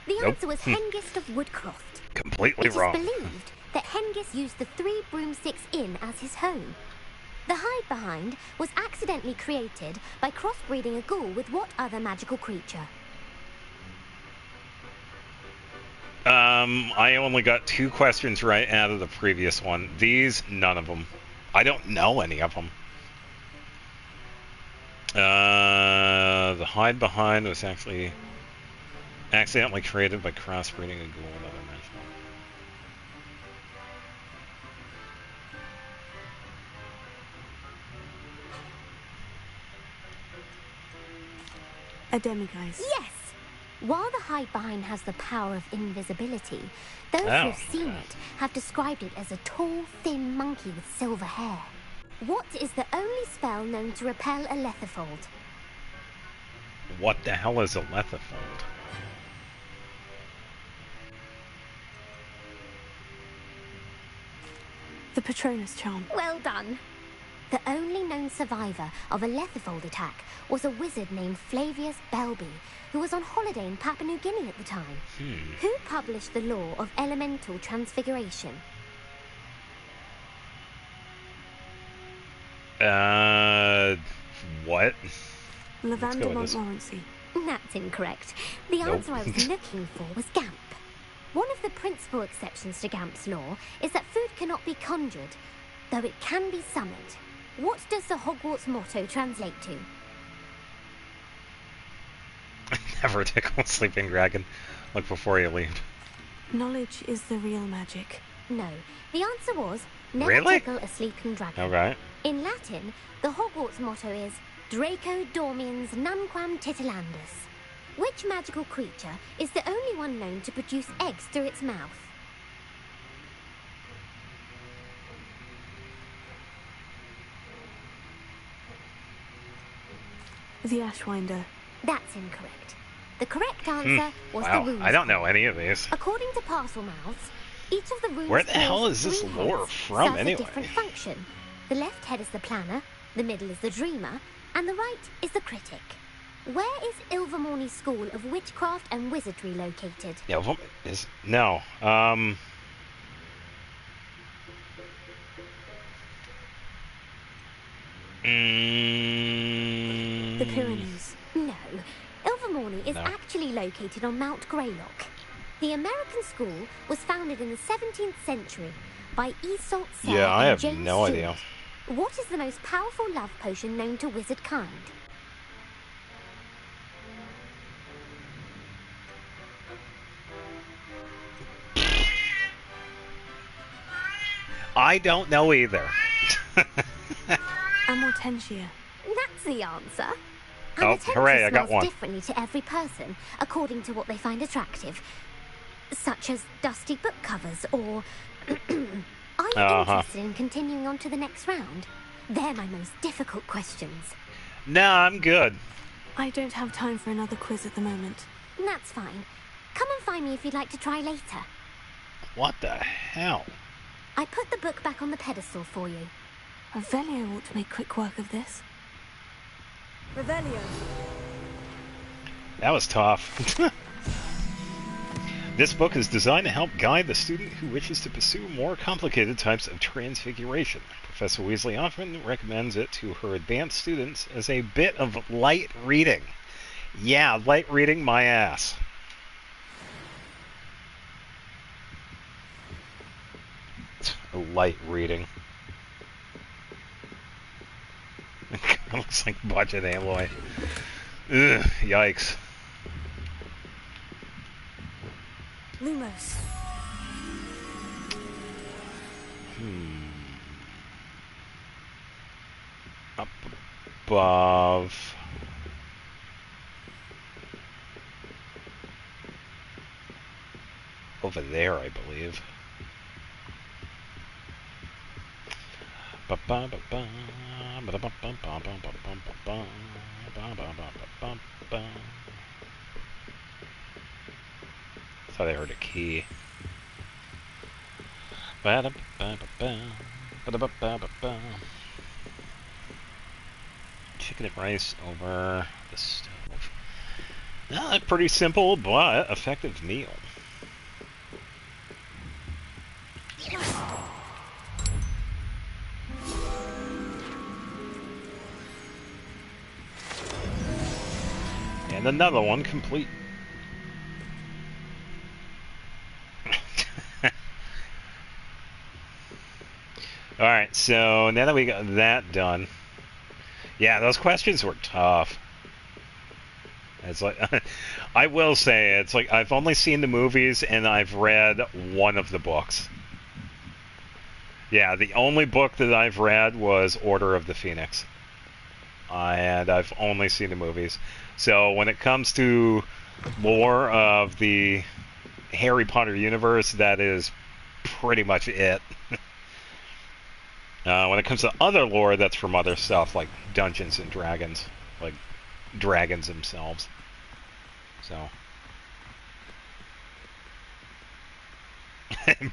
the Nope. answer was Hengist of Woodcroft. Completely It is wrong. believed that Hengist used the Three Broomsticks Inn as his home. The Hide Behind was accidentally created by crossbreeding a ghoul with what other magical creature? I only got 2 questions right out of the previous one. These, none of them. I don't know any of them. The Hide Behind was actually accidentally created by crossbreeding a ghoul with other magical. A demiguise. Yes! While the Hide Behind has the power of invisibility, those Oh, who've seen it have described it as a tall, thin monkey with silver hair. What is the only spell known to repel a lethifold? What the hell is a lethifold? The Patronus charm. Well done. The only known survivor of a lethifold attack was a wizard named Flavius Belby, who was on holiday in Papua New Guinea at the time. Who published the law of elemental transfiguration? What? Lavender with this. Montmorency. That's incorrect. The Nope. answer I was looking for was Gamp. One of the principal exceptions to Gamp's law is that food cannot be conjured, though it can be summoned. What does the Hogwarts motto translate to? Never tickle a sleeping dragon. Look before you leave. Knowledge is the real magic. No. The answer was never Really? tickle a sleeping dragon. Okay. In Latin, the Hogwarts motto is Draco dormiens numquam titilandus. Which magical creature is the only one known to produce eggs through its mouth? The Ashwinder. That's incorrect. The correct answer was Wow, the rune I don't scroll. know any of these. According to Parcel Mouths, each of the rune Where the hell scroll's is this 3 lore heads from, serves anyway? a different function. The left head is the planner, the middle is the dreamer, and the right is the critic. Where is Ilvermorny School of Witchcraft and Wizardry located? Yeah, what is no. The Pyrenees. No. Ilvermorny is No. actually located on Mount Greylock. The American school was founded in the 17th century by Isolde Serre Yeah, I and have James no Stewart. idea. What is the most powerful love potion known to wizard kind? I don't know either. Amortentia. That's the answer. Oh, Amortentia hooray, I got smells one. differently to every person, according to what they find attractive, such as dusty book covers or... Are you interested in continuing on to the next round? They're my most difficult questions. Nah, I'm good. I don't have time for another quiz at the moment. That's fine. Come and find me if you'd like to try later. What the hell? I put the book back on the pedestal for you. Revelio ought to make quick work of this. Revelio. That was tough. This book is designed to help guide the student who wishes to pursue more complicated types of transfiguration. Professor Weasley often recommends it to her advanced students as a bit of light reading. Yeah, light reading my ass. Light reading. It looks like budget alloy. Ugh, yikes. Lumos. Up above. Over there, I believe. Thought I heard a key. Chicken and rice over the stove. A pretty simple but effective meal. And another one complete. Alright, so now that we got that done. Yeah, those questions were tough. It's like, I will say, it's like I've only seen the movies and I've read one of the books. Yeah, the only book that I've read was Order of the Phoenix. And I've only seen the movies. So when it comes to lore of the Harry Potter universe, that is pretty much it. When it comes to other lore, that's from other stuff, like Dungeons and Dragons. Like, dragons themselves. So.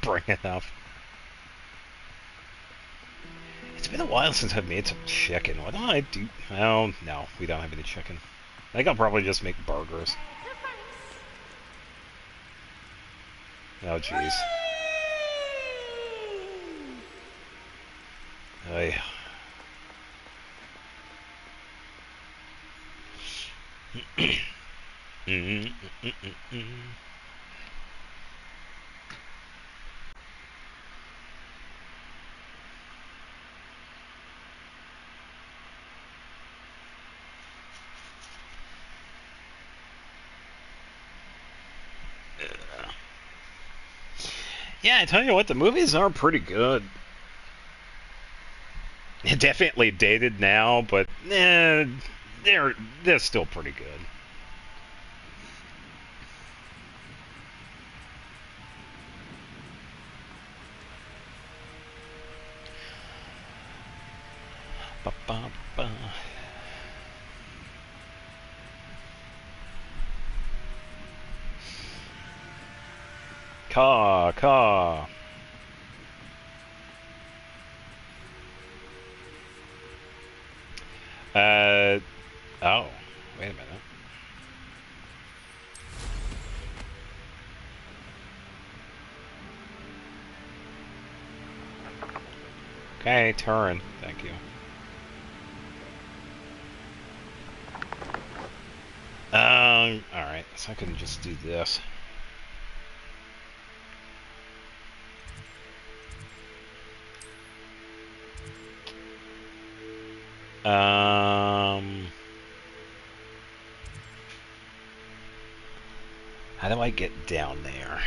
Bring it up. It's been a while since I've made some chicken. What do I do? Oh, no, we don't have any chicken. I think I'll probably just make burgers. Oh, jeez. Ay. Yeah, I tell you what, the movies are pretty good. Definitely dated now, but they're still pretty good. Ba-ba-ba. Caw. Oh, wait a minute. Okay, turn. Thank you. Alright, so I can just do this. How do I get down there?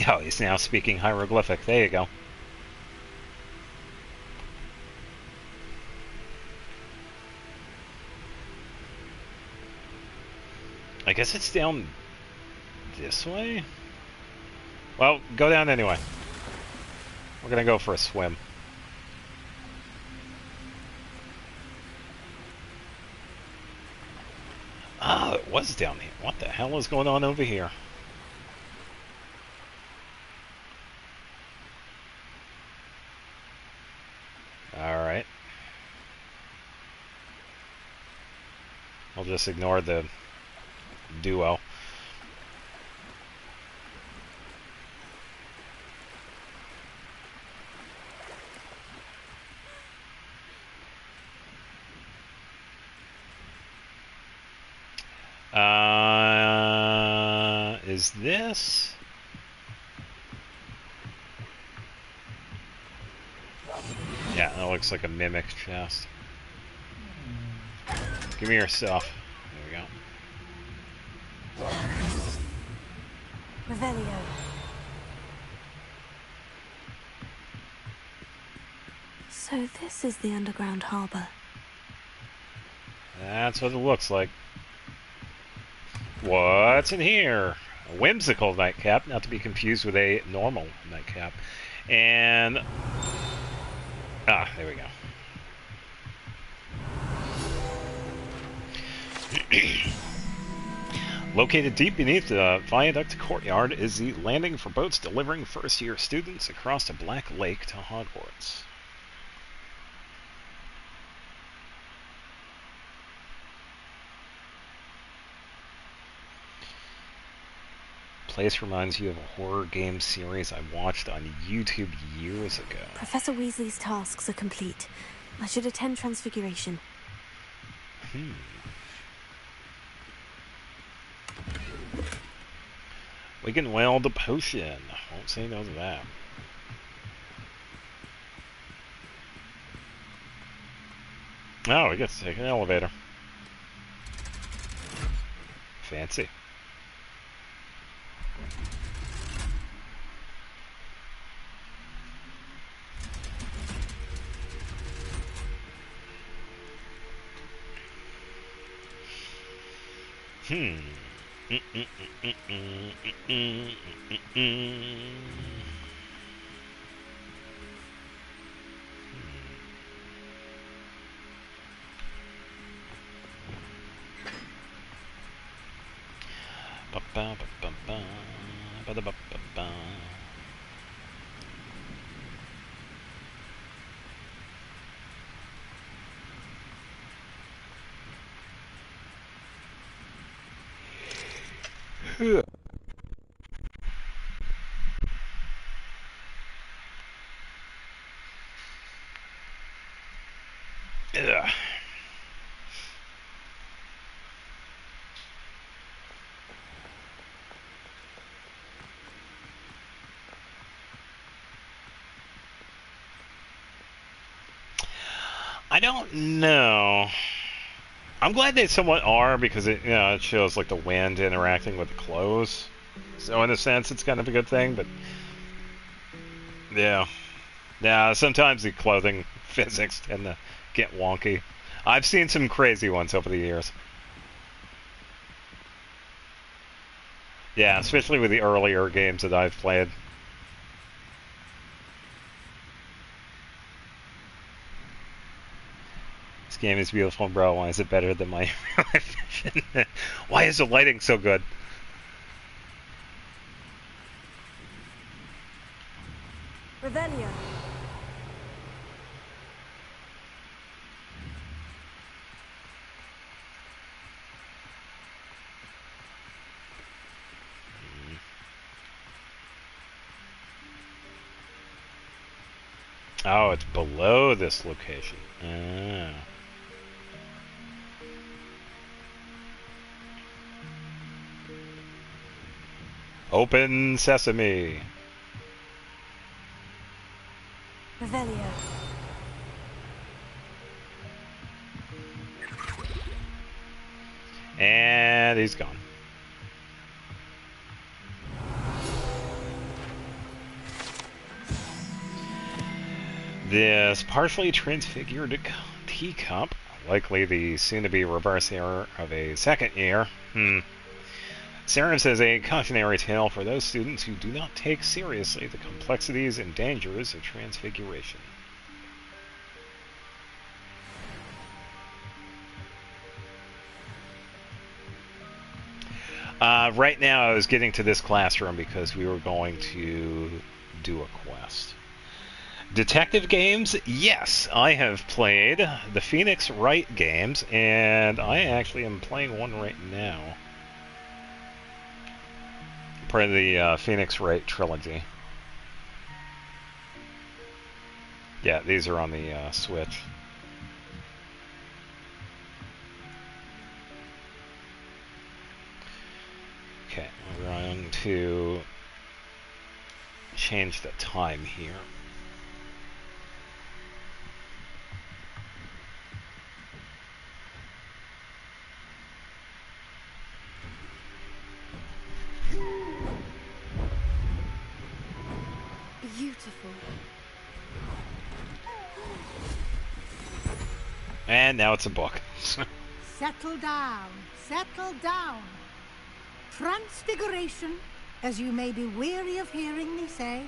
Oh, he's now speaking hieroglyphic. There you go. I guess it's down this way? Well, go down anyway. We're gonna go for a swim. Ah, it was down here. What the hell is going on over here? Alright. I'll just ignore the duo. Is this? Yeah, that looks like a mimic chest. Give me your stuff. There we go. Revelio. So this is the underground harbor. That's what it looks like. What's in here? A whimsical nightcap, not to be confused with a normal nightcap. And... ah, there we go. Located deep beneath the viaduct courtyard is the landing for boats delivering first-year students across the Black Lake to Hogwarts. Place reminds you of a horror game series I watched on YouTube years ago. Professor Weasley's tasks are complete. I should attend Transfiguration. We can weld the potion. Won't say no to that. Oh, we get to take an elevator. Fancy. Ugh. I don't know. I'm glad they somewhat are because it, it shows like the wind interacting with the clothes. So in a sense, it's kind of a good thing. But yeah, sometimes the clothing physics tend to get wonky. I've seen some crazy ones over the years. Yeah, especially with the earlier games that I've played. This game is beautiful, bro. Why is it better than my vision? Why is the lighting so good? Revelio. Oh, it's below this location. Ah. Open sesame. Revelio. And he's gone. This partially transfigured teacup, likely the soon-to-be reverse error of a second year, Serums is a cautionary tale for those students who do not take seriously the complexities and dangers of transfiguration. Right now I was getting to this classroom because we were going to do a quest. Detective games? Yes, I have played the Phoenix Wright games, and I actually am playing one right now. Part of the Phoenix Wright trilogy. Yeah, these are on the Switch. Okay, we're going to change the time here. Beautiful. And now it's a book. Settle down. Settle down. Transfiguration, as you may be weary of hearing me say,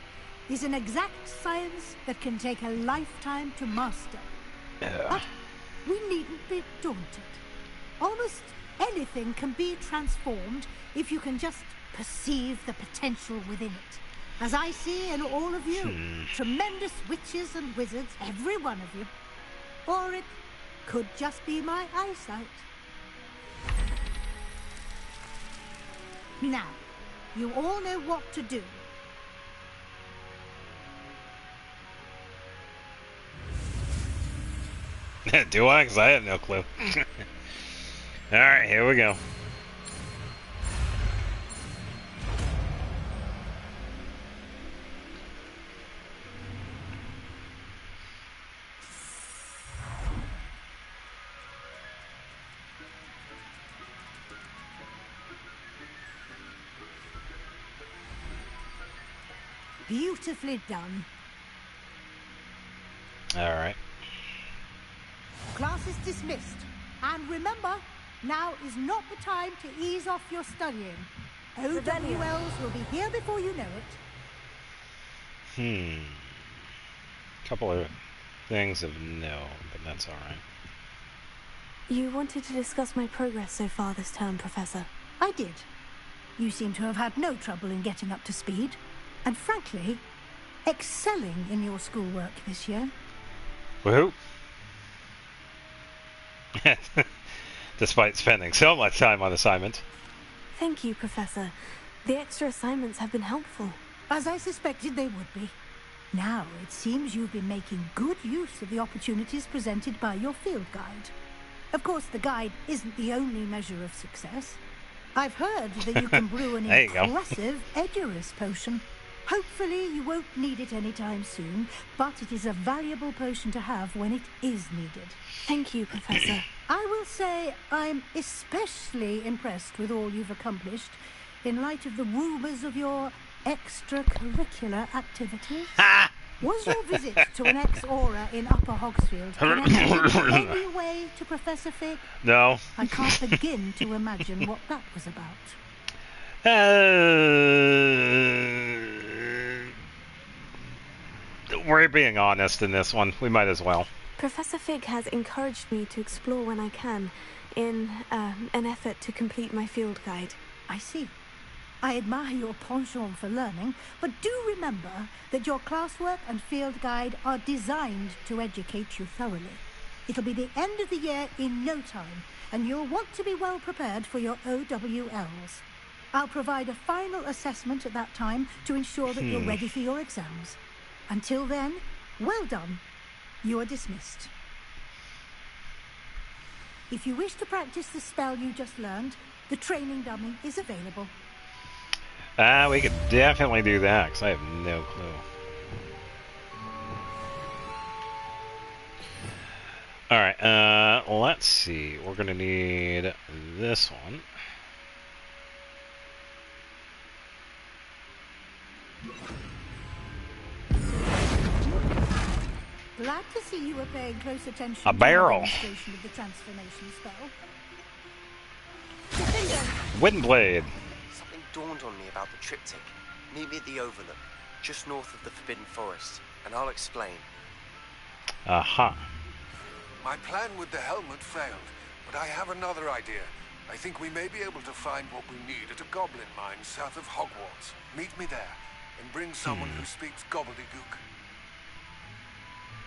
is an exact science that can take a lifetime to master. But we needn't be daunted. Almost anything can be transformed if you can just perceive the potential within it. As I see in all of you, tremendous witches and wizards, every one of you. Or it could just be my eyesight. Now, you all know what to do. Do I? Because I have no clue. Alright, here we go. Beautifully done. Alright. Class is dismissed. And remember, now is not the time to ease off your studying. OWLs will be here before you know it. Couple of things of no, but that's alright. You wanted to discuss my progress so far this term, Professor. I did. You seem to have had no trouble in getting up to speed. And frankly, excelling in your schoolwork this year. Woohoo! Despite spending so much time on assignments. Thank you, Professor. The extra assignments have been helpful. As I suspected they would be. Now it seems you've been making good use of the opportunities presented by your field guide. Of course, the guide isn't the only measure of success. I've heard that you can brew an impressive Edurus potion. Hopefully you won't need it anytime soon, but it is a valuable potion to have when it is needed. Thank you, Professor. I will say I'm especially impressed with all you've accomplished in light of the rumours of your extracurricular activities. Was your visit to an ex-aura in Upper Hogsfield connected in any way to Professor Fig? No. I can't begin to imagine what that was about. We're being honest in this one. We might as well. Professor Fig has encouraged me to explore when I can, in an effort to complete my field guide. I see. I admire your penchant for learning, but do remember that your classwork and field guide are designed to educate you thoroughly. It'll be the end of the year in no time, and you'll want to be well prepared for your OWLs. I'll provide a final assessment at that time to ensure that you're ready for your exams. Until then, well done. You are dismissed. If you wish to practice the spell you just learned, the training dummy is available. We could definitely do that, because I have no clue. Alright, let's see. We're going to need this one. Glad to see you were paying close attention A barrel. to the demonstration of the transformation spell. Wind blade. dawned on me about the triptych. Meet me at the Overlook, just north of the Forbidden Forest, and I'll explain. Aha. My plan with the helmet failed, but I have another idea. I think we may be able to find what we need at a goblin mine south of Hogwarts. Meet me there, and bring someone who speaks gobbledygook.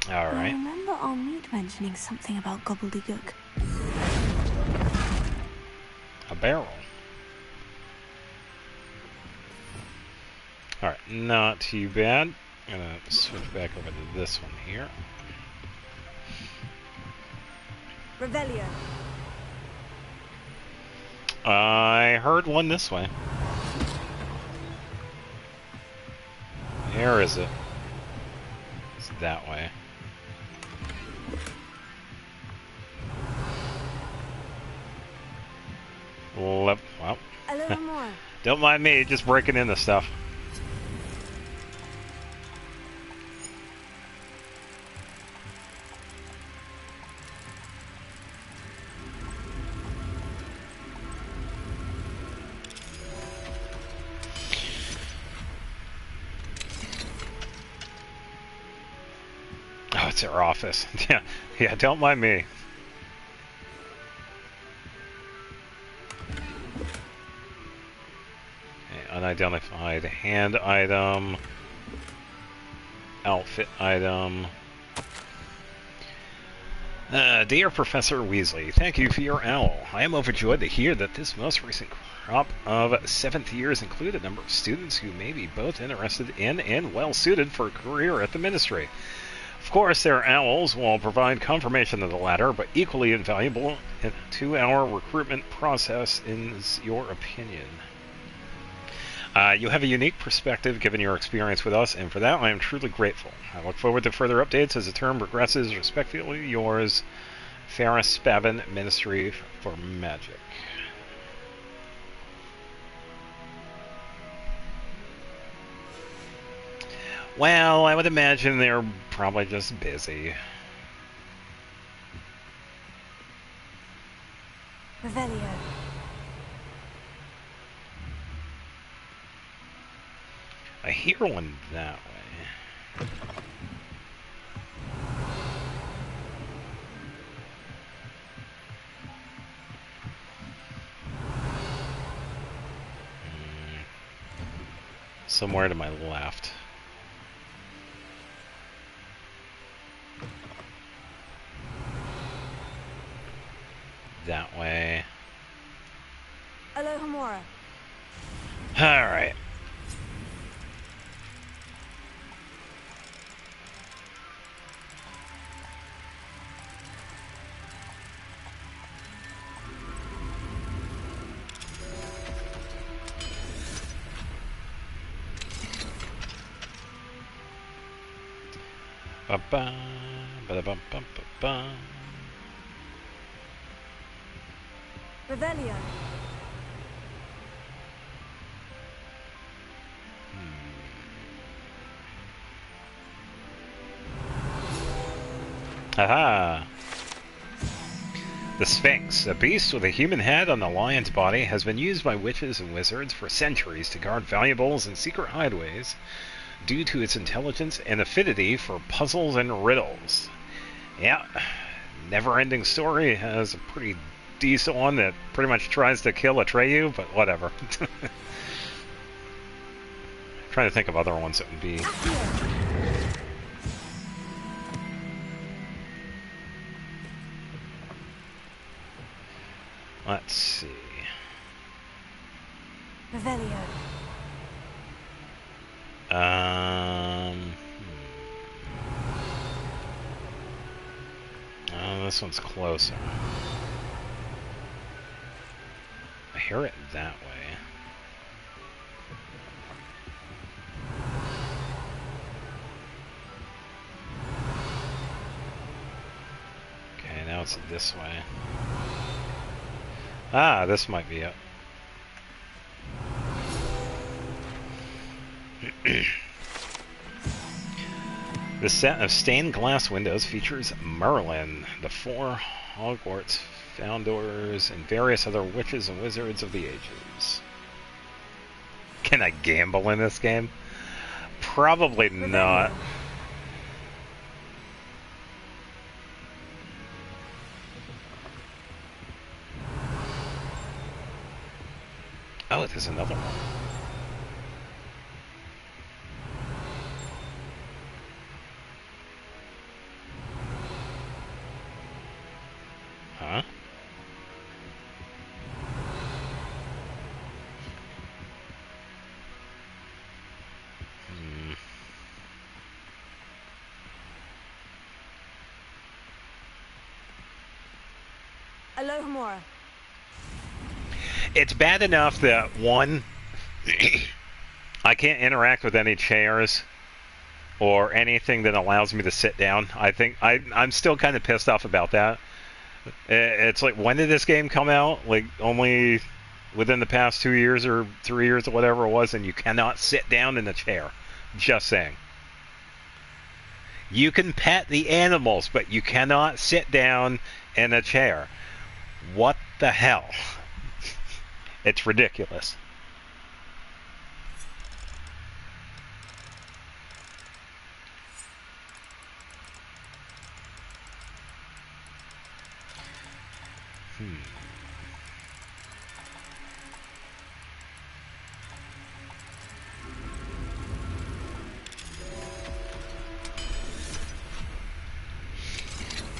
All I right. remember our meet mentioning something about gobbledygook. A barrel. All right, not too bad. I'm gonna switch back over to this one here. Revelio. I heard one this way. Where is it? It's that way. Well, A little more. don't mind me, just breaking into stuff. Oh, it's our office. Yeah, don't mind me. Okay, unidentified hand item. Outfit item. Dear Professor Weasley, thank you for your owl. I am overjoyed to hear that this most recent crop of 7th years include a number of students who may be both interested in and well suited for a career at the Ministry. Of course, their owls will provide confirmation of the latter, but equally invaluable to our recruitment process is your opinion. You have a unique perspective given your experience with us, and for that I am truly grateful. I look forward to further updates as the term progresses. Respectfully yours, Ferris Spavin, Ministry for Magic. Well, I would imagine they're probably just busy. Revelio. I hear one that way. Somewhere to my left. That way. Alohomora. Alright. Ba-ba, ba-da-bum-bum-ba-bum. Revelio. Aha! The Sphinx, a beast with a human head on a lion's body, has been used by witches and wizards for centuries to guard valuables and secret hideaways due to its intelligence and affinity for puzzles and riddles. Yeah, never-ending story has a pretty decent one that pretty much tries to kill Atreyu, but whatever. Trying to think of other ones that would be... Let's see. Revelio. Oh, this one's closer. I hear it that way. Okay, now it's this way. Ah, this might be it. The set of stained glass windows features Merlin, the 4 Hogwarts founders, and various other witches and wizards of the ages. Can I gamble in this game? Probably not. Oh, there's another one. Huh? Alohomora. It's bad enough that, one, I can't interact with any chairs or anything that allows me to sit down. I think I'm still kind of pissed off about that. It's like, when did this game come out? Like, only within the past 2 years or 3 years or whatever it was, and you cannot sit down in a chair. Just saying. You can pet the animals, but you cannot sit down in a chair. What the hell? It's ridiculous.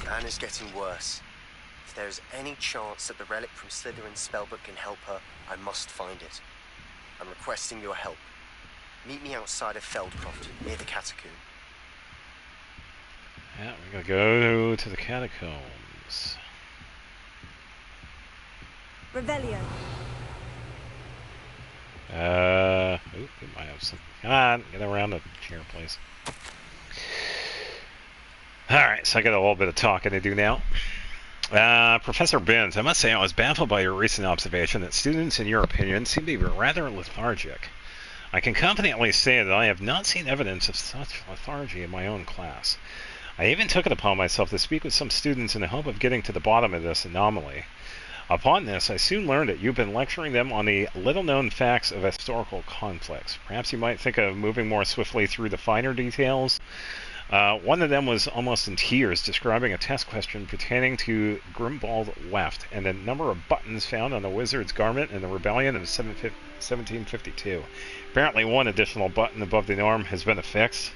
Anne is getting worse. If there is any chance that the relic from Slytherin's spellbook can help her, I must find it. I'm requesting your help. Meet me outside of Feldcroft, near the catacomb. Yeah, we're gonna go to the catacombs. Revelio. We might have some. Come on, get around the chair, please. Alright, so I got a little bit of talking to do now. Professor Binns, I must say I was baffled by your recent observation that students, in your opinion, seem to be rather lethargic. I can confidently say that I have not seen evidence of such lethargy in my own class. I even took it upon myself to speak with some students in the hope of getting to the bottom of this anomaly. Upon this, I soon learned that you've been lecturing them on the little-known facts of historical conflicts. Perhaps you might think of moving more swiftly through the finer details. One of them was almost in tears, describing a test question pertaining to Grimbald Left and the number of buttons found on the wizard's garment in the rebellion of 1752. Apparently one additional button above the norm has been affixed.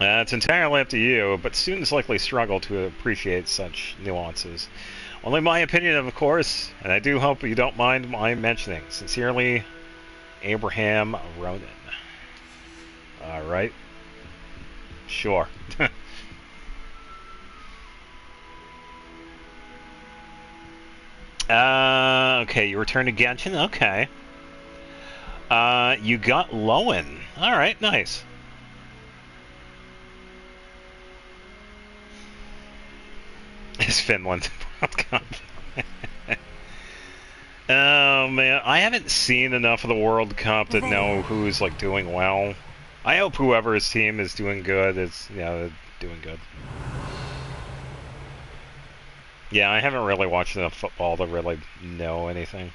It's entirely up to you, but students likely struggle to appreciate such nuances. Only my opinion, of course, and I do hope you don't mind my mentioning. Sincerely, Abraham Ronan. Alright. Sure. Okay, you returned to Genshin? Okay. You got Lowen. Alright, nice. Is Finland World Cup? Oh man, I haven't seen enough of the World Cup to know who's like doing well. I hope whoever's team is doing good is, doing good. Yeah, I haven't really watched enough football to really know anything.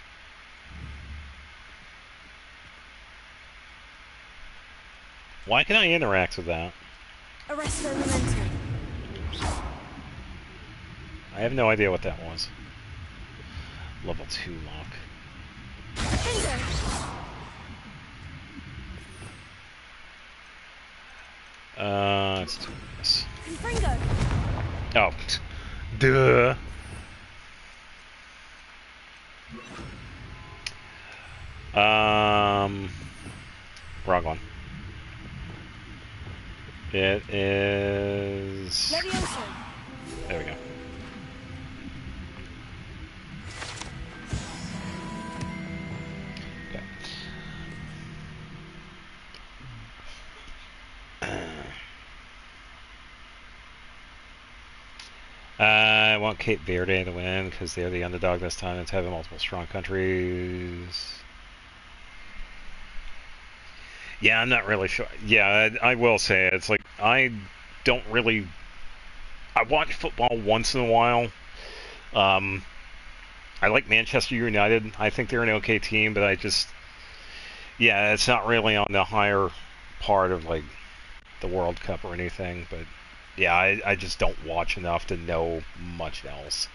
Why can I interact with that? Arresto Momentum. I have no idea what that was. Level 2 lock. Let's do this. Oh, duh. Wrong one. It is. There we go. I want Cape Verde to win because they're the underdog this time. It's having multiple strong countries. Yeah, I'm not really sure. Yeah, I will say it's like I don't really. I watch football once in a while. I like Manchester United. I think they're an okay team, but I just Yeah, it's not really on the higher part of like the World Cup or anything, but yeah, I just don't watch enough to know much else.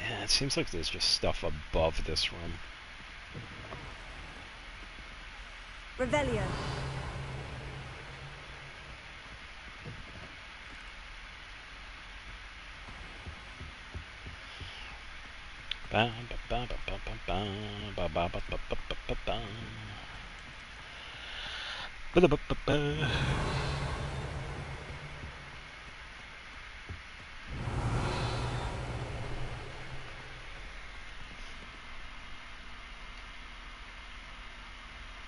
Yeah, it seems like there's just stuff above this room. Revelio.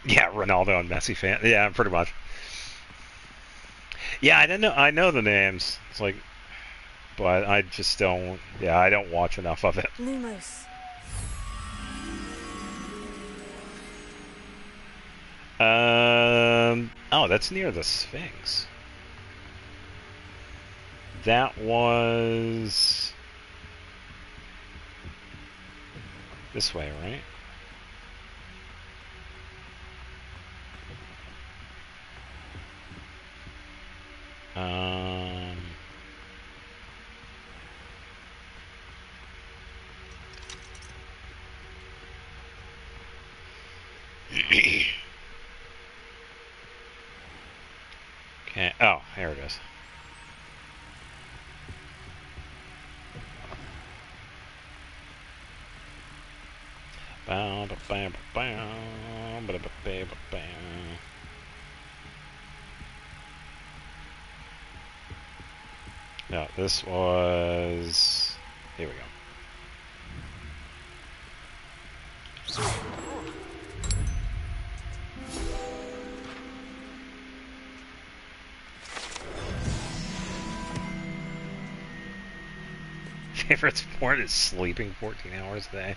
Yeah, Ronaldo and Messi fan. Yeah, pretty much. Yeah, I didn't know. I know the names. It's like, but I just don't. Yeah, I don't watch enough of it. Lumos. Oh, that's near the Sphinx. That was this way, right? Um. Okay. Oh, here it is. No, this was. Here we go. Favorite sport is sleeping 14 hours a day.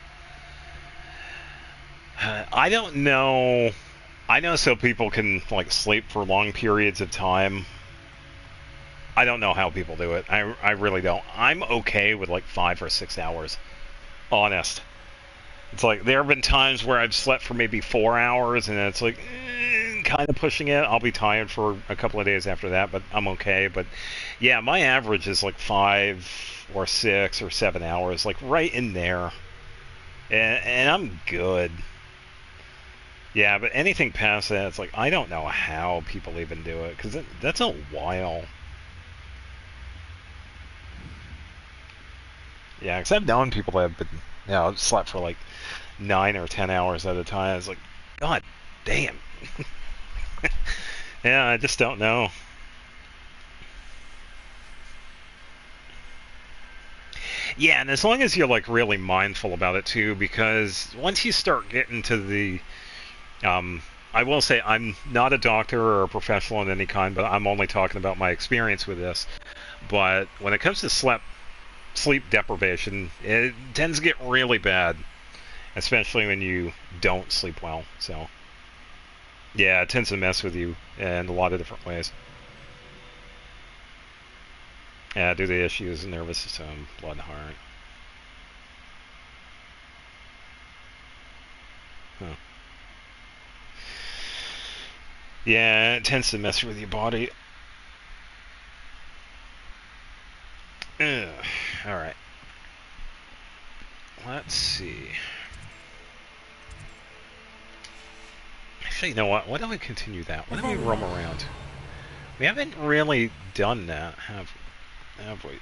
I don't know. I know so people can like sleep for long periods of time. I don't know how people do it. I really don't. I'm okay with like 5 or 6 hours. Honest. It's like there have been times where I've slept for maybe 4 hours and it's like kind of pushing it. I'll be tired for a couple of days after that, but I'm okay. But yeah, my average is like 5 or 6 or 7 hours, like right in there. And I'm good. Yeah, but anything past that, it's like I don't know how people even do it because that's a while. Yeah, because I've known people that have been, slept for like 9 or 10 hours at a time. It's like, God damn. Yeah, I just don't know. Yeah, and as long as you're like really mindful about it too, because once you start getting to the, I will say I'm not a doctor or a professional in any kind, but I'm only talking about my experience with this. But when it comes to sleep deprivation, it tends to get really bad, especially when you don't sleep well. So, yeah, it tends to mess with you in a lot of different ways. Yeah, due to issues, nervous system, blood, and heart. Huh. Yeah, it tends to mess with your body. Ugh. All right. Let's see. Actually, you know what? Why don't we continue that? Why don't we roam around? We haven't really done that, have we?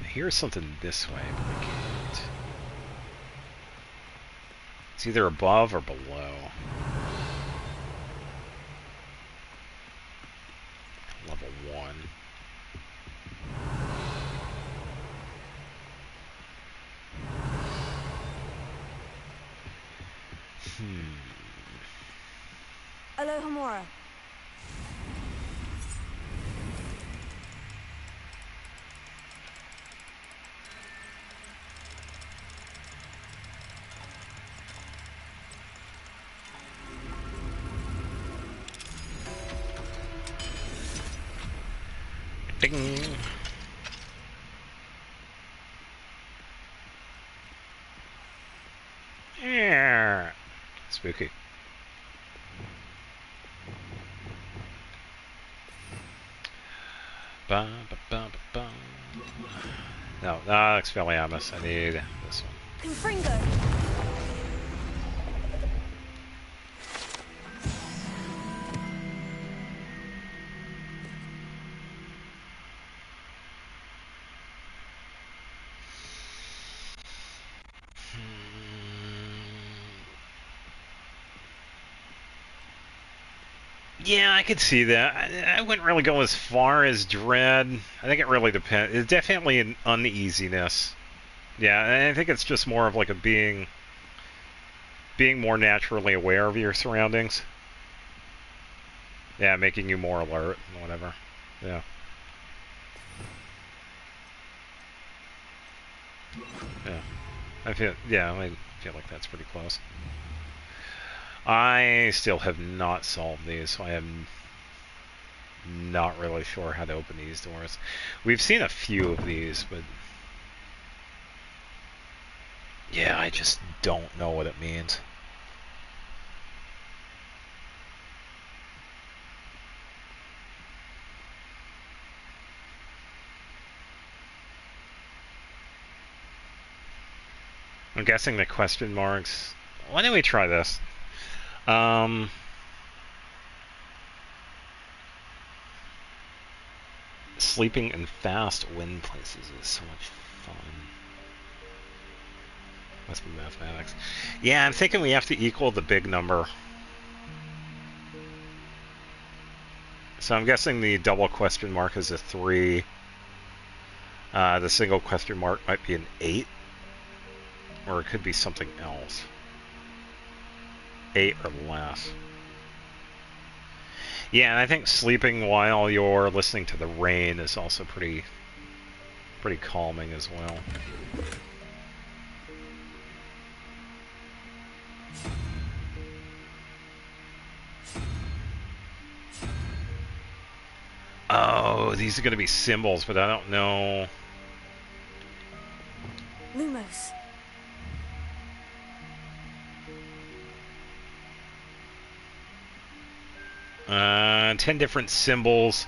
Here's something this way, but we can't. It's either above or below. Level 1. Alohomora. Ding. Yeah. Spooky. Ba, ba, ba, ba, ba. No, Expelliarmus. I need this one. Confringo. Yeah, I could see that. I wouldn't really go as far as dread. I think it really depends. It's definitely an uneasiness. Yeah, and I think it's just more of like a being more naturally aware of your surroundings. Yeah, making you more alert and whatever. Yeah. Yeah. I feel like that's pretty close. I still have not solved these, so I am not really sure how to open these doors. We've seen a few of these, but yeah, I just don't know what it means. I'm guessing the question marks. Why don't we try this? Sleeping in fast wind places is so much fun. Must be mathematics. Yeah, I'm thinking we have to equal the big number. So I'm guessing the double question mark is a 3. The single question mark might be an 8. Or it could be something else. 8 or less. Yeah, and I think sleeping while you're listening to the rain is also pretty calming as well. Oh, these are going to be symbols, but I don't know. Lumos. 10 different symbols.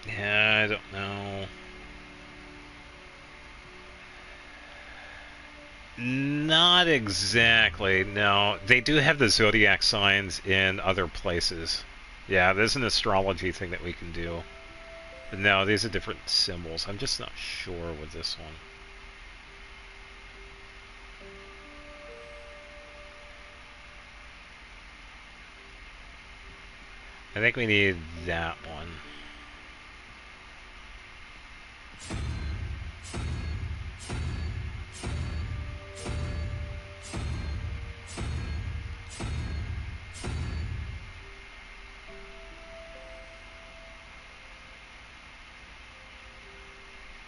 Yeah, I don't know. Not exactly, no. They do have the zodiac signs in other places. Yeah, there's an astrology thing that we can do. But no, these are different symbols. I'm just not sure with this one. I think we need that one.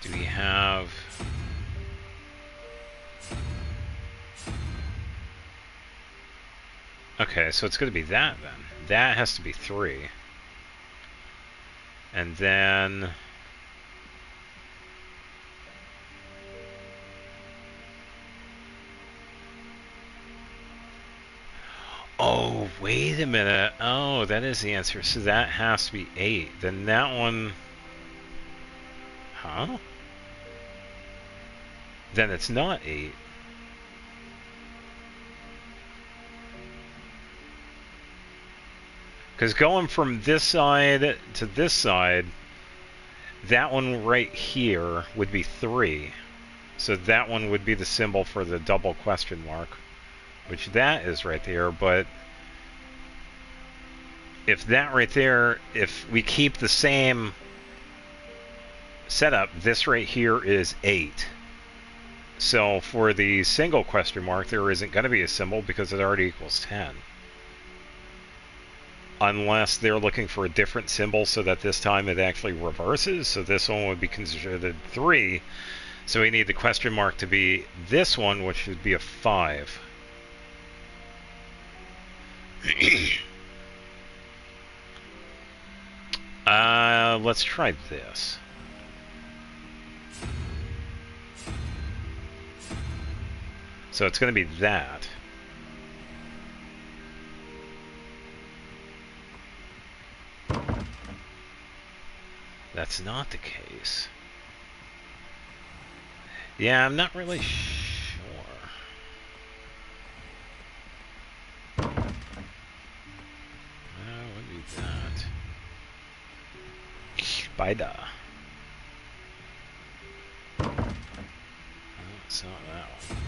Do we have... Okay, so it's going to be that then. That has to be 3. And then... Oh, wait a minute. Oh, that is the answer. So that has to be 8. Then that one... Huh? Then it's not 8. Because going from this side to this side, that one right here would be 3. So that one would be the symbol for the double question mark, which that is right there, but if that right there, if we keep the same setup, this right here is 8. So for the single question mark, there isn't going to be a symbol because it already equals 10. unless they're looking for a different symbol so that this time it actually reverses. So this one would be considered 3. So we need the question mark to be this one, which should be a 5. Let's try this. So it's going to be that. That's not the case. Yeah, I'm not really sure. What would be that? Spider. No, it's not that one.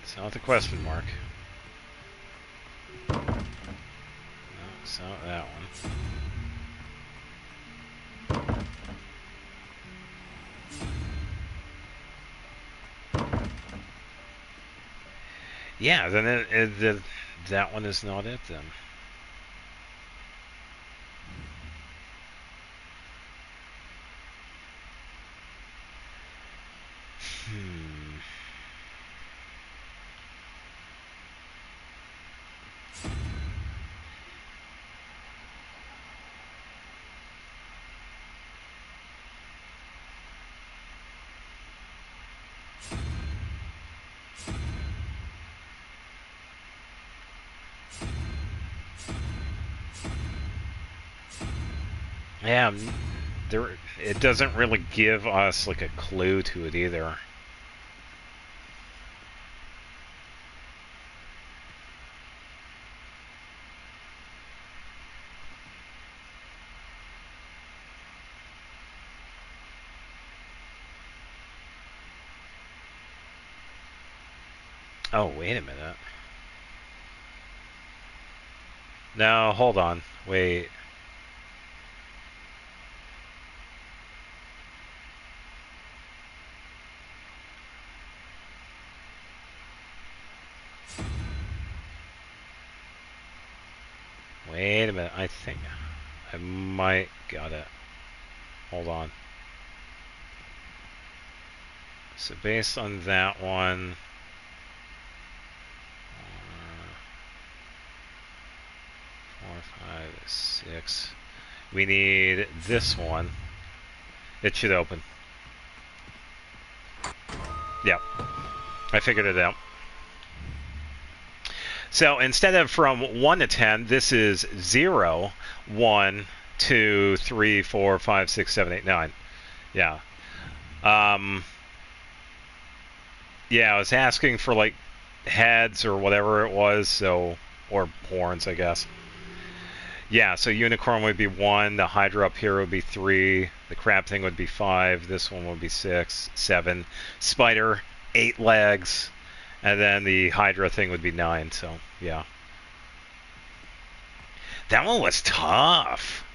It's not the question mark. No, it's not that one. Yeah, then that one is not it then. Yeah, it doesn't really give us like a clue to it either. Oh, wait a minute. No, hold on. Wait. Wait a minute. I think I might got it. Hold on. So based on that one, 4, 5, 6. We need this one. It should open. Yep. I figured it out. So instead of from 1 to 10, this is 0, 1, 2, 3, 4, 5, 6, 7, 8, 9. Yeah. Yeah, I was asking for like heads or whatever it was, so, or horns, I guess. Yeah, so unicorn would be 1, the hydra up here would be 3, the crab thing would be 5, this one would be 6, 7, spider, 8 legs, and then the hydra thing would be 9, so yeah. That one was tough.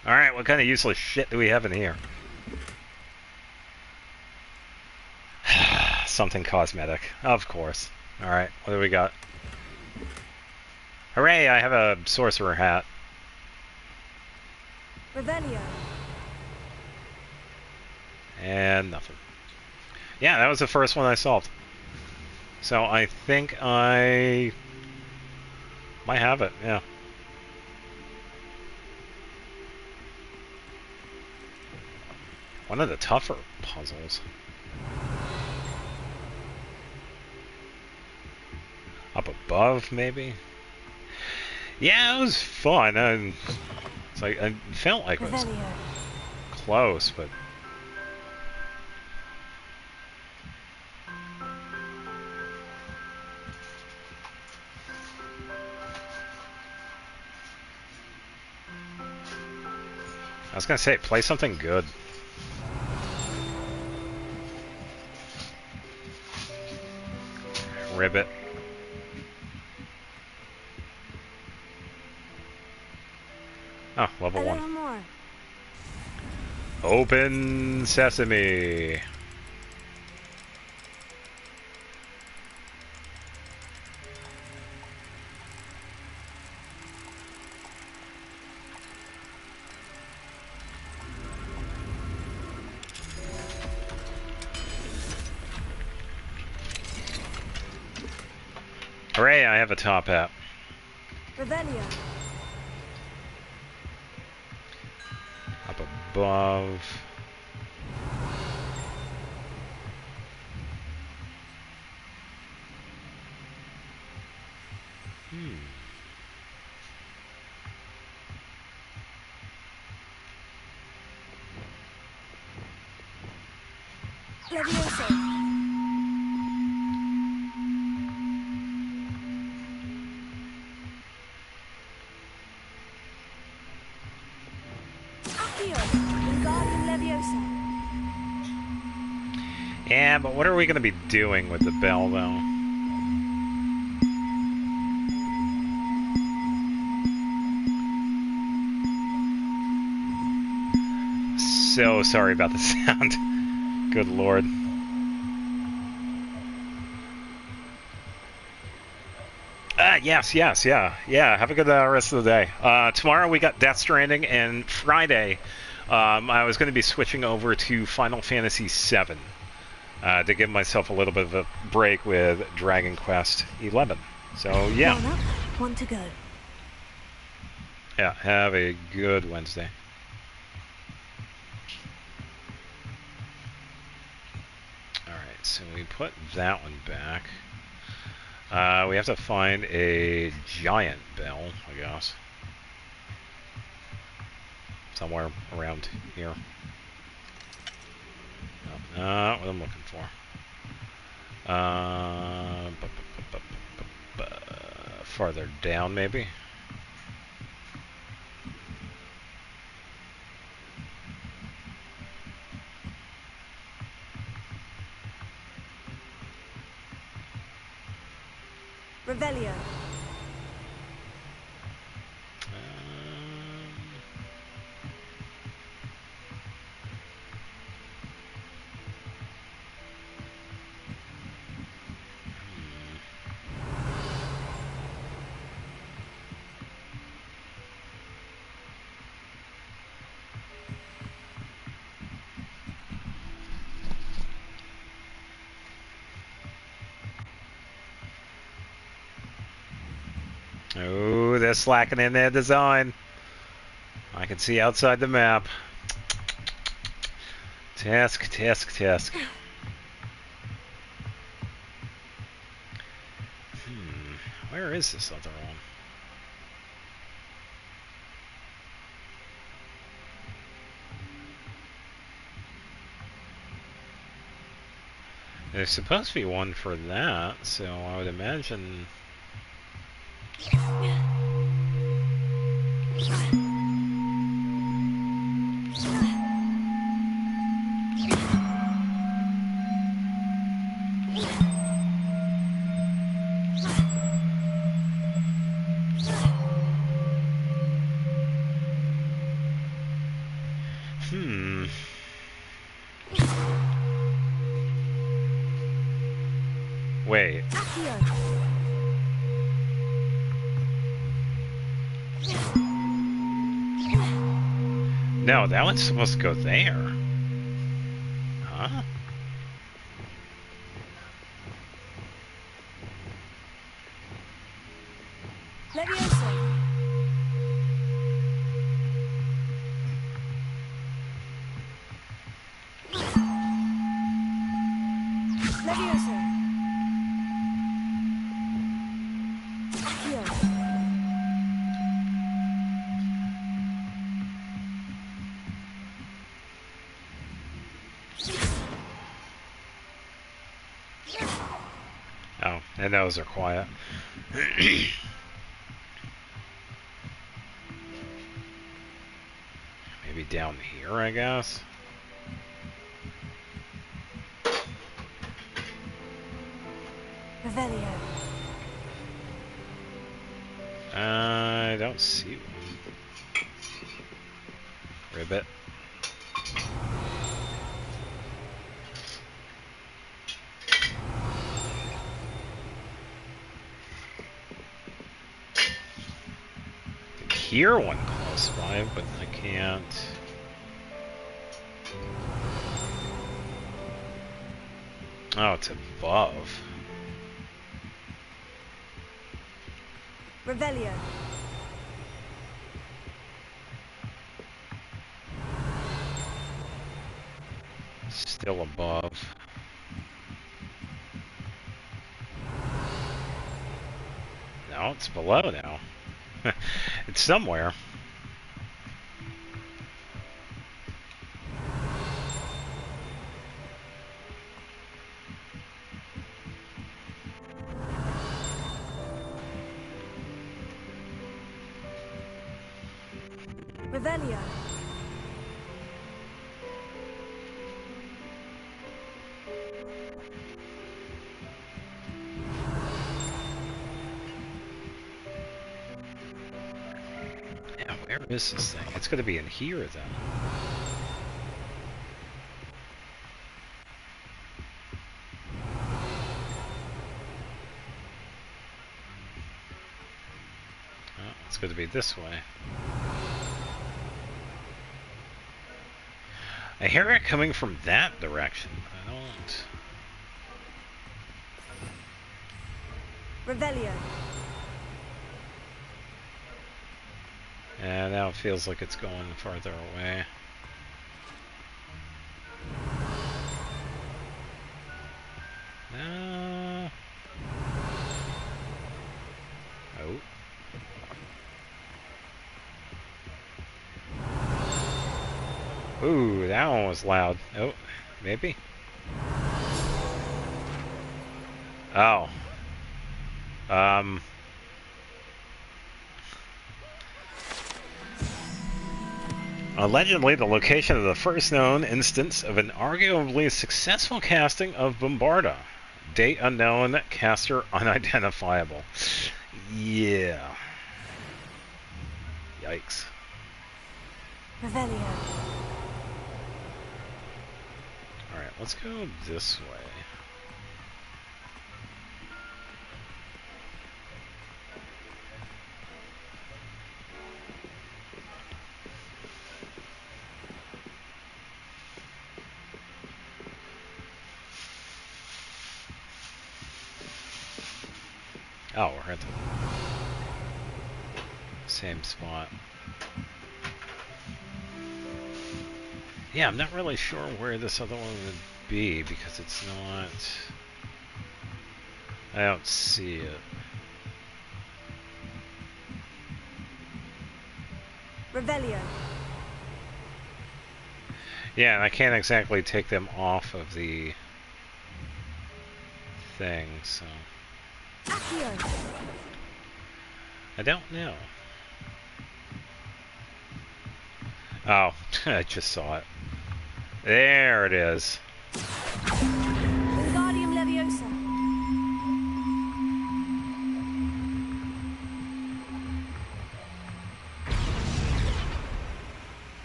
Alright, what kind of useless shit do we have in here? Something cosmetic, of course. Alright, what do we got? Hooray, I have a sorcerer hat. Revelio. And nothing. Yeah, that was the first one I solved. So I think I might have it, yeah. One of the tougher puzzles. Up above, maybe? Yeah, it was fun. It's like I felt like it was close, but I was gonna say, play something good. Ribbit. Oh, level 1. More. Open sesame. Hooray, I have a top hat. Revelio. Up above. Levioso. Accio. Wingardium Leviosa. Yeah, but what are we going to be doing with the bell, though? So sorry about the sound. Good lord. Yes, yeah. Have a good rest of the day. Tomorrow we got Death Stranding, and Friday I was going to be switching over to Final Fantasy VII to give myself a little bit of a break with Dragon Quest XI. So yeah. One up, one to go. Yeah, have a good Wednesday. Alright, so we put that one back. We have to find a giant bell, I guess. Somewhere around here. No, not what I'm looking for. Farther down, maybe? Revelio. Oh, they're slacking in their design. I can see outside the map. Task. Where is this other one? There's supposed to be one for that, so I would imagine... Wait. No, that one's supposed to go there. Huh? Levioso. Levioso. Accio. Oh, and those are quiet. Maybe down here, I guess? Revelio. I don't see one. Ribbit. I can hear one close by, but I can't. Oh, it's above. Revelio. Still above. No, it's below now. It's somewhere. Revelio. Yeah, where is this thing? It's going to be in here then. Oh, it's going to be this way. I hear it coming from that direction. I don't... Revelio. And now it feels like it's going farther away. No. Oh. Ooh, that one was loud. Oh, maybe? Oh. Allegedly, the location of the first known instance of an arguably successful casting of Bombarda. Date unknown, caster unidentifiable. Yeah. Yikes. Revelio. Alright, let's go this way. Oh, we're at the same spot. Yeah, I'm not really sure where this other one would be because it's not... I don't see it. Revelio. Yeah, and I can't exactly take them off of the thing, so... Accio. I don't know. Oh, I just saw it. There it is. Wingardium Leviosa.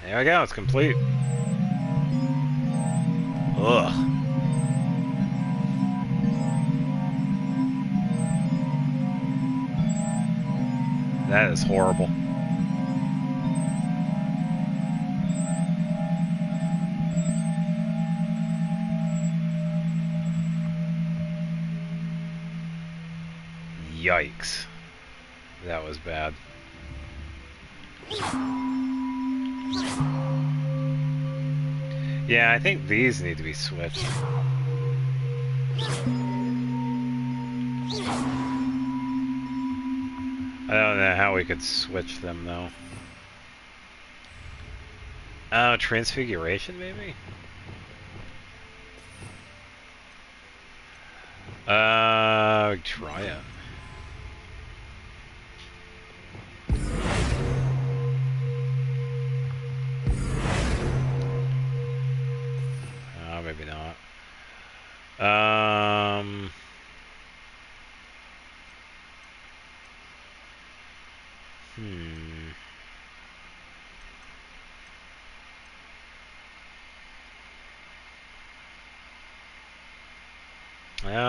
There we go, it's complete. Ugh. That is horrible. Yikes. That was bad. Yeah, I think these need to be switched. I don't know how we could switch them, though. Oh, transfiguration, maybe? Try it. Maybe not.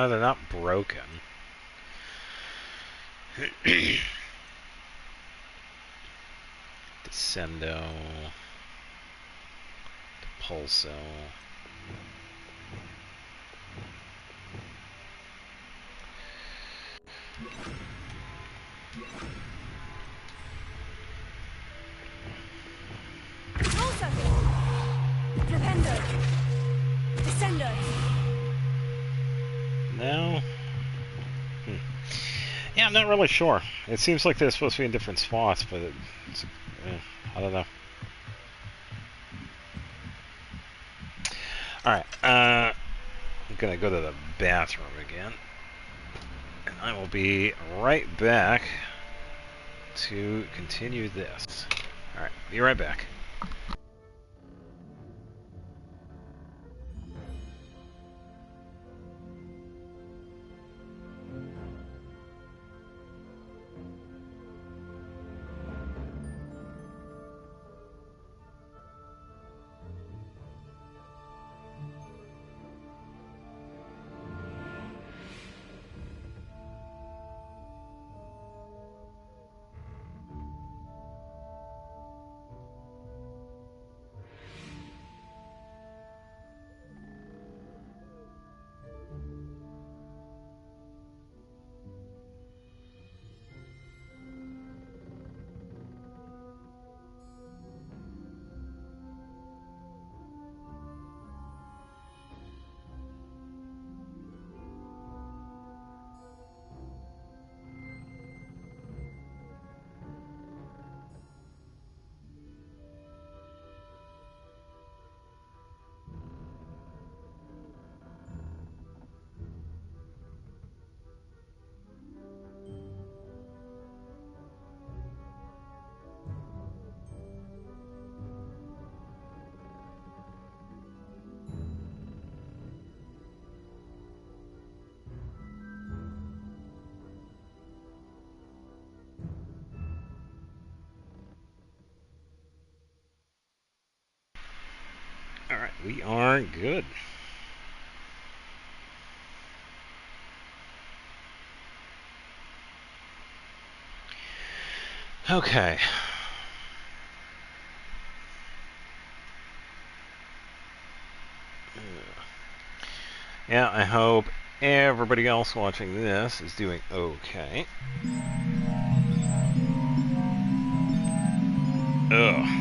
They're not broken. Descendo. Pulso. No? Yeah, I'm not really sure. It seems like they're supposed to be in different spots, but I don't know. Alright, I'm gonna go to the bathroom again. And I will be right back to continue this. Alright, be right back. Alright, we are good. Okay. Yeah, I hope everybody else watching this is doing okay. Ugh.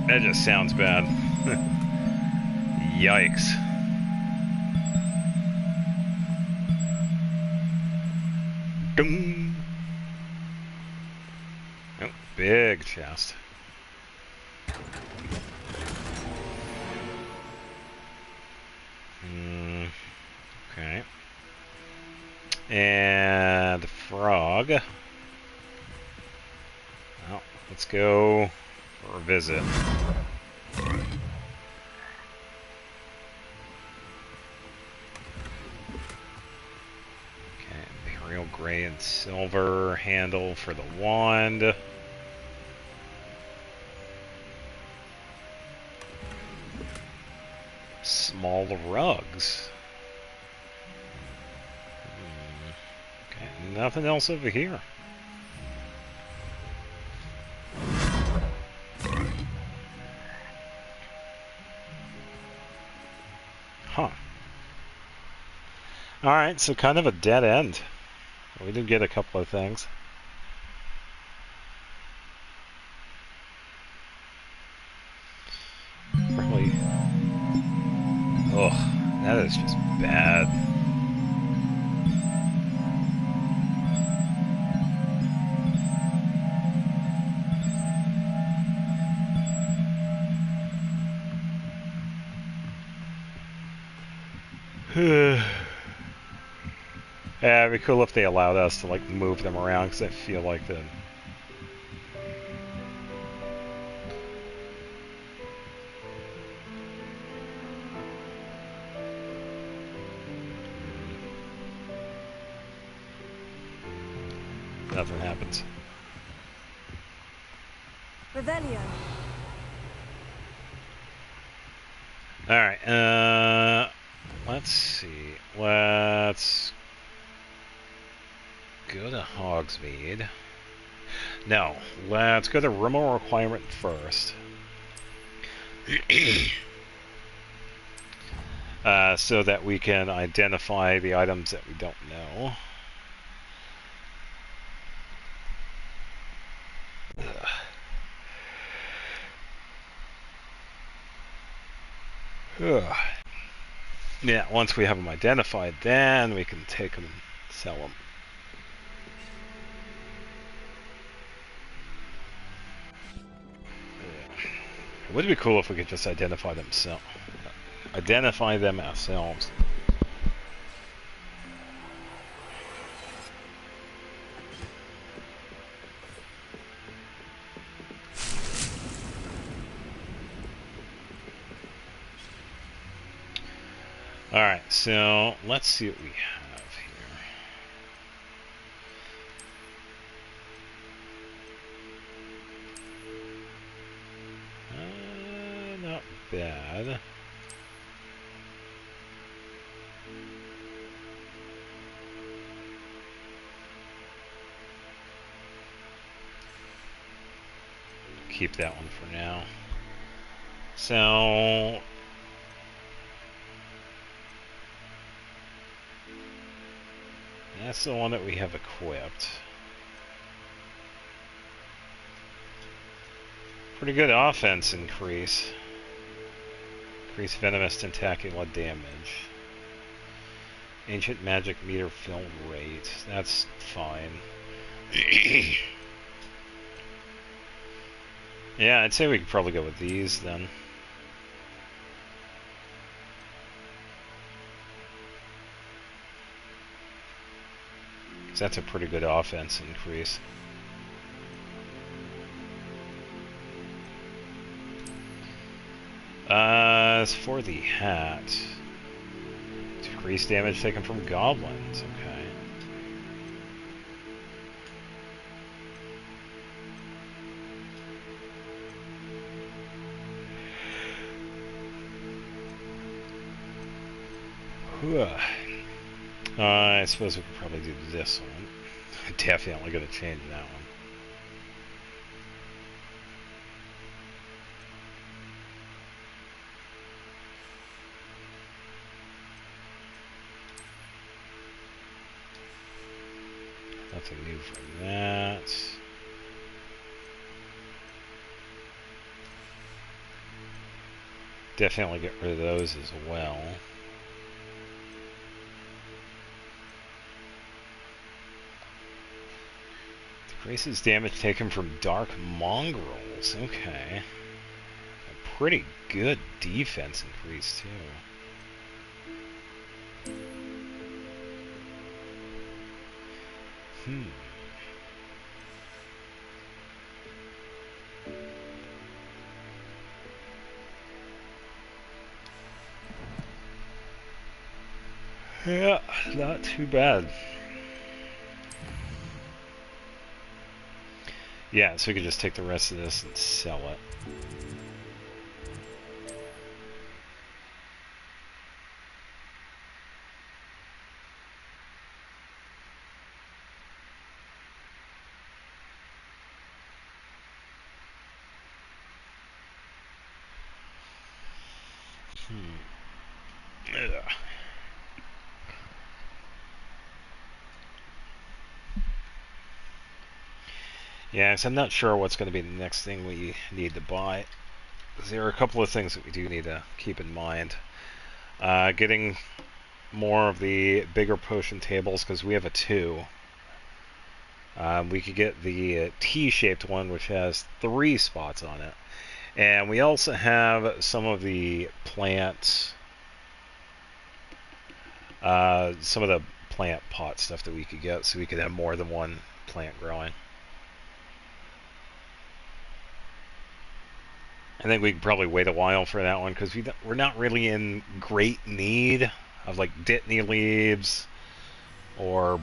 That just sounds bad. Yikes. Dum. Oh, big chest. Okay. And frog. Well, let's go for a visit. Imperial gray and silver handle for the wand. Small rugs. Okay, nothing else over here. Huh. Alright, so kind of a dead end. We did get a couple of things. Really. Ugh, that is just bad. Yeah, it'd be cool if they allowed us to like move them around, because I feel like the nothing happens. Revelio. All right. Let's see. Let's go to Hogsmeade. No, let's go to Remote Requirement first. So that we can identify the items that we don't know. Yeah, once we have them identified, then we can take them and sell them. It would be cool if we could just identify them ourselves. Alright, so let's see what we have here. Not bad. Keep that one for now. So that's the one that we have equipped. Pretty good offense increase. Increase venomous tentacula damage. Ancient magic meter fill rate. That's fine. Yeah, I'd say we could probably go with these then. Because that's a pretty good offense increase. As for the hat, decrease damage taken from goblins. Okay. I suppose we could probably do this one. Definitely going to change that one. Nothing new from that. Definitely get rid of those as well. Decreases damage taken from dark mongrels. Okay. A pretty good defense increase, too. Yeah, not too bad. Yeah, so we could just take the rest of this and sell it. Yeah. Yeah, so I'm not sure what's going to be the next thing we need to buy. There are a couple of things that we do need to keep in mind. Getting more of the bigger potion tables, because we have a 2. We could get the T-shaped one, which has 3 spots on it. And we also have some of the plants, some of the plant pot stuff that we could get, so we could have more than one plant growing. I think we could probably wait a while for that one, because we're not really in great need of like dittany leaves or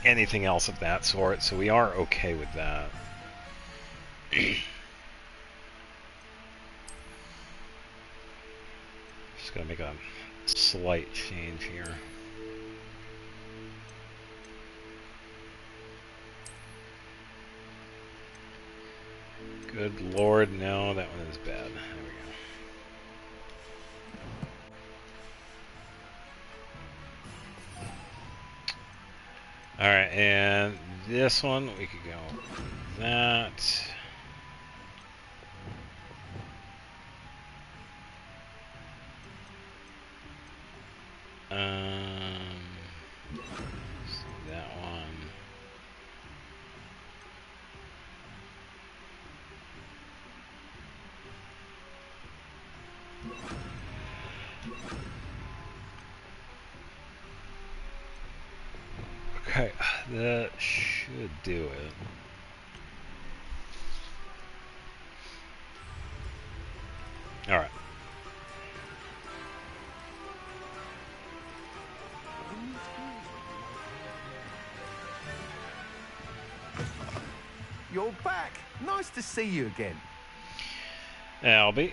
anything else of that sort, so we are okay with that. Just gonna make a slight change here. Good lord, no, that one is bad. There we go. Alright, and this one, we could go with that. Okay, that should do it. Alright. You're back. Nice to see you again. Albie.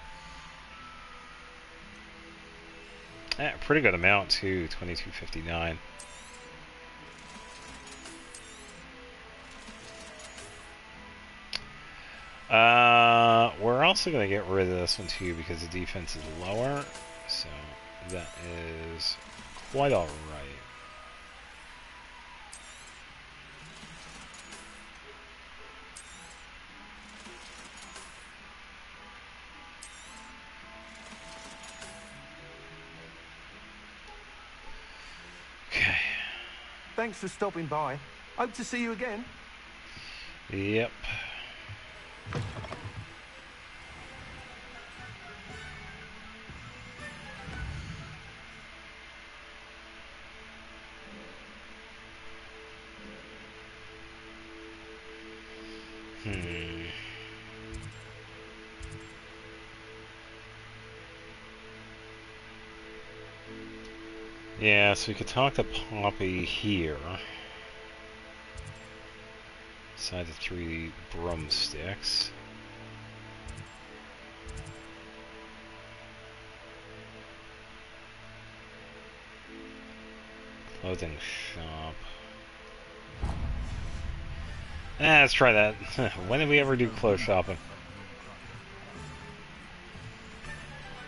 Pretty good amount too, 2259. We're also going to get rid of this one too because the defense is lower, so that is quite alright. Okay. Thanks for stopping by. Hope to see you again. Yep. Yeah, so we could talk to Poppy here. Beside the 3 broomsticks. Clothing shop. Let's try that. When did we ever do clothes shopping?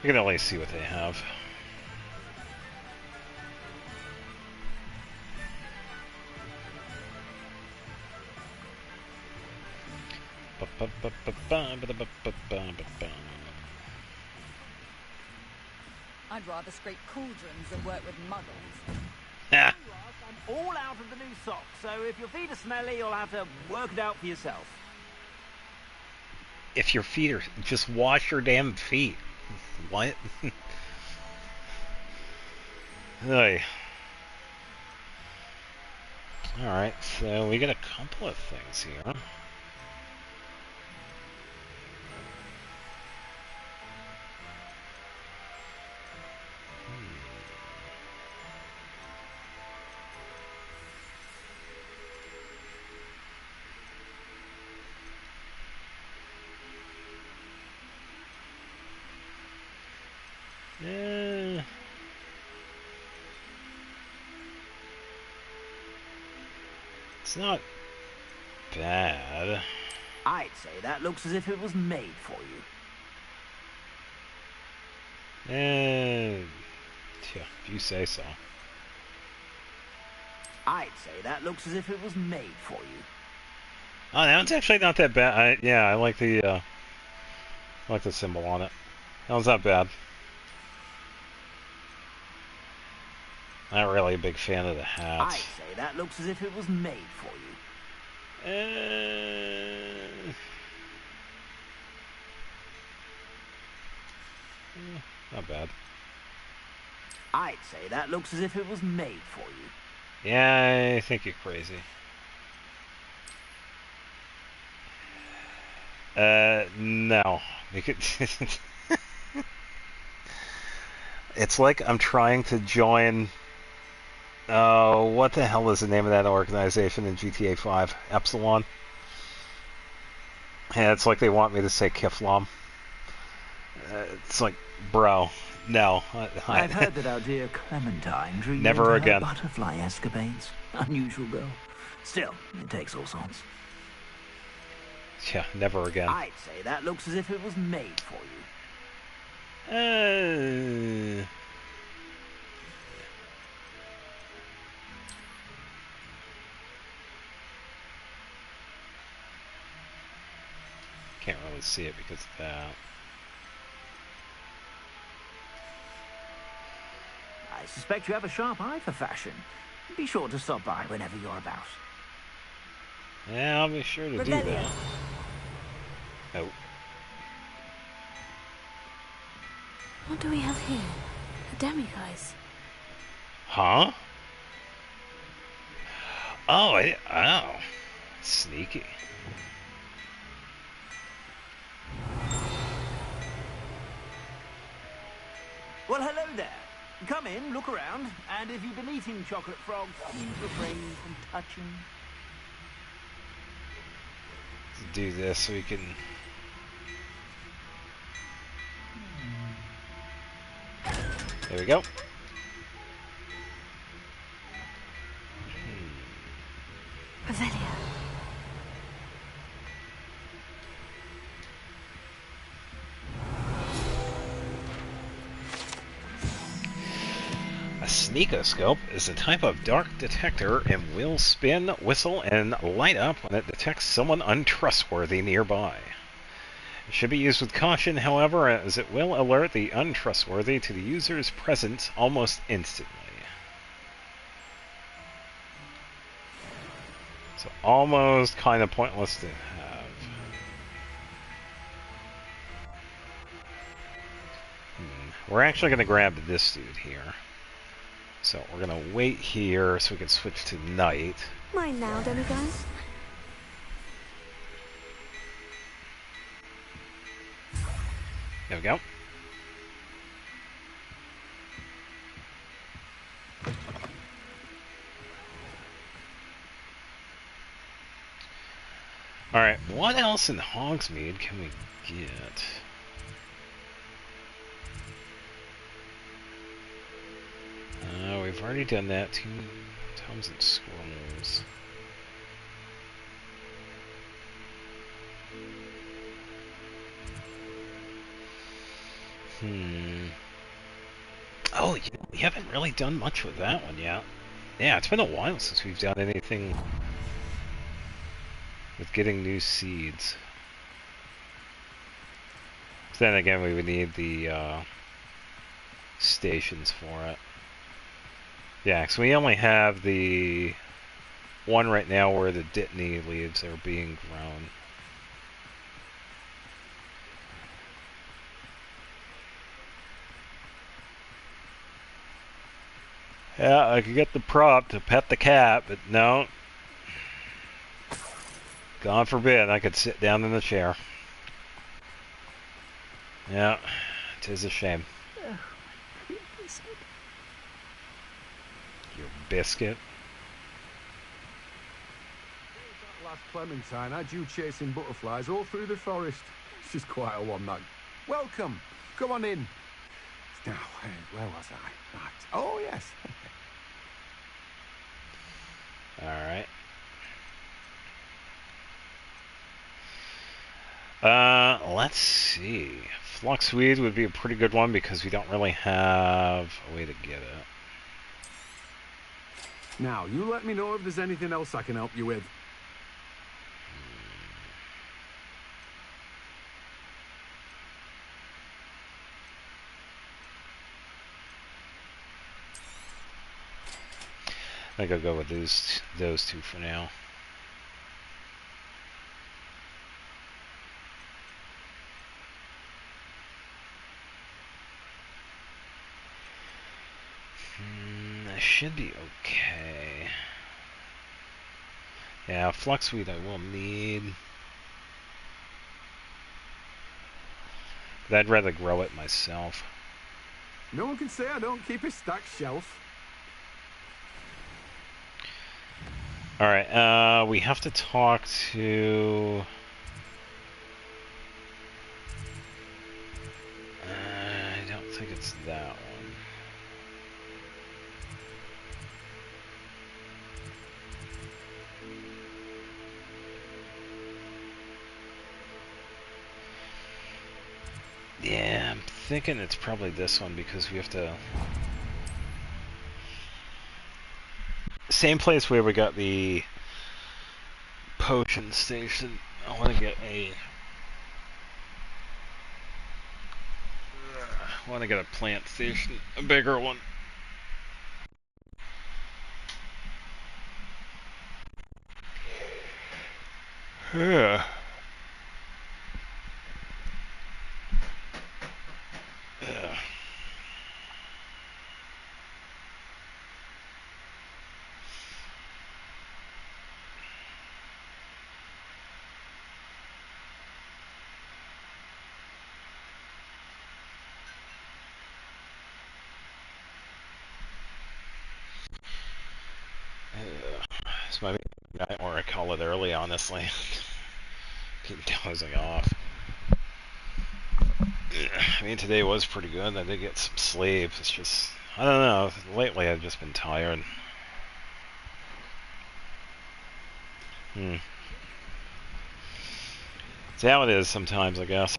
We can only see what they have. I'd rather scrape cauldrons than work with muggles. Yeah. I'm all out of the new socks, so if your feet are smelly, you'll have to work it out for yourself. If your feet are... Just wash your damn feet. What? Hey. Alright, so we got a couple of things here. It's not bad. I'd say that looks as if it was made for you. Yeah, if you say so. I'd say that looks as if it was made for you. Oh, that one's actually not that bad. I like the symbol on it. That one's not bad. Not really a big fan of the hat. I'd say that looks as if it was made for you. Not bad. I'd say that looks as if it was made for you. Yeah, I think you're crazy. No. It's like I'm trying to join... Oh, what the hell is the name of that organization in GTA 5? Epsilon? Yeah, it's like they want me to say Kiflam. It's like, bro, no. I've heard that our dear Clementine drew Never you into again. her butterfly escapades. Unusual girl. Still, it takes all sorts. Yeah, never again. I'd say that looks as if it was made for you. Can't really see it because of that. I suspect you have a sharp eye for fashion. Be sure to stop by whenever you're about. Yeah, I'll be sure to Rebellion. do that. Oh. What do we have here? A demiguise. Huh? Oh, sneaky. Well, hello there. Come in, look around, and if you've been eating chocolate frogs, please refrain from touching. Let's do this so we can. There we go. Revelio. A sneakoscope is a type of dark detector and will spin, whistle, and light up when it detects someone untrustworthy nearby. It should be used with caution, however, as it will alert the untrustworthy to the user's presence almost instantly. So almost kind of pointless to have. We're actually going to grab this dude here. So we're going to wait here so we can switch to night. Mine now, demiguise. There we go. Alright, what else in Hogsmeade can we get? We've already done that. 2 tomes and scrolls. Oh, you know, we haven't really done much with that one yet. Yeah, it's been a while since we've done anything with getting new seeds. Then again, we would need the stations for it. Yeah, because we only have the one right now where the Dittany leaves are being grown. Yeah, I could get the prop to pet the cat, but no. God forbid I could sit down in the chair. Yeah, 'tis a shame. Your biscuit. Last Clementine had you chasing butterflies all through the forest. She's quite a one, that. Welcome. Come on in. Now, where was I? Right. Oh, yes. Alright. Let's see. Fluxweed would be a pretty good one because we don't really have a way to get it. Now, you let me know if there's anything else I can help you with. I think I'll go with those two for now. That should be okay. Yeah, Fluxweed I will need. But I'd rather grow it myself. No one can say I don't keep a stacked shelf. Alright, we have to talk to... I don't think it's that one. Yeah, I'm thinking it's probably this one because we have to... Same place where we got the potion station. I want to get a... I want to get a plant station, a bigger one. Yeah. Yeah. this might be the night where I call it early, honestly. Keep dozing off. I mean, today was pretty good. I did get some sleep. It's just, I don't know. Lately, I've just been tired. It's how it is sometimes, I guess.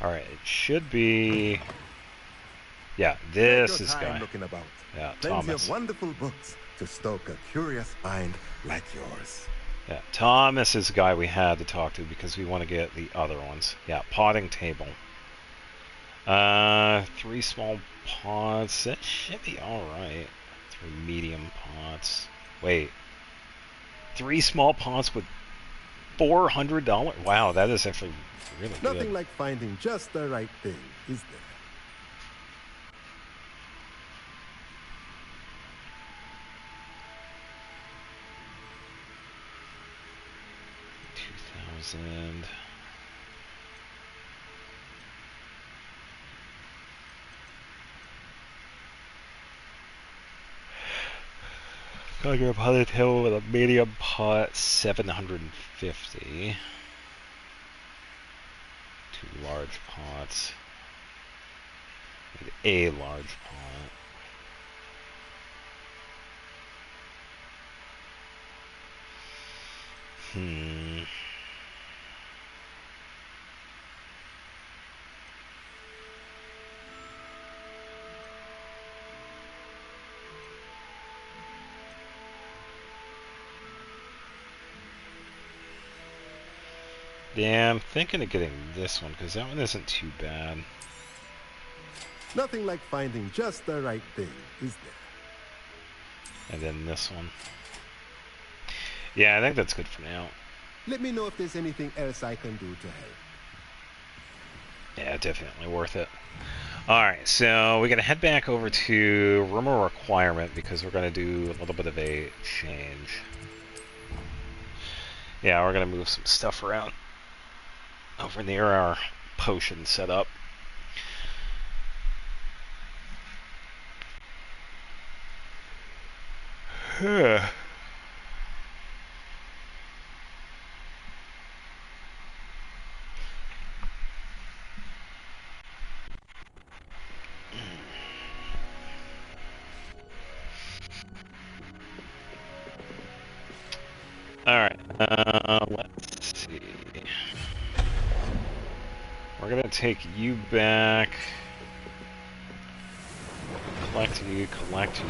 Alright, it should be... Yeah, this is guy. Looking about. Yeah, Plenty Thomas. of wonderful books to stoke a curious mind like yours. Yeah, Thomas is the guy we had to talk to because we want to get the other ones. Yeah, potting table. 3 small pots. That should be alright. 3 medium pots. Wait. 3 small pots with $400? Wow, that is actually really good. Nothing like finding just the right thing, is there? $2,000. Conjure a potted hill with a medium pot, 750. 2 large pots. With a large pot. Yeah, I'm thinking of getting this one, because that one isn't too bad. Nothing like finding just the right thing, is there? And then this one. Yeah, I think that's good for now. Let me know if there's anything else I can do to help. Yeah, definitely worth it. Alright, so we're going to head back over to Room of Requirement, because we're going to do a little bit of a change. Yeah, we're going to move some stuff around over near our potion setup. Alright, let's see. We're gonna take you back. Collect you, collect you.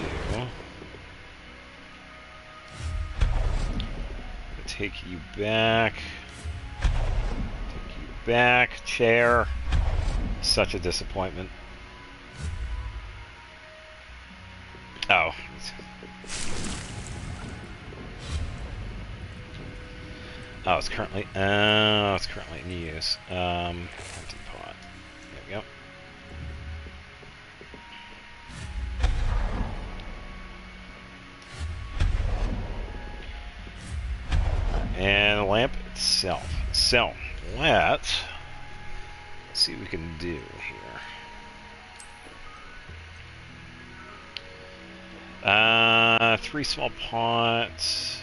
Take you back. Take you back. Chair. Such a disappointment. Oh. Oh, it's currently in use. Empty pot. There we go. And the lamp itself. So, let's see what we can do here. 3 small pots.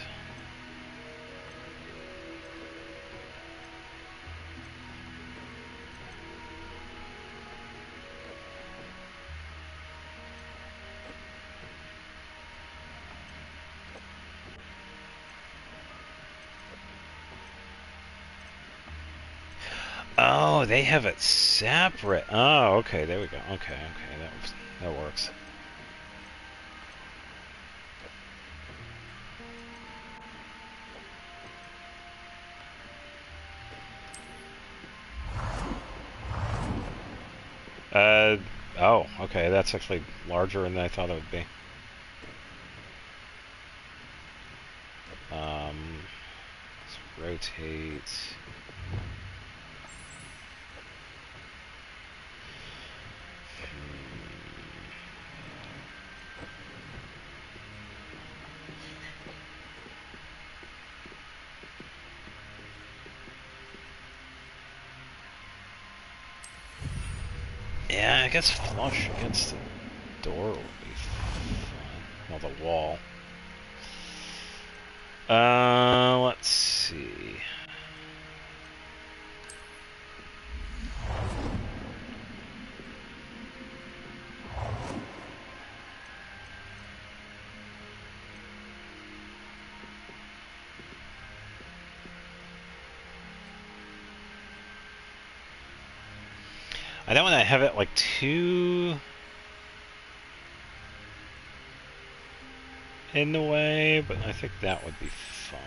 Oh, they have it separate. Oh, okay, there we go. Okay, that works. Oh, okay, that's actually larger than I thought it would be. Let's rotate. Yeah, I guess flush against the door would be fine. Well, the wall. Let's see. I don't want to have it like too in the way, but I think that would be fine.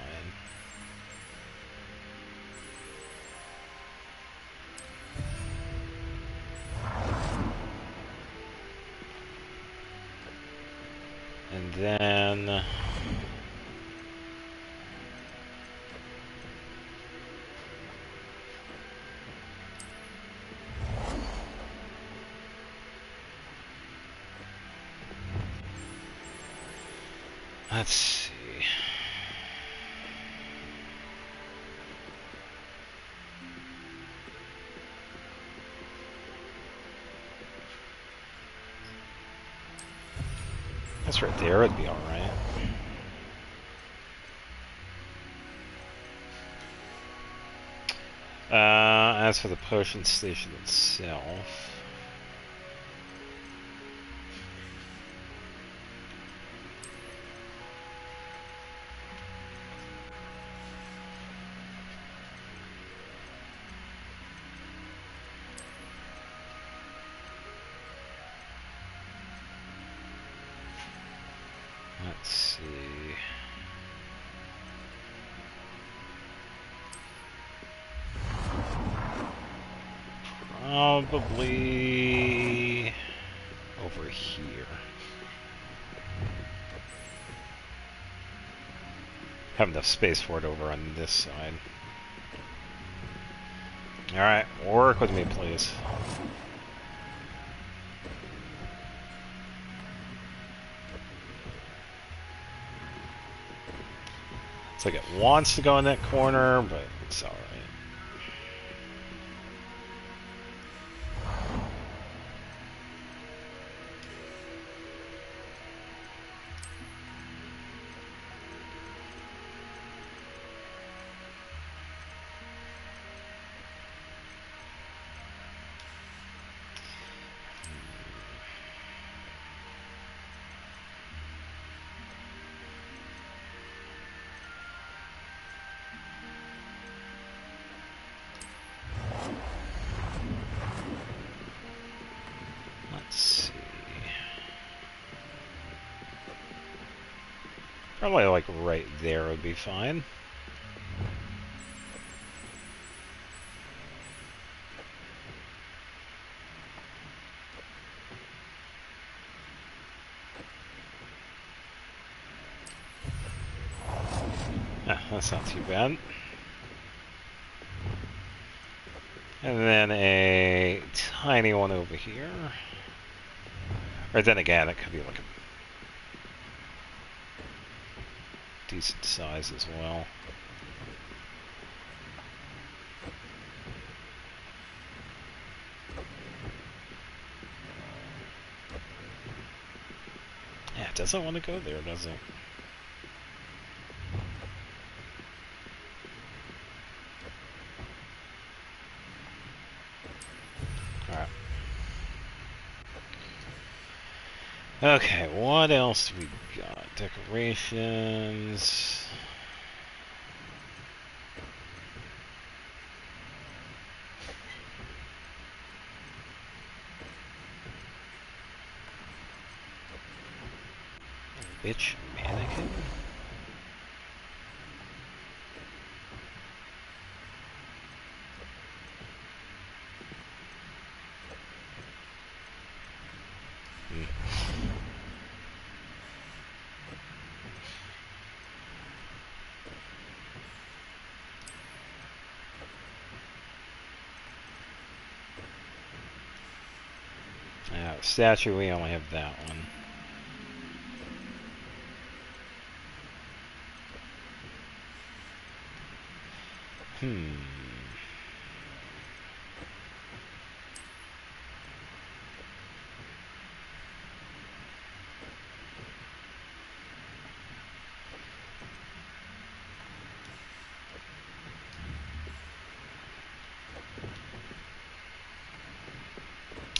And then let's see. That's right there would be alright. As for the potion station itself, let's see. Probably over here. Have enough space for it over on this side. Alright, work with me, please. It's like it wants to go in that corner, but it's alright. Probably like right there would be fine. Ah, that's not too bad. And then a tiny one over here. Or then again, it could be like a decent size as well. Yeah, it doesn't want to go there, does it? Alright. Okay, what else do we got? Decorations. Bitch mannequin? Statue, we only have that one.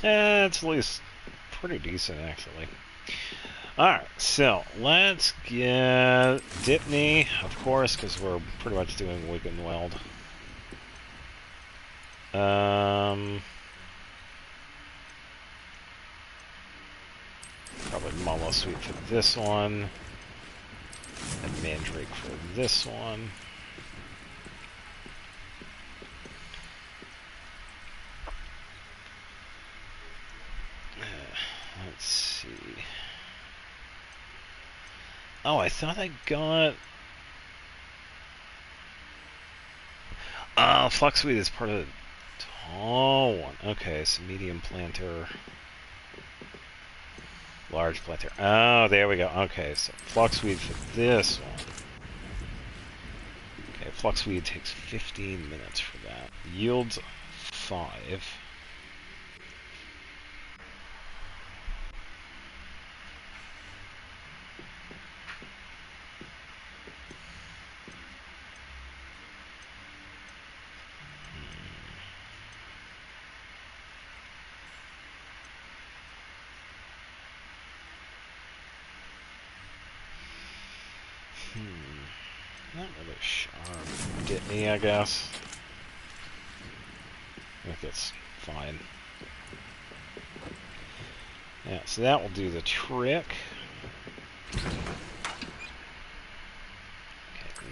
It's at least pretty decent, actually. Alright, so let's get Dipney, of course, because we're pretty much doing Wiggenweld. Probably Mallow Sweet for this one. And Mandrake for this one. Let's see. Oh, I thought I got... Fluxweed is part of the tall one. Okay, so medium planter. Large planter. Oh, there we go. Okay, so Fluxweed for this one. Okay, Fluxweed takes 15 minutes for that. Yields 5. Not really sharp. Get me, I guess. I think it's fine. Yeah, so that will do the trick. Okay,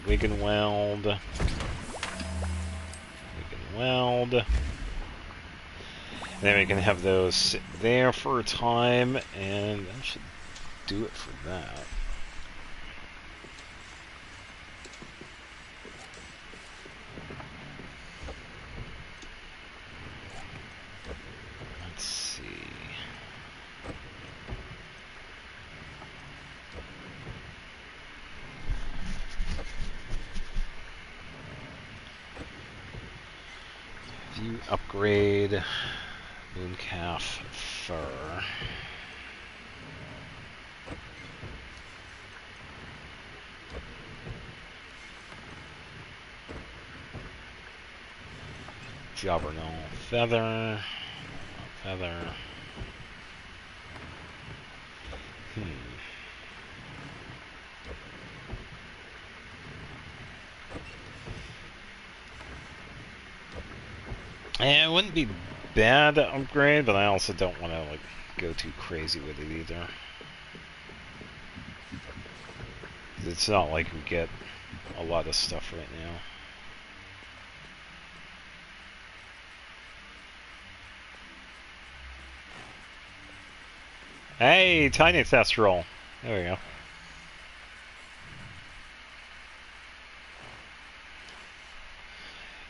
Wiggenweld. Wiggenweld. And then we can have those sit there for a time, and that should do it for that. Let's see. View upgrade. Mooncalf fur. Jobbernal feather. Feather. It wouldn't be bad to upgrade, but I also don't want to like go too crazy with it either. It's not like we get a lot of stuff right now. Hey, tiny Thestral. There we go.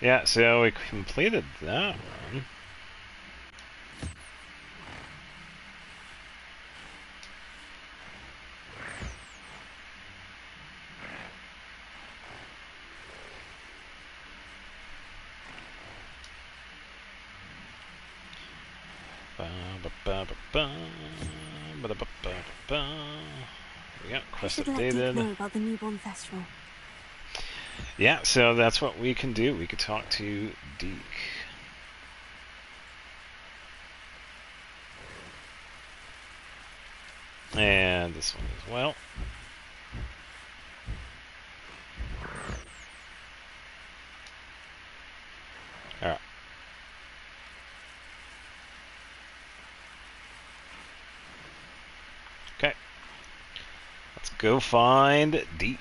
Yeah, so we completed that one. Yeah, quest updated. Know about the newborn Thestral. Yeah, so that's what we can do. We could talk to Deke. And this one as well. Alright. Okay. Let's go find Deke.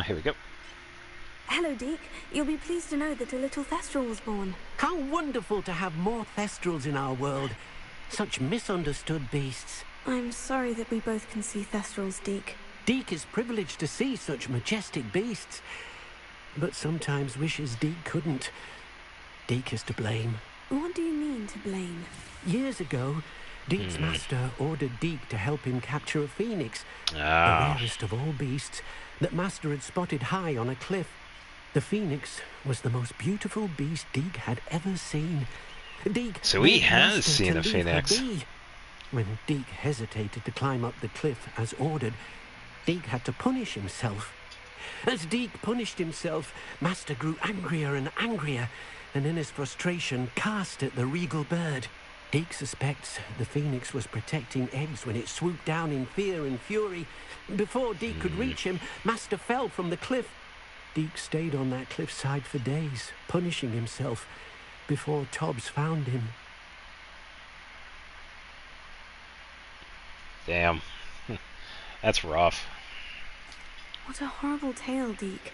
Here we go. Hello, Deke. You'll be pleased to know that a little Thestral was born. How wonderful to have more Thestrals in our world. Such misunderstood beasts. I'm sorry that we both can see Thestrals, Deke. Deke is privileged to see such majestic beasts, but sometimes wishes Deke couldn't. Deke is to blame. What do you mean, to blame? Years ago, Deke's master ordered Deke to help him capture a phoenix, the rarest of all beasts, that Master had spotted high on a cliff. The phoenix was the most beautiful beast Deke had ever seen. Deke So he begged has Master seen to a leave phoenix. her be. When Deke hesitated to climb up the cliff as ordered, Deke had to punish himself. As Deke punished himself, Master grew angrier and angrier, and in his frustration cast at the regal bird. Deke suspects the phoenix was protecting eggs when it swooped down in fear and fury. Before Deke could reach him, Master fell from the cliff. Deke stayed on that cliffside for days, punishing himself, before Tobbs found him. Damn. That's rough. What a horrible tale, Deke.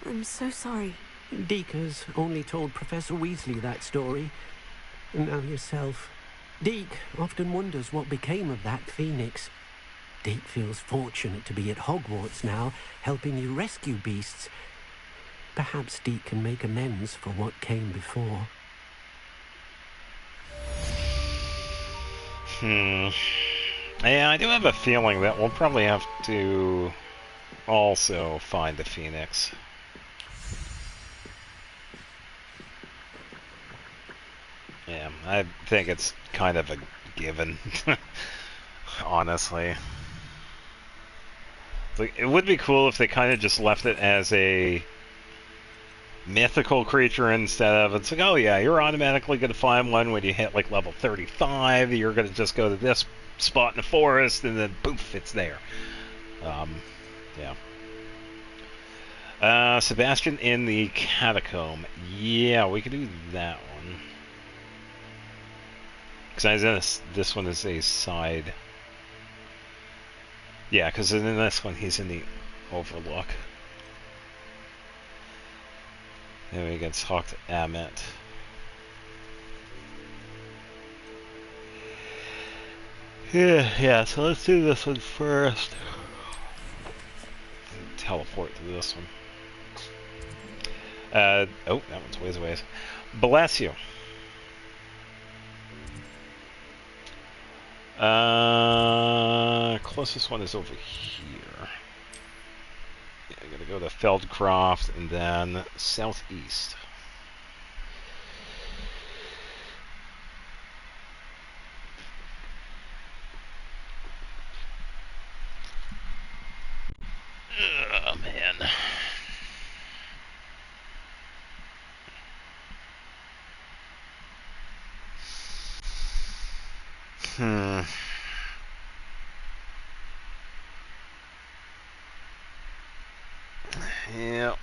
I'm so sorry. Deke has only told Professor Weasley that story, and now yourself. Deke often wonders what became of that phoenix. Deke feels fortunate to be at Hogwarts now, helping you rescue beasts. Perhaps Deke can make amends for what came before. Yeah, I do have a feeling that we'll probably have to also find the phoenix. Yeah, I think it's kind of a given, honestly. Like, it would be cool if they kind of just left it as a mythical creature instead of, it's like, oh yeah, you're automatically going to find one when you hit like level 35, you're going to just go to this spot in the forest, and then poof, it's there. Yeah. Sebastian in the catacomb. Yeah, we could do that one. Because this one is a side. Yeah, because in this one he's in the Overlook. Then we can talk to Emmett. Yeah, so let's do this one first. Teleport to this one. Oh, that one's ways away. Bless you. Closest one is over here. Yeah, I gotta go to Feldcroft and then southeast. Oh, man. Yeah.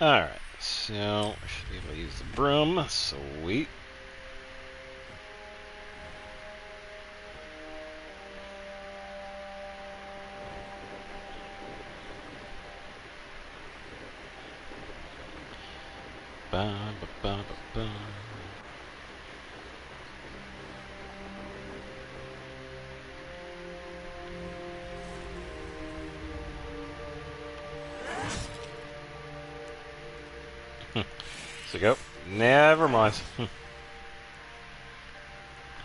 Alright, so I should be able to use the broom. Sweet. Ba, ba, ba, ba, ba. So go. Never mind.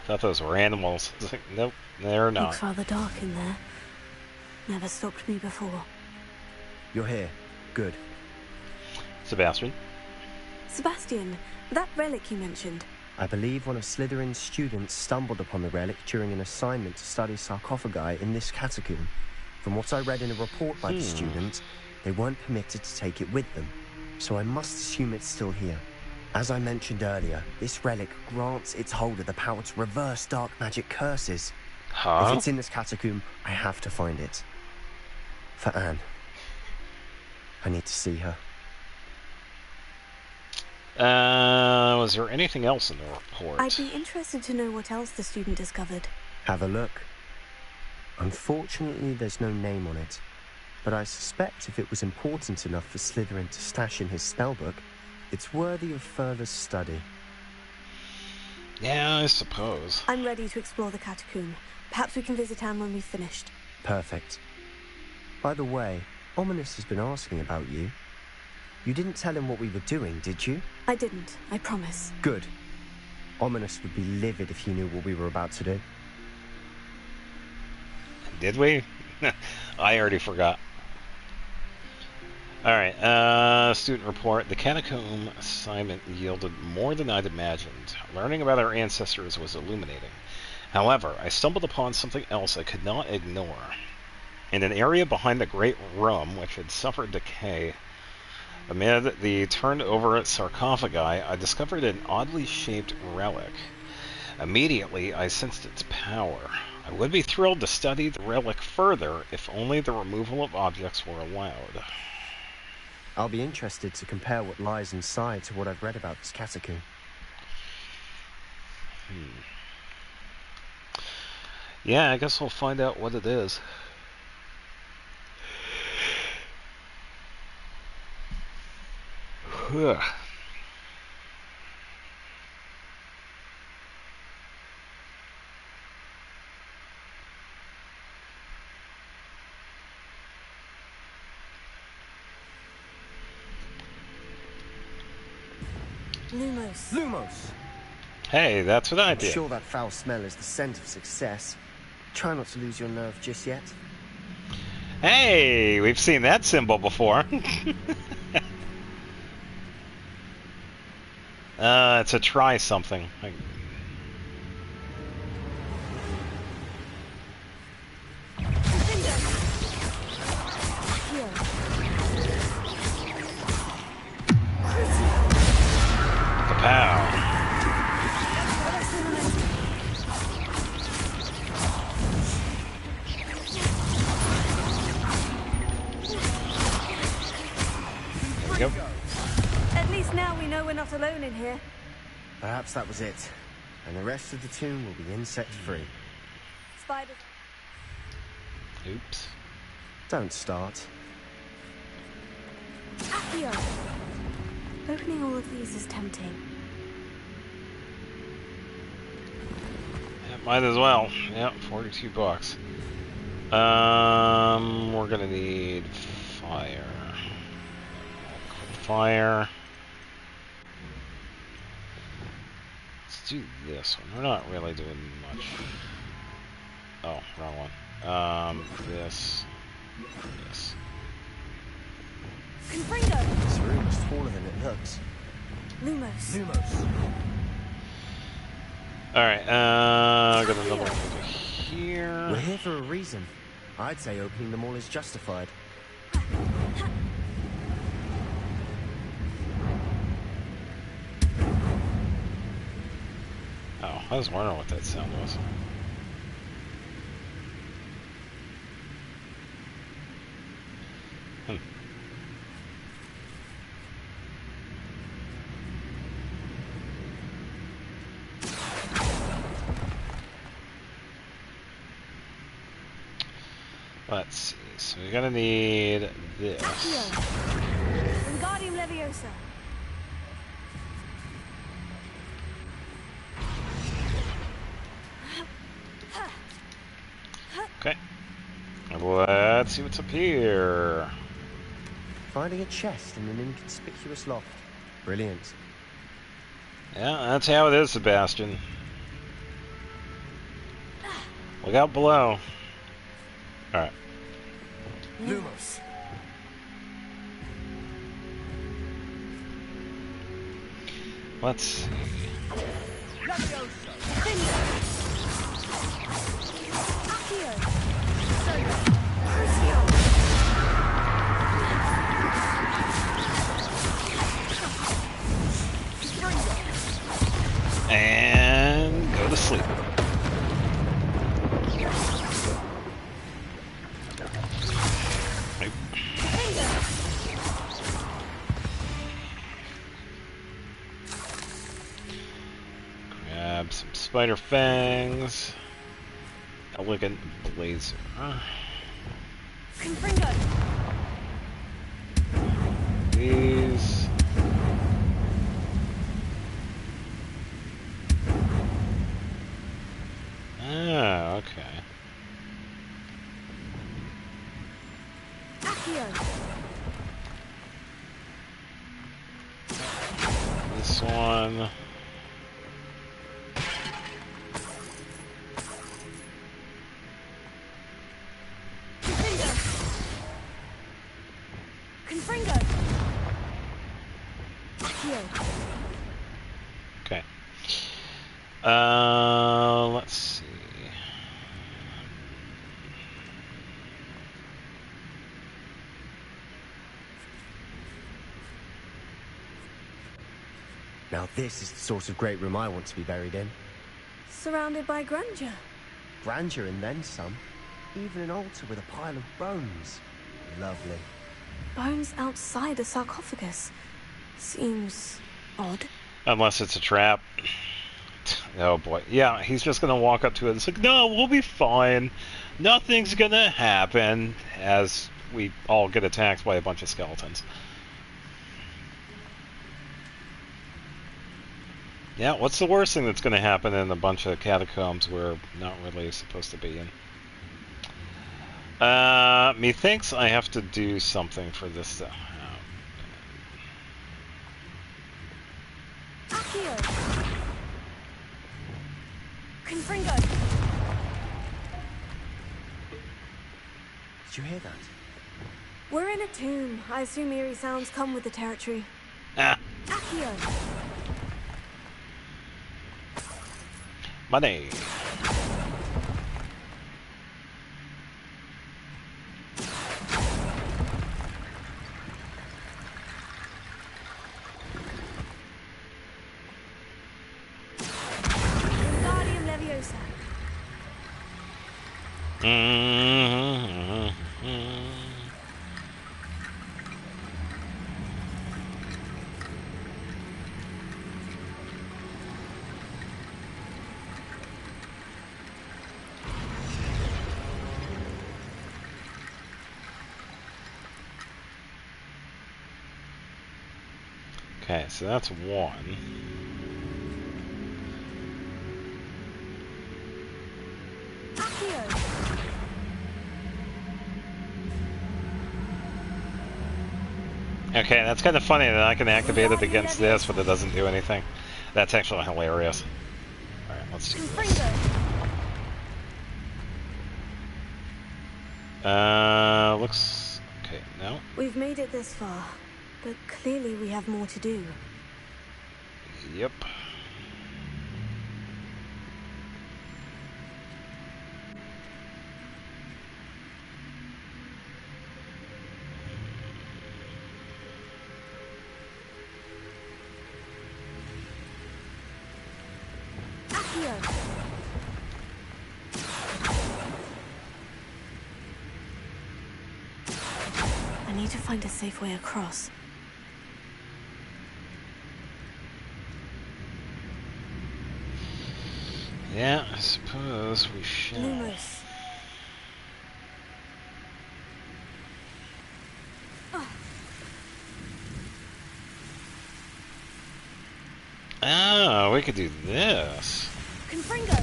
Thought those were animals. It's like, nope, they're not. Looks rather dark in there. Never stopped me before. You're here. Good. Sebastian? Sebastian, that relic you mentioned. I believe one of Slytherin's students stumbled upon the relic during an assignment to study sarcophagi in this catacomb. From what I read in a report by the student, they weren't permitted to take it with them, so I must assume it's still here. As I mentioned earlier, this relic grants its holder the power to reverse dark magic curses. If it's in this catacomb, I have to find it. For Anne. I need to see her. Was there anything else in the report? I'd be interested to know what else the student discovered. Have a look. Unfortunately, there's no name on it, but I suspect if it was important enough for Slytherin to stash in his spellbook, it's worthy of further study. Yeah, I suppose. I'm ready to explore the catacomb. Perhaps we can visit Anne when we've finished. Perfect. By the way, Ominous has been asking about you. You didn't tell him what we were doing, did you? I didn't, I promise. Good. Ominous would be livid if he knew what we were about to do. Did we? I already forgot. Alright, student report. The catacomb assignment yielded more than I'd imagined. Learning about our ancestors was illuminating. However, I stumbled upon something else I could not ignore. In an area behind the great room, which had suffered decay, amid the turned-over sarcophagi, I discovered an oddly shaped relic. Immediately, I sensed its power. I would be thrilled to study the relic further if only the removal of objects were allowed. I'll be interested to compare what lies inside to what I've read about this catacomb. Yeah, I guess we'll find out what it is. Lumos. Lumos! Hey, that's what I I'm did. sure that foul smell is the scent of success. Try not to lose your nerve just yet. Hey, we've seen that symbol before. It's a try something. Kapow. There we go. At least now we know we're not alone in here. Perhaps that was it. And the rest of the tomb will be insect-free. Spiders. Oops. Don't start. Accio! Opening all of these is tempting. Yeah, might as well. Yep, $42. We're gonna need fire. Fire. Let's do this one. We're not really doing much. Oh, wrong one. This. This. Confringo! This room is taller than it looks. Lumos. Lumos. Alright, got another one over here. We're here for a reason. I'd say opening them all is justified. Oh, I was wondering what that sound was. Let's see. So we're gonna need this. Wingardium Leviosa. Okay. Let's see what's up here. Finding a chest in an inconspicuous loft. Brilliant. Yeah, that's how it is, Sebastian. Look out below. Alright. Lumos. Let's see. And go to sleep. Nope. Grab some spider fangs. Elegant blazer. Confringo. These. this one. Okay. Let's see. Now this is the sort of great room I want to be buried in. Surrounded by grandeur. Grandeur and then some. Even an altar with a pile of bones. Lovely. Bones outside a sarcophagus. Seems odd. Unless it's a trap. Oh boy. Yeah, he's just gonna walk up to it and say, no, we'll be fine. Nothing's gonna happen, as we all get attacked by a bunch of skeletons. Yeah, what's the worst thing that's gonna happen in a bunch of catacombs we're not really supposed to be in? Methinks I have to do something for this stuff. Confringo! Did you hear that? We're in a tomb. I assume eerie sounds come with the territory. Accio! Money. Wingardium Leviosa. Okay, so that's one. Okay, that's kind of funny that I can activate it against this, but it doesn't do anything. That's actually hilarious. Alright, let's do this. Looks... okay, no. We've made it this far, but clearly we have more to do. Yep. I need to find a safe way across. Yeah, I suppose we shall. Lumos. Oh, we could do this. Confringo.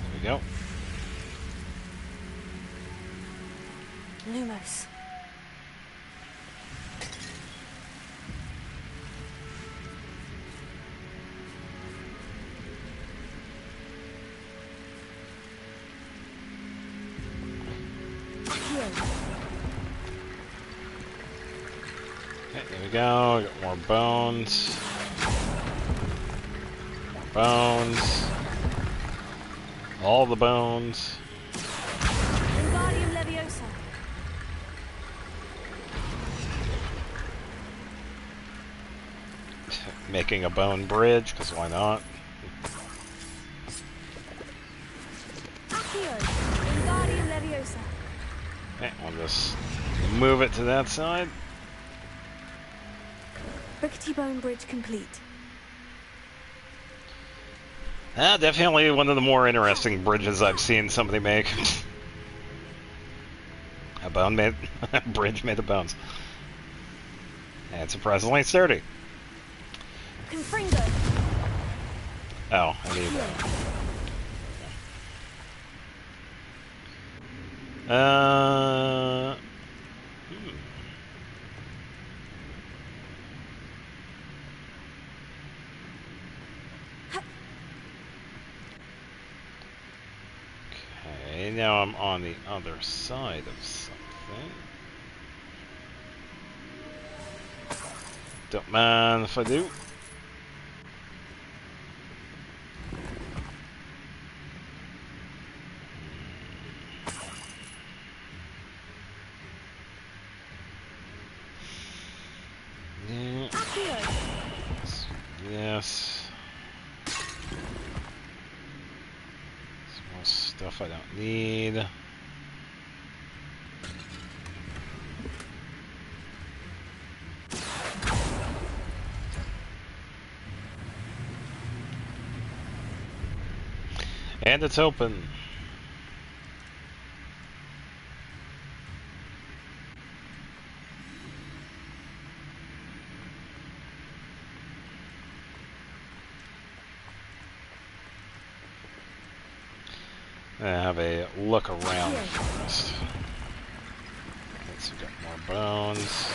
There we go. Lumos. Okay, there we go. Got more bones. More bones. All the bones. Wingardium Leviosa. Making a bone bridge, because why not? Accio. Wingardium Leviosa. Okay, we'll just move it to that side. Rickety bone bridge complete. Definitely one of the more interesting bridges I've seen somebody make. A bone made, a bridge made of bones. And surprisingly sturdy. Confringo. Oh, I need that. I'm on the other side of something. Don't mind if I do. Yeah. Yes. Some more stuff I don't need. And it's open. I have a look around first. Okay, so we got more bones.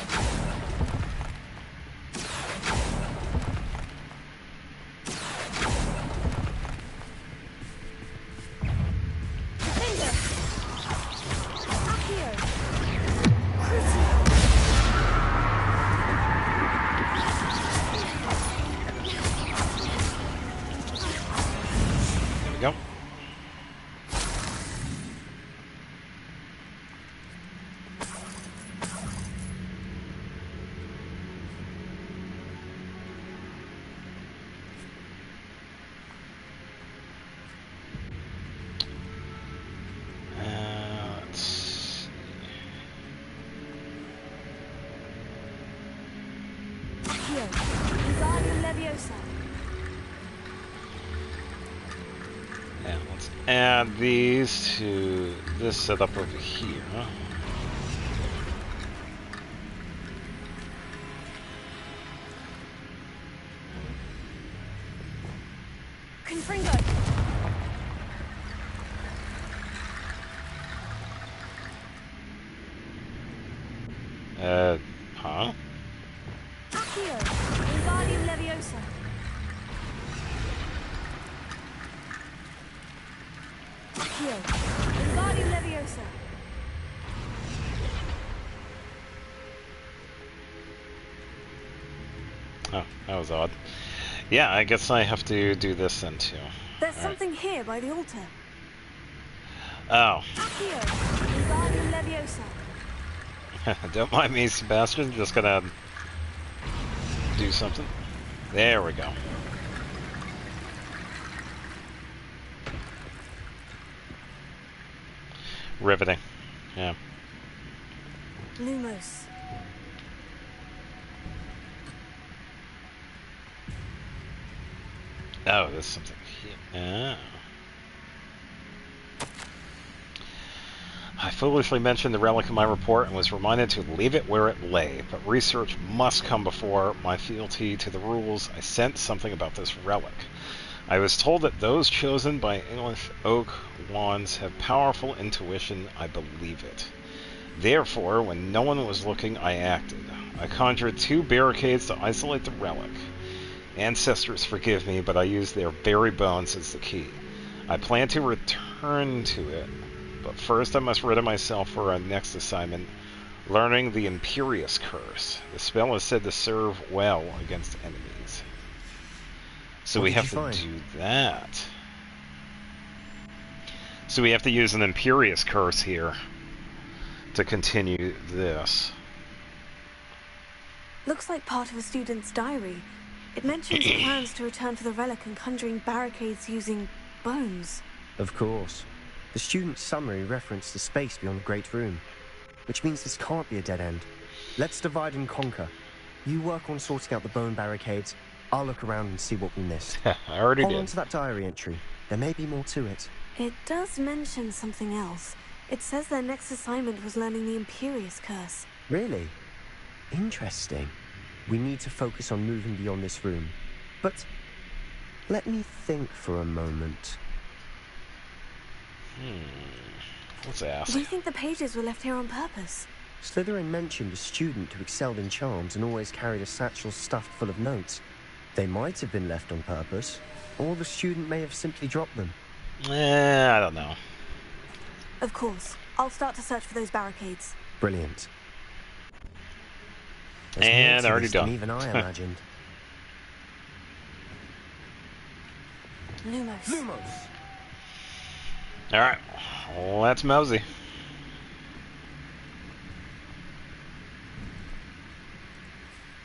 There we go. Let's see. Yeah, let's add these to this setup over here. Confringo. Huh? Accio. Wingardium Leviosa. Accio. Wingardium Leviosa. Oh, that was odd. Yeah, I guess I have to do this then too. There's something here by the altar. Oh. Accio. Wingardium Leviosa. Don't mind me, Sebastian. Just gonna do something. There we go. Riveting. Yeah. Lumos. Oh, there's something here. Oh. I foolishly mentioned the relic in my report and was reminded to leave it where it lay, but research must come before my fealty to the rules. I sensed something about this relic. I was told that those chosen by English oak wands have powerful intuition. I believe it. Therefore, when no one was looking, I acted. I conjured 2 barricades to isolate the relic. Ancestors forgive me, but I used their very bones as the key. I plan to return to it, but first I must rid of myself for our next assignment, learning the Imperious Curse. The spell is said to serve well against enemies. So we have to do that. So we have to use an Imperious Curse here to continue this. Looks like part of a student's diary. It mentions plans to return for the relic and conjuring barricades using bones. Of course. The student's summary referenced the space beyond the Great Room, which means this can't be a dead end. Let's divide and conquer. You work on sorting out the bone barricades. I'll look around and see what we missed. I already Hold did. on to that diary entry. There may be more to it. It does mention something else. It says their next assignment was learning the Imperious Curse. Really? Interesting. We need to focus on moving beyond this room. But let me think for a moment. Let's ask. Do you think the pages were left here on purpose? Slytherin mentioned a student who excelled in charms and always carried a satchel stuffed full of notes. They might have been left on purpose, or the student may have simply dropped them. I don't know. Of course. I'll start to search for those barricades. Brilliant. There's more And to already this than done. even I imagined. Lumos. Lumos! Alright, let's mosey.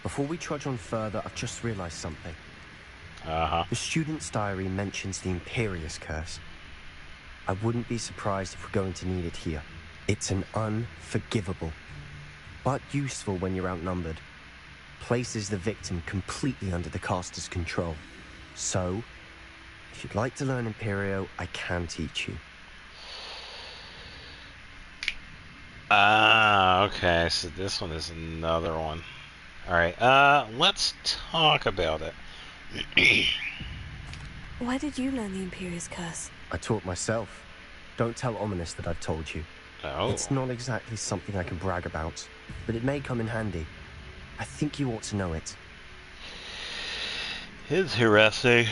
Before we trudge on further, I've just realized something. Uh-huh. The student's diary mentions the Imperious Curse. I wouldn't be surprised if we're going to need it here. It's an unforgivable, but useful when you're outnumbered. Places the victim completely under the caster's control. So, if you'd like to learn Imperio, I can teach you. Okay, so this one is another one. Alright, let's talk about it. Where did you learn the Imperious Curse? I taught myself. Don't tell Ominous that I've told you. Oh. It's not exactly something I can brag about, but it may come in handy. I think you ought to know it. Interesting.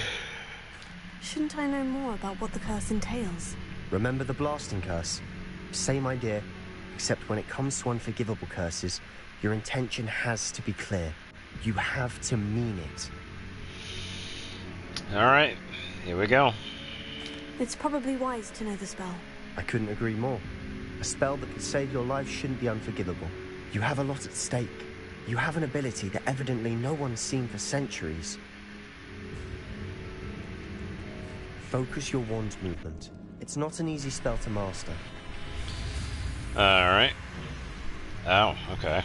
Shouldn't I know more about what the curse entails? Remember the blasting curse? Same idea, except when it comes to unforgivable curses, your intention has to be clear. You have to mean it. Alright, here we go. It's probably wise to know the spell. I couldn't agree more. A spell that could save your life shouldn't be unforgivable. You have a lot at stake. You have an ability that evidently no one's seen for centuries. Focus your wand movement. It's not an easy spell to master. Alright. Oh, okay.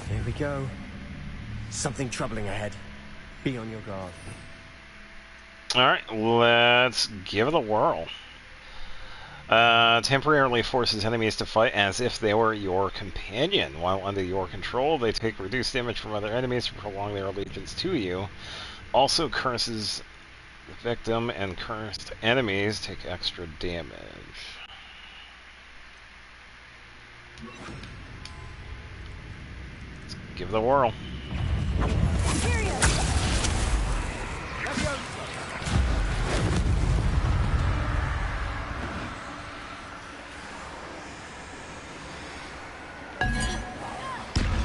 Here we go. Something troubling ahead. Be on your guard. Alright, let's give it a whirl. Temporarily forces enemies to fight as if they were your companion. While under your control, they take reduced damage from other enemies to prolong their allegiance to you. Also curses the victim, and cursed enemies take extra damage. Let's give it a whirl.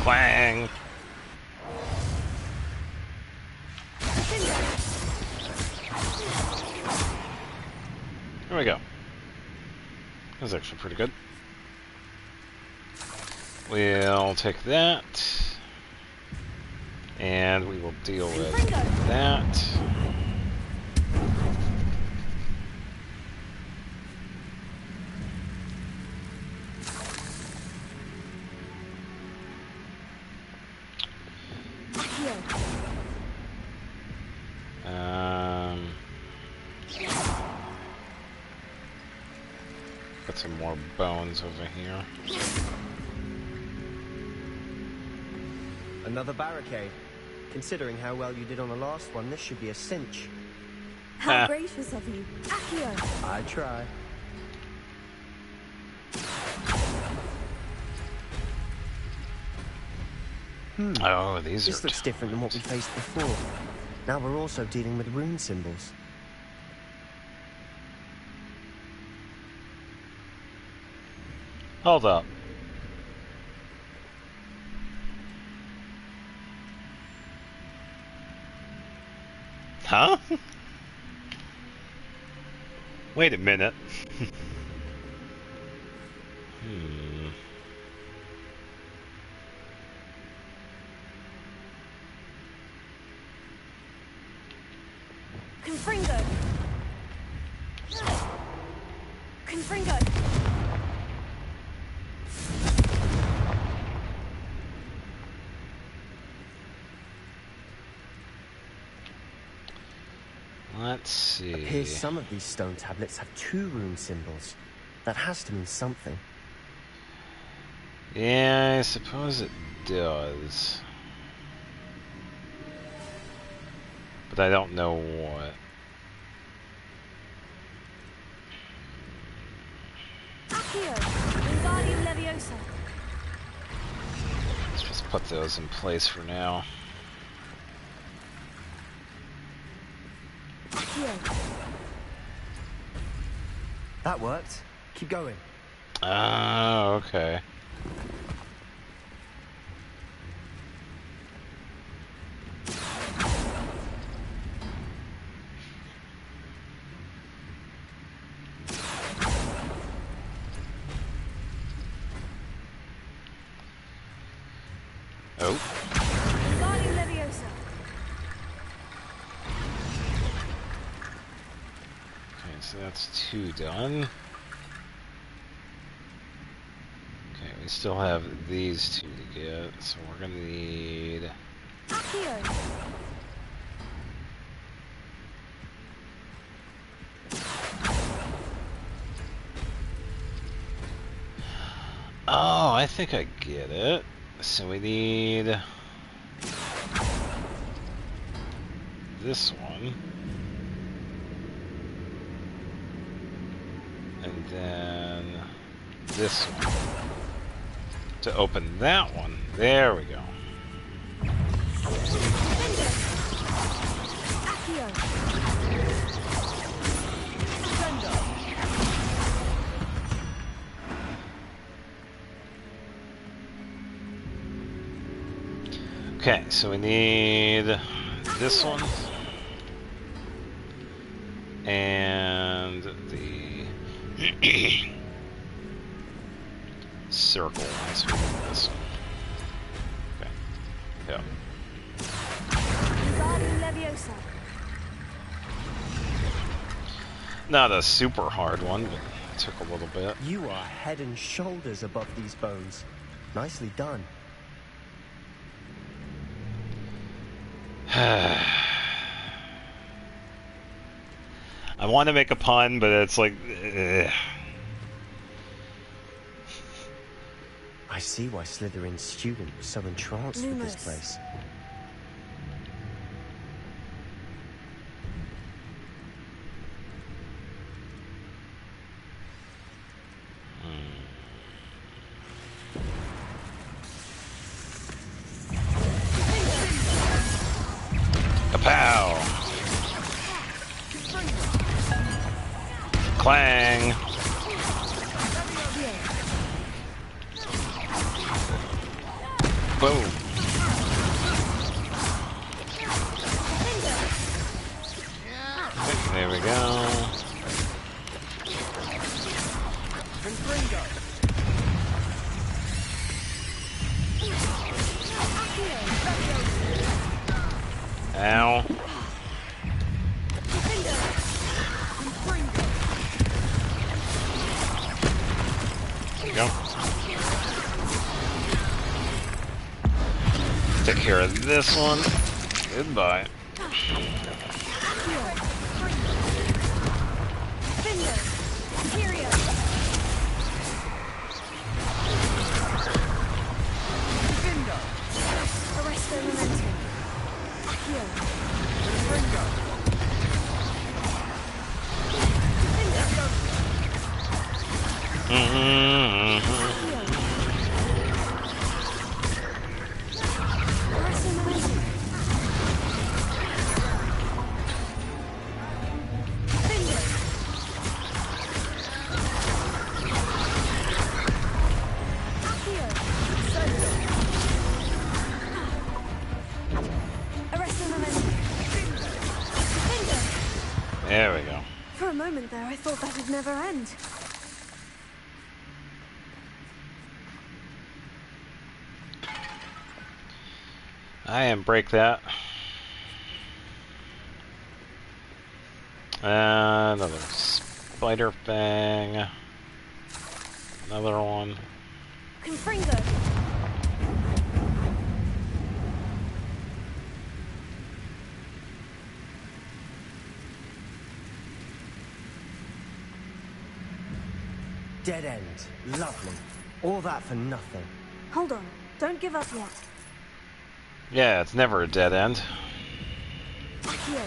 Clang! There we go. That was actually pretty good. We'll take that. And we will deal with that. Got some more bones over here. Another barricade. Considering how well you did on the last one, this should be a cinch. How gracious of you. Accio! I try. Oh, these This are looks different than what we faced before. Now we're also dealing with rune symbols. Hold up. Huh? Wait a minute. Confringo! Confringo! Let's see. Appears some of these stone tablets have 2 rune symbols. That has to mean something. Yeah, I suppose it does. But I don't know what. Accio! Wingardium Leviosa! put those in place for now. That worked. Keep going. Ah, okay. Oh. Guardian Leviosa. Okay, so that's 2 done. Okay, we still have these 2 to get, so we're gonna need... Accio. Oh, I think I get it. So we need... this one. And then... this one. To open that one. There we go. Okay, so we need this one and the circle one. So we need this one. Okay. Yeah. Guardian Leviosa. Not a super hard one, but it took a little bit. You are head and shoulders above these bones. Nicely done. I want to make a pun, but it's like... I see why Slytherin's student was so entranced with this place. Kapow! Clang! Boom! There we go. Ow. There you go. Take care of this one. Goodbye. There we go. For a moment there, I thought that would never end. I am break that. Another spider fang. Another one. Confringo. Dead end. Lovely. All that for nothing. Hold on. Don't give up yet. Yeah, it's never a dead end. Accio.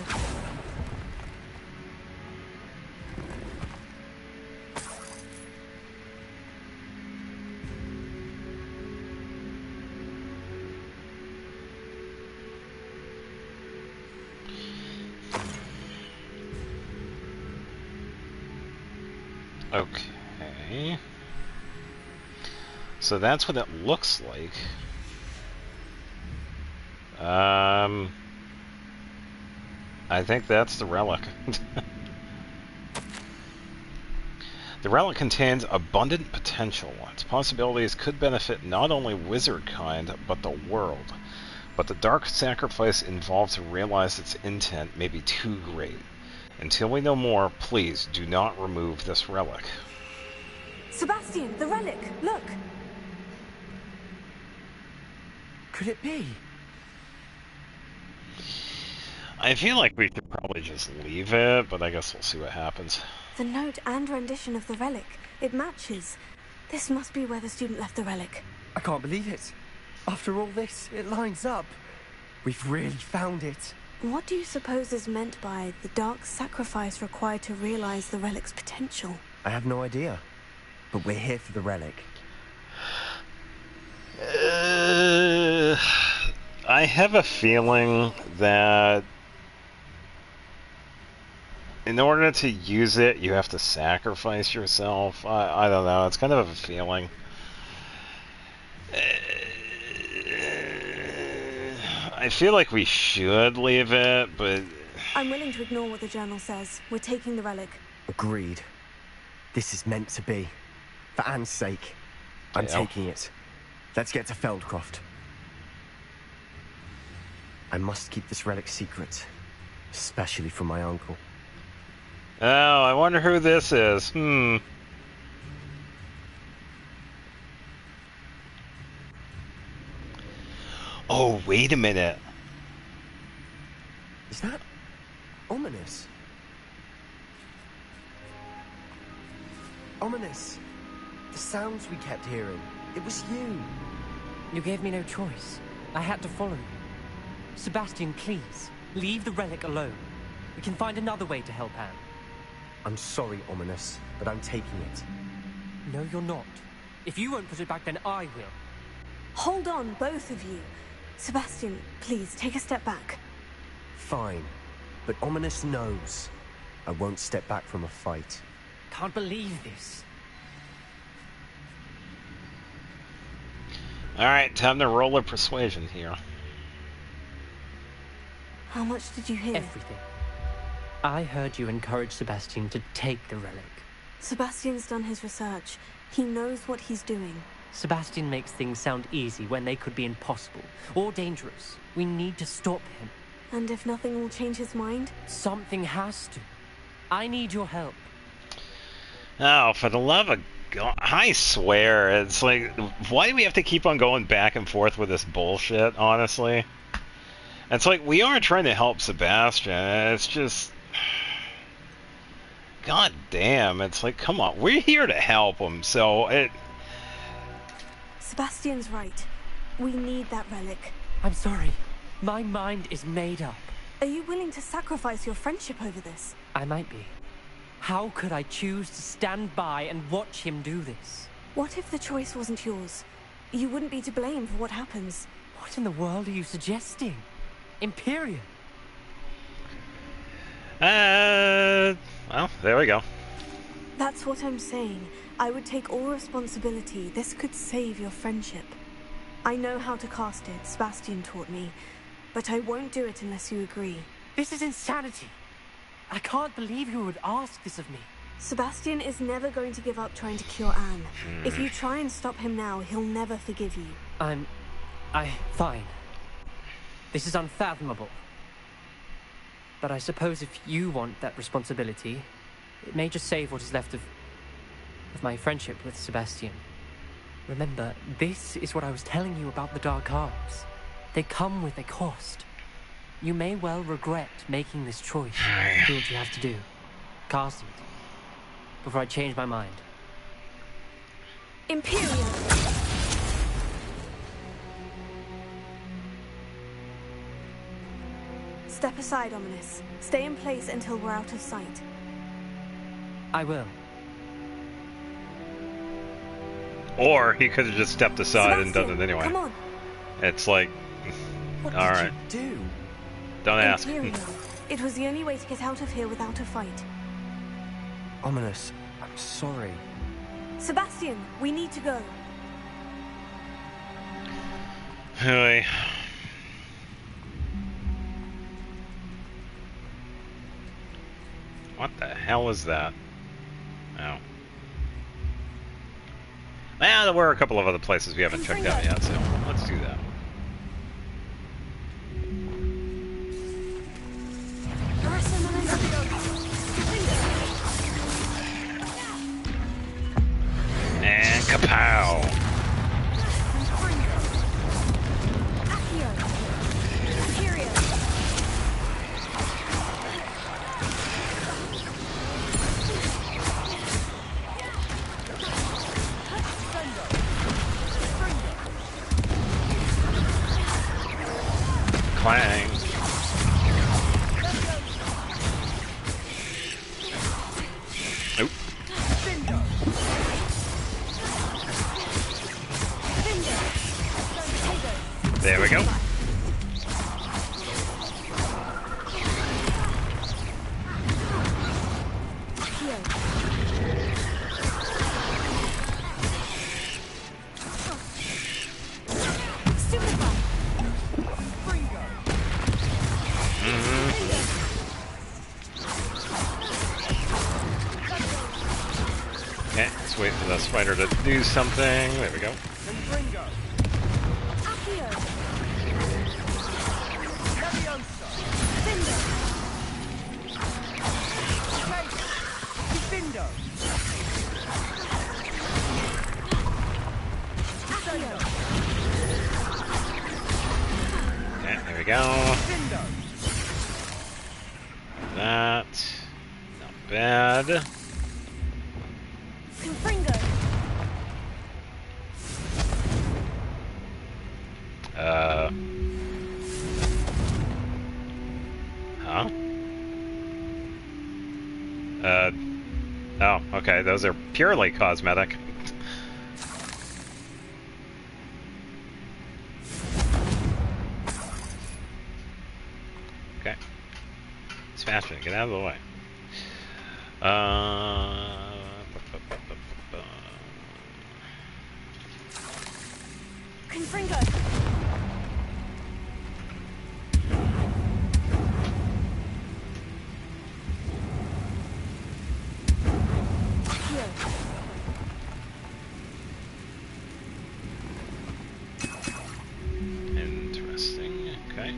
Okay. So that's what it looks like. I think that's the relic. The relic contains abundant potential. Its possibilities could benefit not only wizard kind, but the world. But the dark sacrifice involved to realize its intent may be too great. Until we know more, please do not remove this relic. Sebastian, the relic! Look! Could it be? I feel like we should probably just leave it, but I guess we'll see what happens. The note and rendition of the relic. It matches. This must be where the student left the relic. I can't believe it. After all this, it lines up. We've really found it. What do you suppose is meant by the dark sacrifice required to realize the relic's potential? I have no idea. But we're here for the relic. I have a feeling that in order to use it, you have to sacrifice yourself. I don't know. It's kind of a feeling. I feel like we should leave it, but... I'm willing to ignore what the journal says. We're taking the relic. Agreed. This is meant to be. For Anne's sake. I'm taking it. Let's get to Feldcroft. I must keep this relic secret. Especially from my uncle. Oh, I wonder who this is. Oh, wait a minute. Is that ominous? Ominous. The sounds we kept hearing. It was you. You gave me no choice. I had to follow you. Sebastian, please, leave the relic alone. We can find another way to help Anne. I'm sorry, Ominous, but I'm taking it. No, you're not. If you won't put it back, then I will. Hold on, both of you. Sebastian, please, take a step back. Fine. But Ominous knows. I won't step back from a fight. Can't believe this. Alright, time to roll a persuasion here. How much did you hear? Everything. I heard you encourage Sebastian to take the relic. Sebastian's done his research. He knows what he's doing. Sebastian makes things sound easy when they could be impossible or dangerous. We need to stop him. And if nothing will change his mind? Something has to. I need your help. Oh, for the love of God, I swear, it's like, why do we have to keep on going back and forth with this bullshit, honestly? It's like, we are trying to help Sebastian, it's just... God damn, it's like, come on, we're here to help him, so it... Sebastian's right. We need that relic. I'm sorry. My mind is made up. Are you willing to sacrifice your friendship over this? I might be. How could I choose to stand by and watch him do this? What if the choice wasn't yours? You wouldn't be to blame for what happens. What in the world are you suggesting? Imperium? Well, there we go. That's what I'm saying. I would take all responsibility. This could save your friendship. I know how to cast it, Sebastian taught me, but I won't do it unless you agree. This is insanity. I can't believe you would ask this of me. Sebastian is never going to give up trying to cure Anne. If you try and stop him now, he'll never forgive you. Fine. This is unfathomable. But I suppose if you want that responsibility, it may just save what is left of my friendship with Sebastian. Remember, this is what I was telling you about the Dark Arts. They come with a cost. You may well regret making this choice. Do what you have to do. Cast it. Before I change my mind. Imperium! Step aside, Ominous. Stay in place until we're out of sight. I will. Or he could have just stepped aside and done it anyway. Come on. It's like, alright. Do? Don't ask. Imperium. It was the only way to get out of here without a fight. Ominous, Sorry. Sebastian, we need to go. Hey. What the hell is that? Oh. Well, there were a couple of other places we haven't checked out yet, so let's do that. And kapow! Clang. Oop. There we go. Okay, let's wait for the spider to do something. There we go. Okay, there we go. That. Not bad. Huh? Oh, okay, those are purely cosmetic. Okay. Sebastian, get out of the way. Confringo. Interesting. Okay.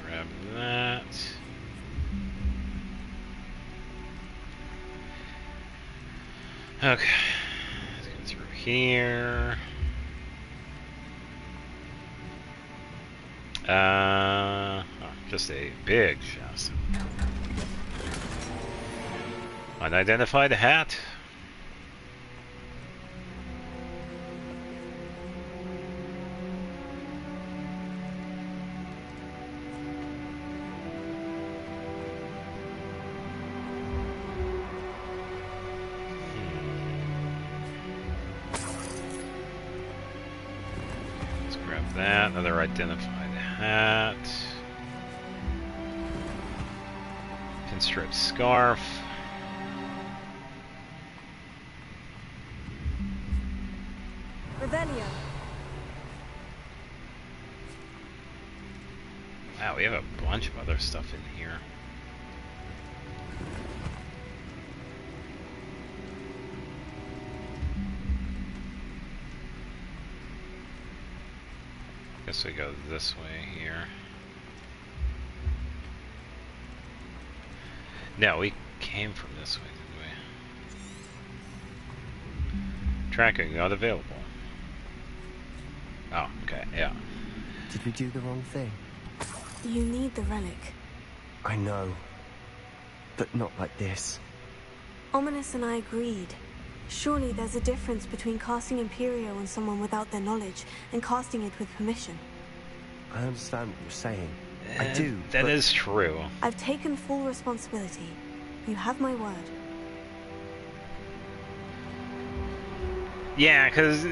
Grab that. Okay. Let's go through here. Just a big chest. Unidentified hat. Let's grab that. Another identified hat. Pinstripe scarf. Revelio. Wow, we have a bunch of other stuff in here. Guess we go this way here. No, we came from this way, didn't we? Tracking not available. Oh, okay, yeah. Did we do the wrong thing? You need the relic. I know. But not like this. Ominous and I agreed. Surely there's a difference between casting Imperio on someone without their knowledge and casting it with permission. I understand what you're saying. I do. That is true. I've taken full responsibility. You have my word. Yeah, because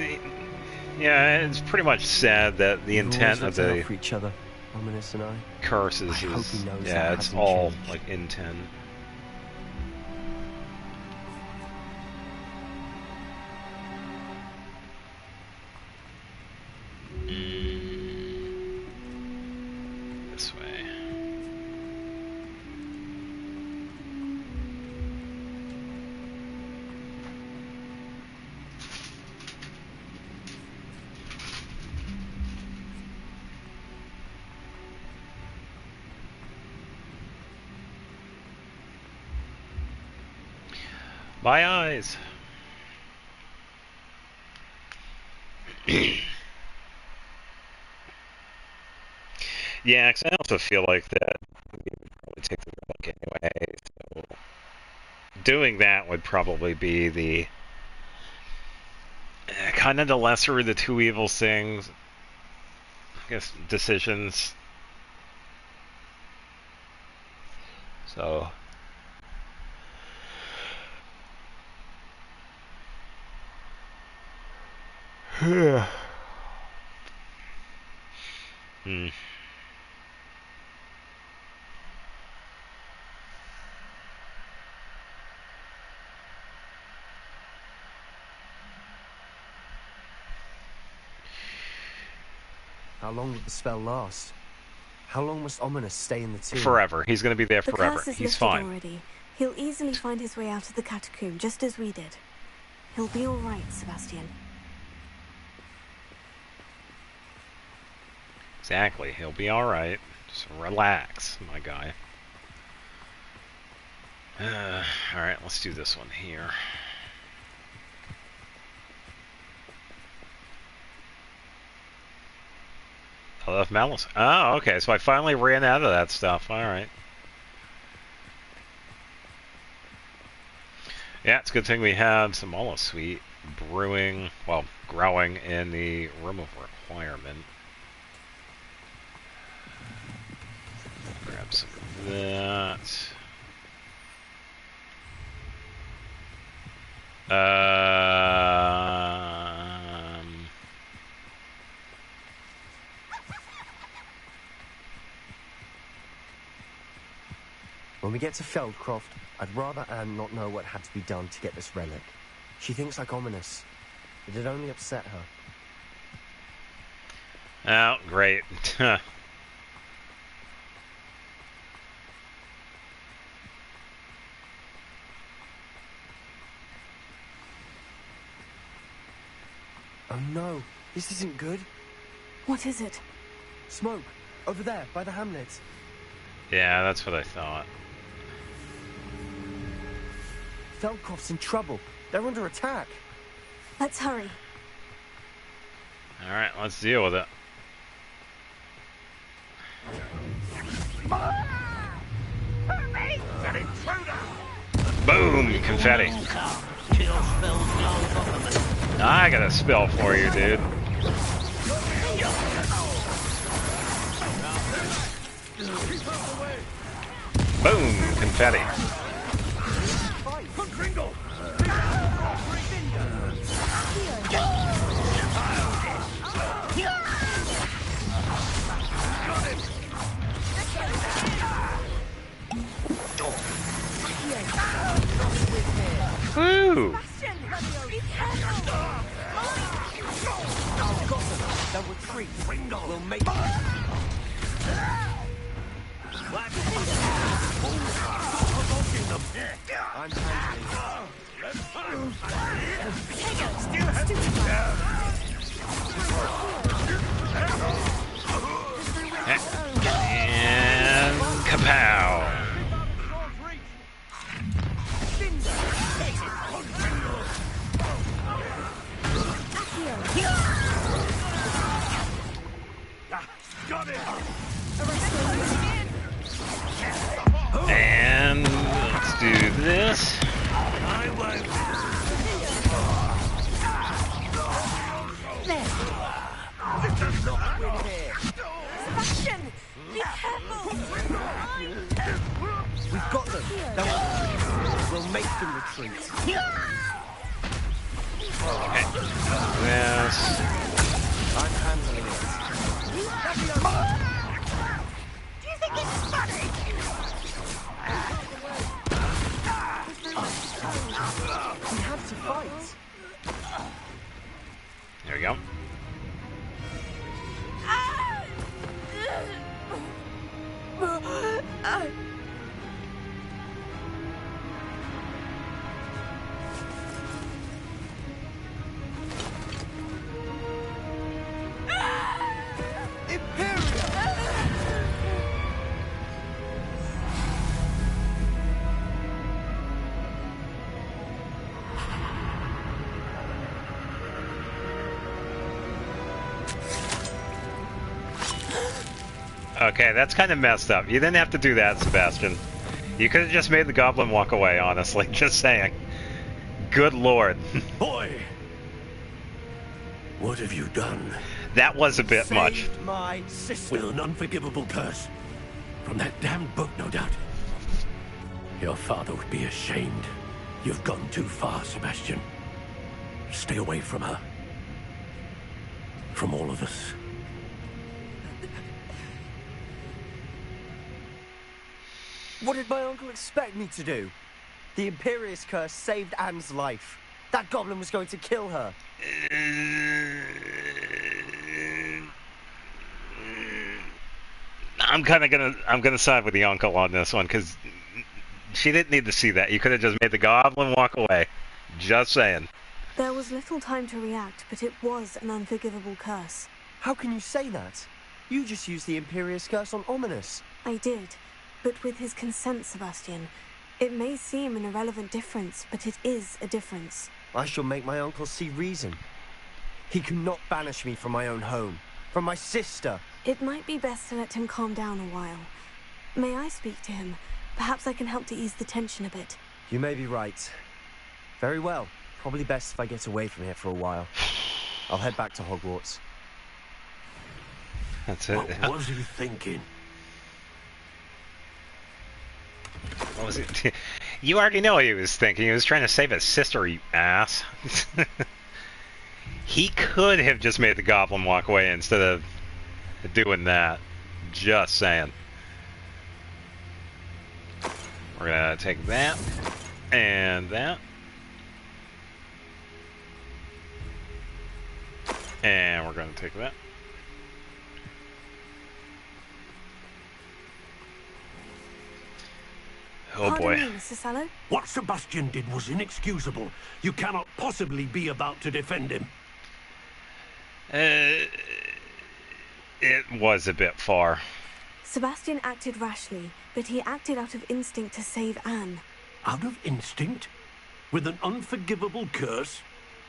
Yeah, it's pretty much said that the We've intent always of looked out the for each other, Ominous and I. curses I hope he is, knows yeah, that it's hasn't all changed. like intent. This way. My eyes. Yeah, 'cause I also feel like that we would probably take the relic anyway. So doing that would probably be the kind of the lesser of the two evil things. I guess decisions. So. Hmm. How long will the spell last? How long must Ominous stay in the tomb? Forever. He's going to be there The forever. curse is He's lifted fine. already. He'll easily find his way out of the catacomb, just as we did. He'll be all right, Sebastian. Exactly. He'll be all right. Just relax, my guy. All right, let's do this one here. I love malice. Oh, okay. So I finally ran out of that stuff. All right. Yeah, it's a good thing we had some olive sweet brewing, well, growing in the room of requirement. Grab some of that. When we get to Feldcroft, I'd rather Anne not know what had to be done to get this relic. She thinks like Ominous. It'd only upset her. Oh, great. Oh no, this isn't good. What is it? Smoke, over there, by the hamlet. Yeah, that's what I thought. Feldcroft's in trouble. They're under attack. Let's hurry. All right, let's deal with it. Boom! Confetti. I got a spell for you, dude. Boom! Confetti. Woo! They'll retreat. We'll make it. I'm And kapow! And let's do this. Sebastian! Be careful! We've got them. We'll make them retreat. Yes. I'm handling it. Do you think it's funny? We have to fight. There we go. Okay, that's kind of messed up. You didn't have to do that, Sebastian. You could have just made the goblin walk away, honestly. Just saying. Good lord. Boy! What have you done? That was a bit much. Saved my sister. With an unforgivable curse. From that damned book, no doubt. Your father would be ashamed. You've gone too far, Sebastian. Stay away from her. From all of us. What did my uncle expect me to do? The Imperious curse saved Anne's life. That goblin was going to kill her. I'm gonna side with the uncle on this one, because she didn't need to see that. You could have just made the goblin walk away. Just saying. There was little time to react, but it was an unforgivable curse. How can you say that? You just used the Imperious curse on Ominous. I did, but with his consent, Sebastian. It may seem an irrelevant difference, but it is a difference. I shall make my uncle see reason. He cannot banish me from my own home, from my sister. It might be best to let him calm down a while. May I speak to him? Perhaps I can help to ease the tension a bit. You may be right. Very well. Probably best if I get away from here for a while. I'll head back to Hogwarts. That's it. What was he thinking? What was it? You already know what he was thinking. He was trying to save his sister, you ass. He could have just made the goblin walk away instead of doing that. Just saying. We're gonna take that and that. And we're gonna take that. Oh boy. Pardon me, Mr. Sallow? What Sebastian did was inexcusable. You cannot possibly be about to defend him. It was a bit far. Sebastian acted rashly, but he acted out of instinct to save Anne. Out of instinct? With an unforgivable curse?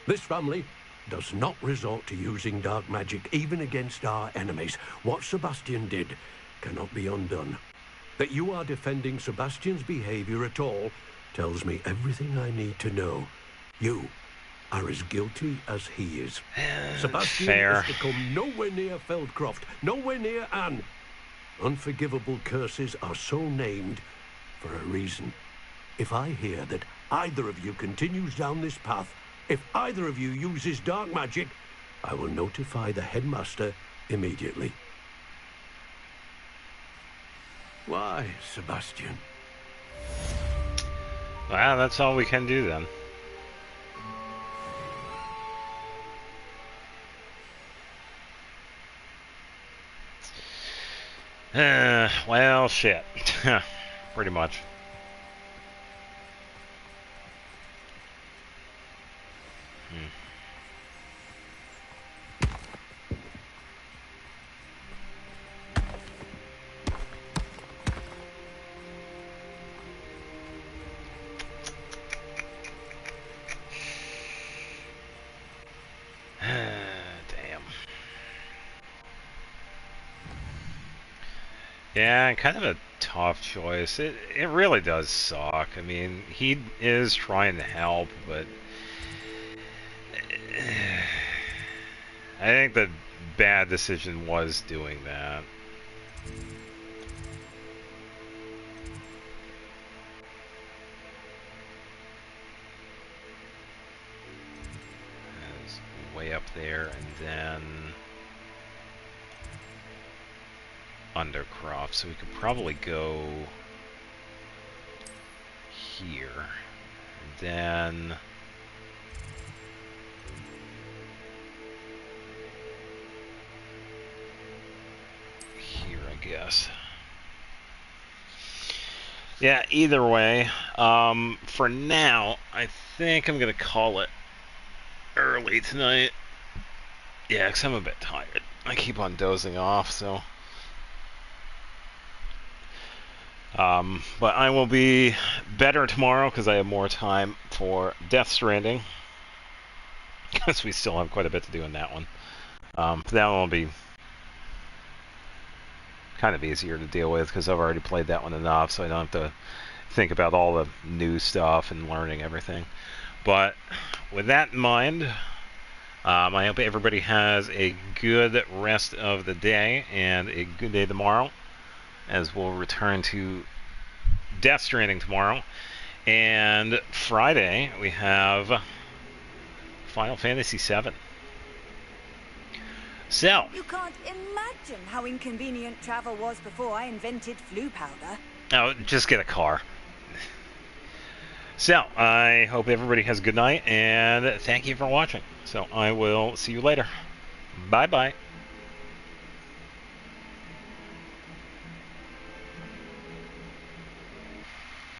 This family does not resort to using dark magic even against our enemies. What Sebastian did cannot be undone. That you are defending Sebastian's behavior at all tells me everything I need to know. You are as guilty as he is. Sebastian fair. is to come nowhere near Feldcroft, nowhere near Anne. Unforgivable curses are so named for a reason. If I hear that either of you continues down this path, if either of you uses dark magic, I will notify the headmaster immediately. Why, Sebastian? Well, that's all we can do then. Well, shit. Pretty much. Damn. Yeah, kind of a tough choice. It really does suck. I mean, he is trying to help, but I think the bad decision was doing that. way up there, and then Undercroft. So we could probably go here, and then here, I guess. Yeah, either way, for now, I think I'm going to call it early tonight. Yeah, because I'm a bit tired. I keep on dozing off, so. But I will be better tomorrow because I have more time for Death Stranding. Because we still have quite a bit to do in that one. That one will be kind of easier to deal with because I've already played that one enough, so I don't have to think about all the new stuff and learning everything. But with that in mind, I hope everybody has a good rest of the day and a good day tomorrow, as we'll return to Death Stranding tomorrow. And Friday, we have Final Fantasy VII. So, You can't imagine how inconvenient travel was before I invented flu powder. oh, just get a car. So, I hope everybody has a good night, and thank you for watching. So, I will see you later. Bye-bye.